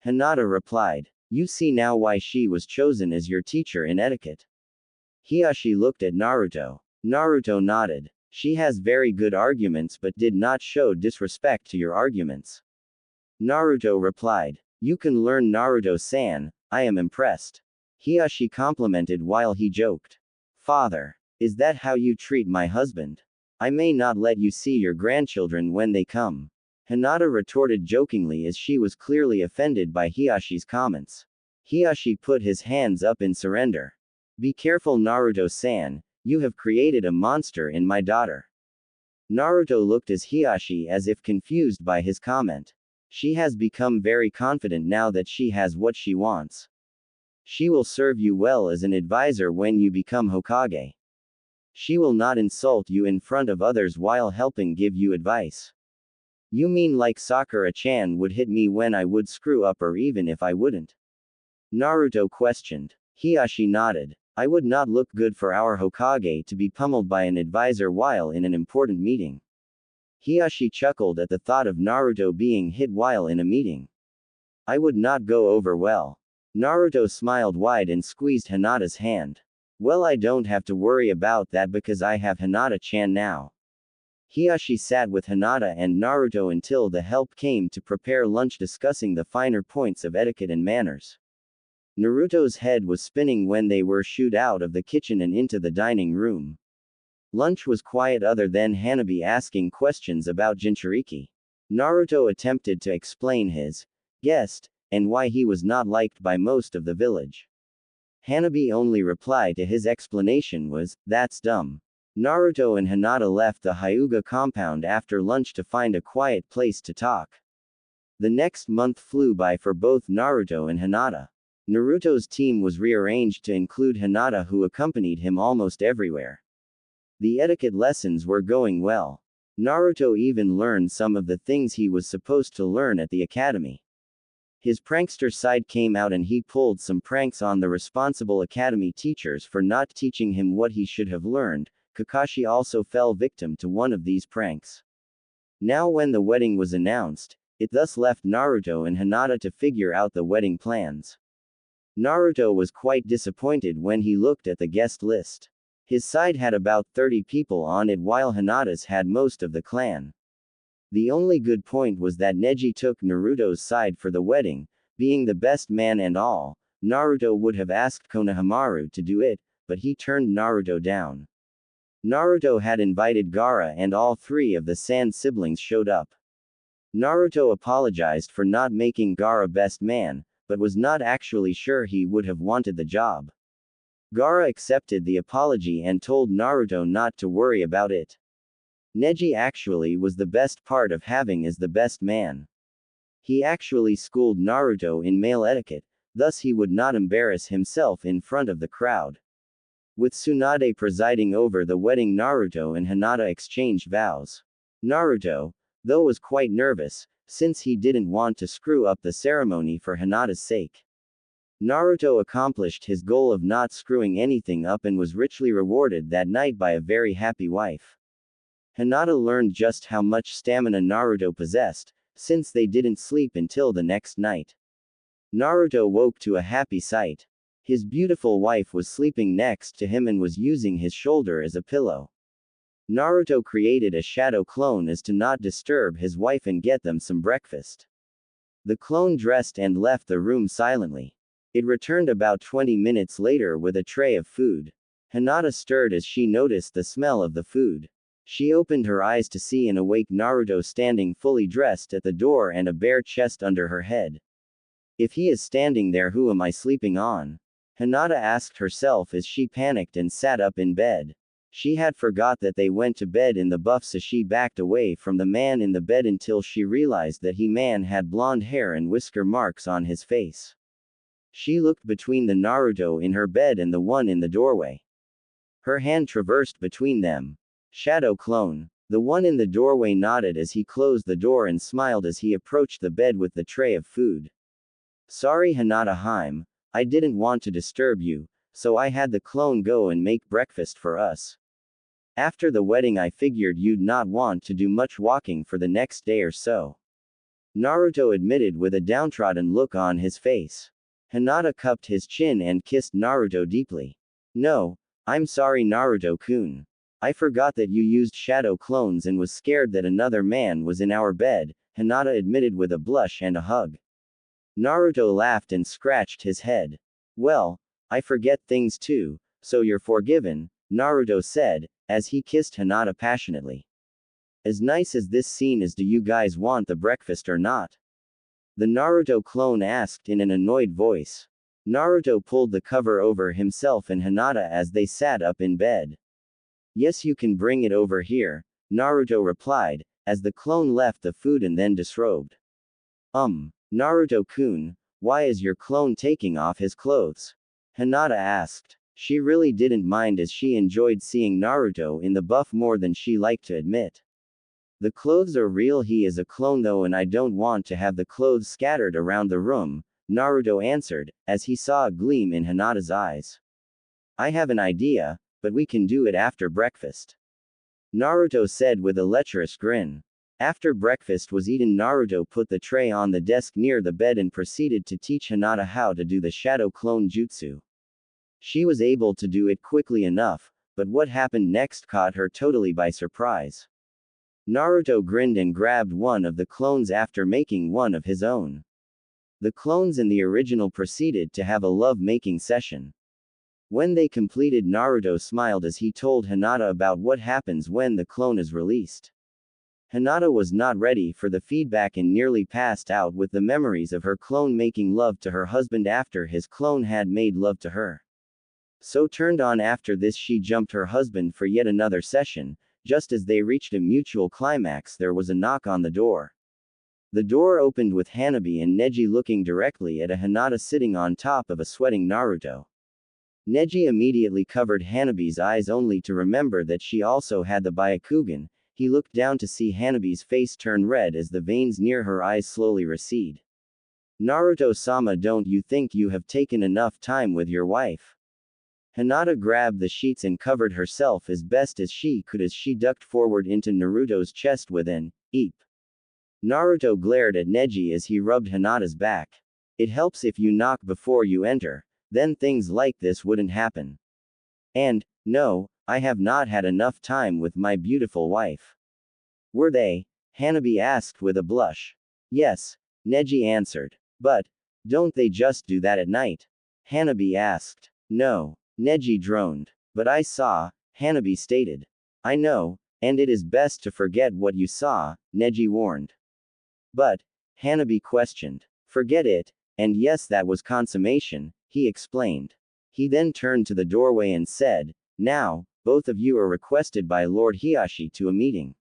Hinata replied. You see now why she was chosen as your teacher in etiquette. Hiyashi looked at Naruto. Naruto nodded. She has very good arguments but did not show disrespect to your arguments. Naruto replied. You can learn, Naruto-san, I am impressed. Hiyashi complimented while he joked. Father. Is that how you treat my husband? I may not let you see your grandchildren when they come. Hinata retorted jokingly as she was clearly offended by Hiyashi's comments. Hiyashi put his hands up in surrender. Be careful, Naruto-san, you have created a monster in my daughter. Naruto looked at Hiyashi as if confused by his comment. She has become very confident now that she has what she wants. She will serve you well as an advisor when you become Hokage. She will not insult you in front of others while helping give you advice. You mean like Sakura-chan would hit me when I would screw up, or even if I wouldn't? Naruto questioned. Hiyashi nodded. I would not look good for our Hokage to be pummeled by an advisor while in an important meeting. Hiyashi chuckled at the thought of Naruto being hit while in a meeting. I would not go over well. Naruto smiled wide and squeezed Hinata's hand. Well, I don't have to worry about that because I have Hinata-chan now. Hiyashi sat with Hinata and Naruto until the help came to prepare lunch, discussing the finer points of etiquette and manners. Naruto's head was spinning when they were shooed out of the kitchen and into the dining room. Lunch was quiet other than Hanabi asking questions about Jinchuriki. Naruto attempted to explain his guest, and why he was not liked by most of the village. Hanabi only reply to his explanation was, that's dumb. Naruto and Hinata left the Hyuga compound after lunch to find a quiet place to talk. The next month flew by for both Naruto and Hinata. Naruto's team was rearranged to include Hinata, who accompanied him almost everywhere. The etiquette lessons were going well. Naruto even learned some of the things he was supposed to learn at the academy. His prankster side came out and he pulled some pranks on the responsible academy teachers for not teaching him what he should have learned. Kakashi also fell victim to one of these pranks. Now when the wedding was announced, it thus left Naruto and Hinata to figure out the wedding plans. Naruto was quite disappointed when he looked at the guest list. His side had about 30 people on it while Hinata's had most of the clan. The only good point was that Neji took Naruto's side for the wedding, being the best man and all. Naruto would have asked Konohamaru to do it, but he turned Naruto down. Naruto had invited Gaara and all three of the Sand siblings showed up. Naruto apologized for not making Gaara best man, but was not actually sure he would have wanted the job. Gaara accepted the apology and told Naruto not to worry about it. Neji actually was the best part of having as the best man. He actually schooled Naruto in male etiquette, thus he would not embarrass himself in front of the crowd. With Tsunade presiding over the wedding, Naruto and Hinata exchanged vows. Naruto, though, was quite nervous, since he didn't want to screw up the ceremony for Hinata's sake. Naruto accomplished his goal of not screwing anything up and was richly rewarded that night by a very happy wife. Hinata learned just how much stamina Naruto possessed, since they didn't sleep until the next night. Naruto woke to a happy sight. His beautiful wife was sleeping next to him and was using his shoulder as a pillow. Naruto created a shadow clone as to not disturb his wife and get them some breakfast. The clone dressed and left the room silently. It returned about 20 minutes later with a tray of food. Hinata stirred as she noticed the smell of the food. She opened her eyes to see an awake Naruto standing fully dressed at the door and a bare chest under her head. If he is standing there, who am I sleeping on? Hinata asked herself as she panicked and sat up in bed. She had forgot that they went to bed in the buff, so she backed away from the man in the bed until she realized that man had blonde hair and whisker marks on his face. She looked between the Naruto in her bed and the one in the doorway. Her hand traversed between them. Shadow clone. The one in the doorway nodded as he closed the door and smiled as he approached the bed with the tray of food. Sorry, Hinata-hime, I didn't want to disturb you, so I had the clone go and make breakfast for us. After the wedding I figured you'd not want to do much walking for the next day or so. Naruto admitted with a downtrodden look on his face. Hinata cupped his chin and kissed Naruto deeply. No, I'm sorry, Naruto-kun. I forgot that you used shadow clones and was scared that another man was in our bed, Hinata admitted with a blush and a hug. Naruto laughed and scratched his head. Well, I forget things too, so you're forgiven, Naruto said, as he kissed Hinata passionately. As nice as this scene is, do you guys want the breakfast or not? The Naruto clone asked in an annoyed voice. Naruto pulled the cover over himself and Hinata as they sat up in bed. Yes, you can bring it over here, Naruto replied, as the clone left the food and then disrobed. Naruto-kun, why is your clone taking off his clothes? Hinata asked. She really didn't mind as she enjoyed seeing Naruto in the buff more than she liked to admit. The clothes are real, he is a clone though, and I don't want to have the clothes scattered around the room, Naruto answered, as he saw a gleam in Hinata's eyes. I have an idea, but we can do it after breakfast. Naruto said with a lecherous grin. After breakfast was eaten, Naruto put the tray on the desk near the bed and proceeded to teach Hinata how to do the shadow clone jutsu. She was able to do it quickly enough, but what happened next caught her totally by surprise. Naruto grinned and grabbed one of the clones after making one of his own. The clones in the original proceeded to have a love-making session. When they completed, Naruto smiled as he told Hinata about what happens when the clone is released. Hinata was not ready for the feedback and nearly passed out with the memories of her clone making love to her husband after his clone had made love to her. So turned on after this, she jumped her husband for yet another session. Just as they reached a mutual climax, there was a knock on the door. The door opened with Hanabi and Neji looking directly at a Hinata sitting on top of a sweating Naruto. Neji immediately covered Hanabi's eyes only to remember that she also had the Byakugan. He looked down to see Hanabi's face turn red as the veins near her eyes slowly recede. Naruto-sama, don't you think you have taken enough time with your wife? Hinata grabbed the sheets and covered herself as best as she could as she ducked forward into Naruto's chest with an eep. Naruto glared at Neji as he rubbed Hinata's back. It helps if you knock before you enter, then things like this wouldn't happen. And, no, I have not had enough time with my beautiful wife. Were they? Hanabi asked with a blush. Yes, Neji answered. But, don't they just do that at night? Hanabi asked. No, Neji droned. But I saw, Hanabi stated. I know, and it is best to forget what you saw, Neji warned. But, Hanabi questioned. Forget it, and yes, that was consummation, he explained. He then turned to the doorway and said, now, both of you are requested by Lord Hiashi to a meeting.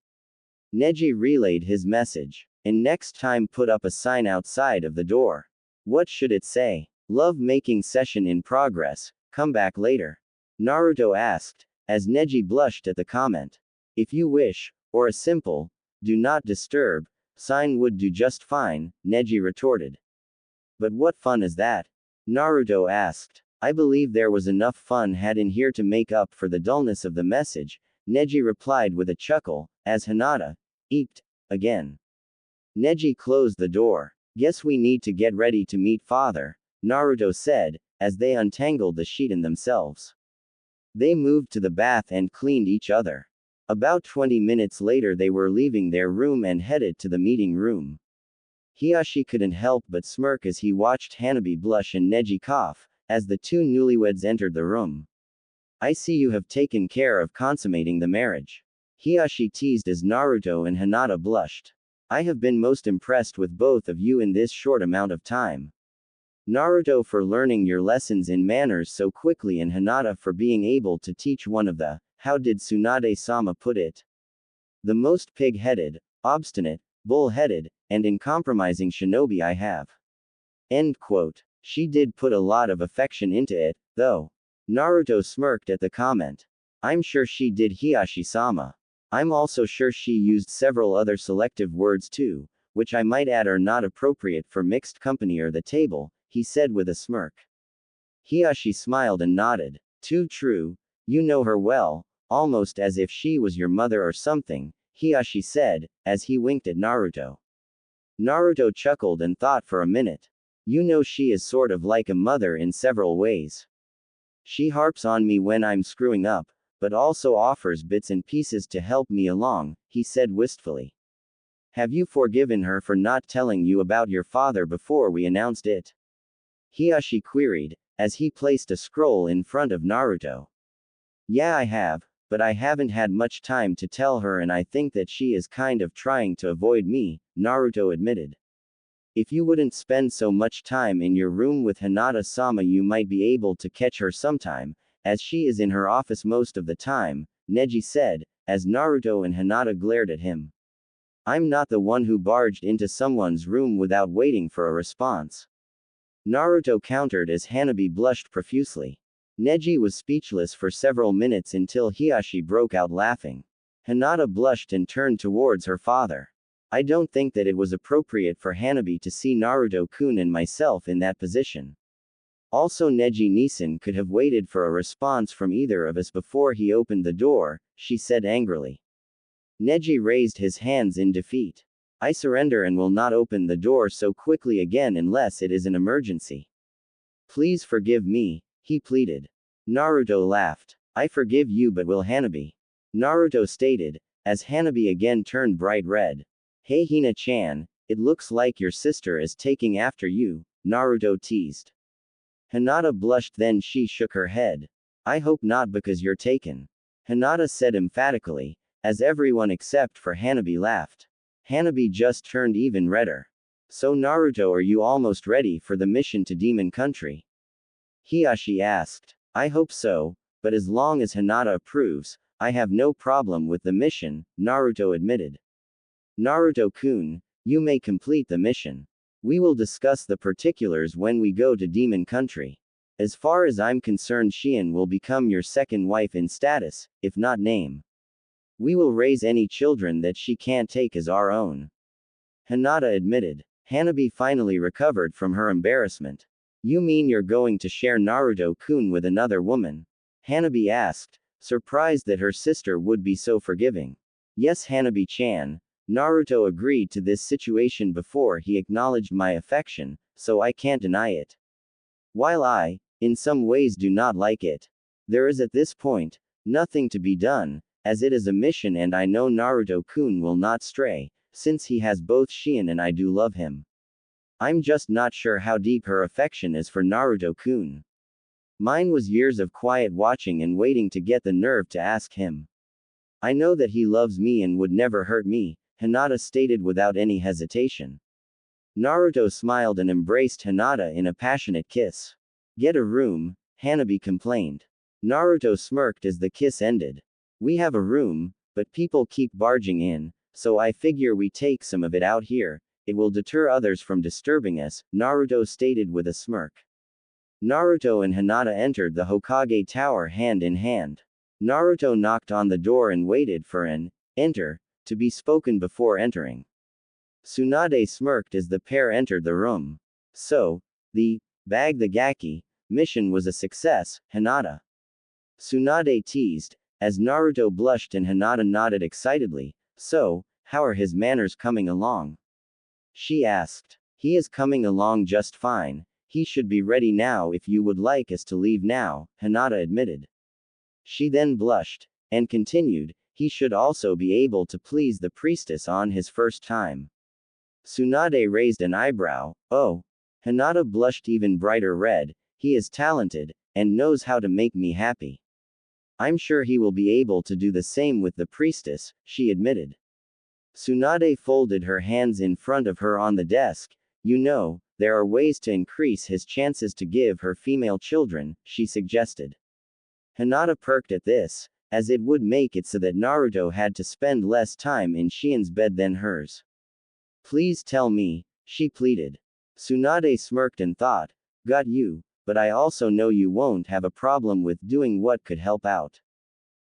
Neji relayed his message, and next time put up a sign outside of the door. What should it say? Love-making session in progress, come back later. Naruto asked, as Neji blushed at the comment. If you wish, or a simple, do not disturb, sign would do just fine, Neji retorted. But what fun is that? Naruto asked. I believe there was enough fun had in here to make up for the dullness of the message, Neji replied with a chuckle, as Hinata eeped again. Neji closed the door. Guess we need to get ready to meet father, Naruto said, as they untangled the sheet in themselves. They moved to the bath and cleaned each other. About 20 minutes later they were leaving their room and headed to the meeting room. Hiashi couldn't help but smirk as he watched Hanabi blush and Neji cough, as the two newlyweds entered the room. I see you have taken care of consummating the marriage. Hiashi teased as Naruto and Hinata blushed. I have been most impressed with both of you in this short amount of time. Naruto for learning your lessons in manners so quickly and Hinata for being able to teach one of the, how did Tsunade-sama put it? The most pig-headed, obstinate, bull-headed, and uncompromising shinobi I have. End quote. She did put a lot of affection into it, though. Naruto smirked at the comment. I'm sure she did, Hiashi-sama. I'm also sure she used several other selective words too, which I might add are not appropriate for mixed company or the table, he said with a smirk. Hiashi smiled and nodded. Too true, you know her well, almost as if she was your mother or something, Hiashi said, as he winked at Naruto. Naruto chuckled and thought for a minute. You know she is sort of like a mother in several ways. She harps on me when I'm screwing up, but also offers bits and pieces to help me along, he said wistfully. Have you forgiven her for not telling you about your father before we announced it? Hiashi queried, as he placed a scroll in front of Naruto. Yeah, I have, but I haven't had much time to tell her and I think that she is kind of trying to avoid me, Naruto admitted. If you wouldn't spend so much time in your room with Hinata-sama you might be able to catch her sometime, as she is in her office most of the time, Neji said, as Naruto and Hinata glared at him. I'm not the one who barged into someone's room without waiting for a response. Naruto countered as Hanabi blushed profusely. Neji was speechless for several minutes until Hiashi broke out laughing. Hinata blushed and turned towards her father. I don't think that it was appropriate for Hanabi to see Naruto-kun and myself in that position. Also Neji-Nisan could have waited for a response from either of us before he opened the door, she said angrily. Neji raised his hands in defeat. I surrender and will not open the door so quickly again unless it is an emergency. Please forgive me, he pleaded. Naruto laughed. I forgive you but will Hanabi? Naruto stated, as Hanabi again turned bright red. Hey Hina-chan, it looks like your sister is taking after you, Naruto teased. Hinata blushed then she shook her head. I hope not because you're taken. Hinata said emphatically, as everyone except for Hanabi laughed. Hanabi just turned even redder. So Naruto, are you almost ready for the mission to Demon Country? Hiashi asked. I hope so, but as long as Hinata approves, I have no problem with the mission, Naruto admitted. Naruto-kun, You may complete the mission. We will discuss the particulars when we go to Demon Country. As far as I'm concerned, Shion will become your second wife in status, if not name. We will raise any children that she can't take as our own. Hinata admitted. Hanabi finally recovered from her embarrassment. You mean you're going to share Naruto-kun with another woman? Hanabi asked, surprised that her sister would be so forgiving. Yes, Hanabi-chan. Naruto agreed to this situation before he acknowledged my affection, so I can't deny it. While I, in some ways, do not like it, there is at this point nothing to be done, as it is a mission and I know Naruto-kun will not stray, since he has both Shion and I do love him. I'm just not sure how deep her affection is for Naruto-kun. Mine was years of quiet watching and waiting to get the nerve to ask him. I know that he loves me and would never hurt me, Hinata stated without any hesitation. Naruto smiled and embraced Hinata in a passionate kiss. Get a room, Hanabi complained. Naruto smirked as the kiss ended. We have a room, but people keep barging in, so I figure we take some of it out here. It will deter others from disturbing us, Naruto stated with a smirk. Naruto and Hinata entered the Hokage Tower hand in hand. Naruto knocked on the door and waited for an enter to be spoken before entering. Tsunade smirked as the pair entered the room. So, the Gaki mission was a success, Hinata. Tsunade teased, as Naruto blushed and Hinata nodded excitedly. So, how are his manners coming along? She asked. He is coming along just fine. He should be ready now if you would like us to leave now, Hinata admitted. She then blushed, and continued, he should also be able to please the priestess on his first time. Tsunade raised an eyebrow. Oh. Hinata blushed even brighter red. He is talented, and knows how to make me happy. I'm sure he will be able to do the same with the priestess, she admitted. Tsunade folded her hands in front of her on the desk. You know, there are ways to increase his chances to give her female children, she suggested. Hinata perked at this, as it would make it so that Naruto had to spend less time in Shion's bed than hers. Please tell me, she pleaded. Tsunade smirked and thought, got you, but I also know you won't have a problem with doing what could help out.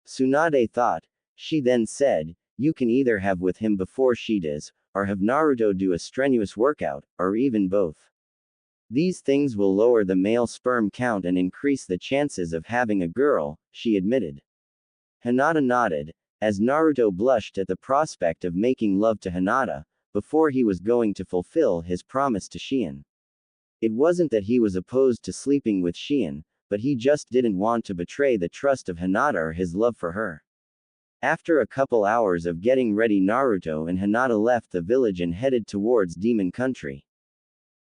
Tsunade thought. She then said, you can either have with him before she does, or have Naruto do a strenuous workout, or even both. These things will lower the male sperm count and increase the chances of having a girl, she admitted. Hinata nodded, as Naruto blushed at the prospect of making love to Hinata, before he was going to fulfill his promise to Shion. It wasn't that he was opposed to sleeping with Shion, but he just didn't want to betray the trust of Hinata or his love for her. After a couple hours of getting ready, Naruto and Hinata left the village and headed towards Demon Country.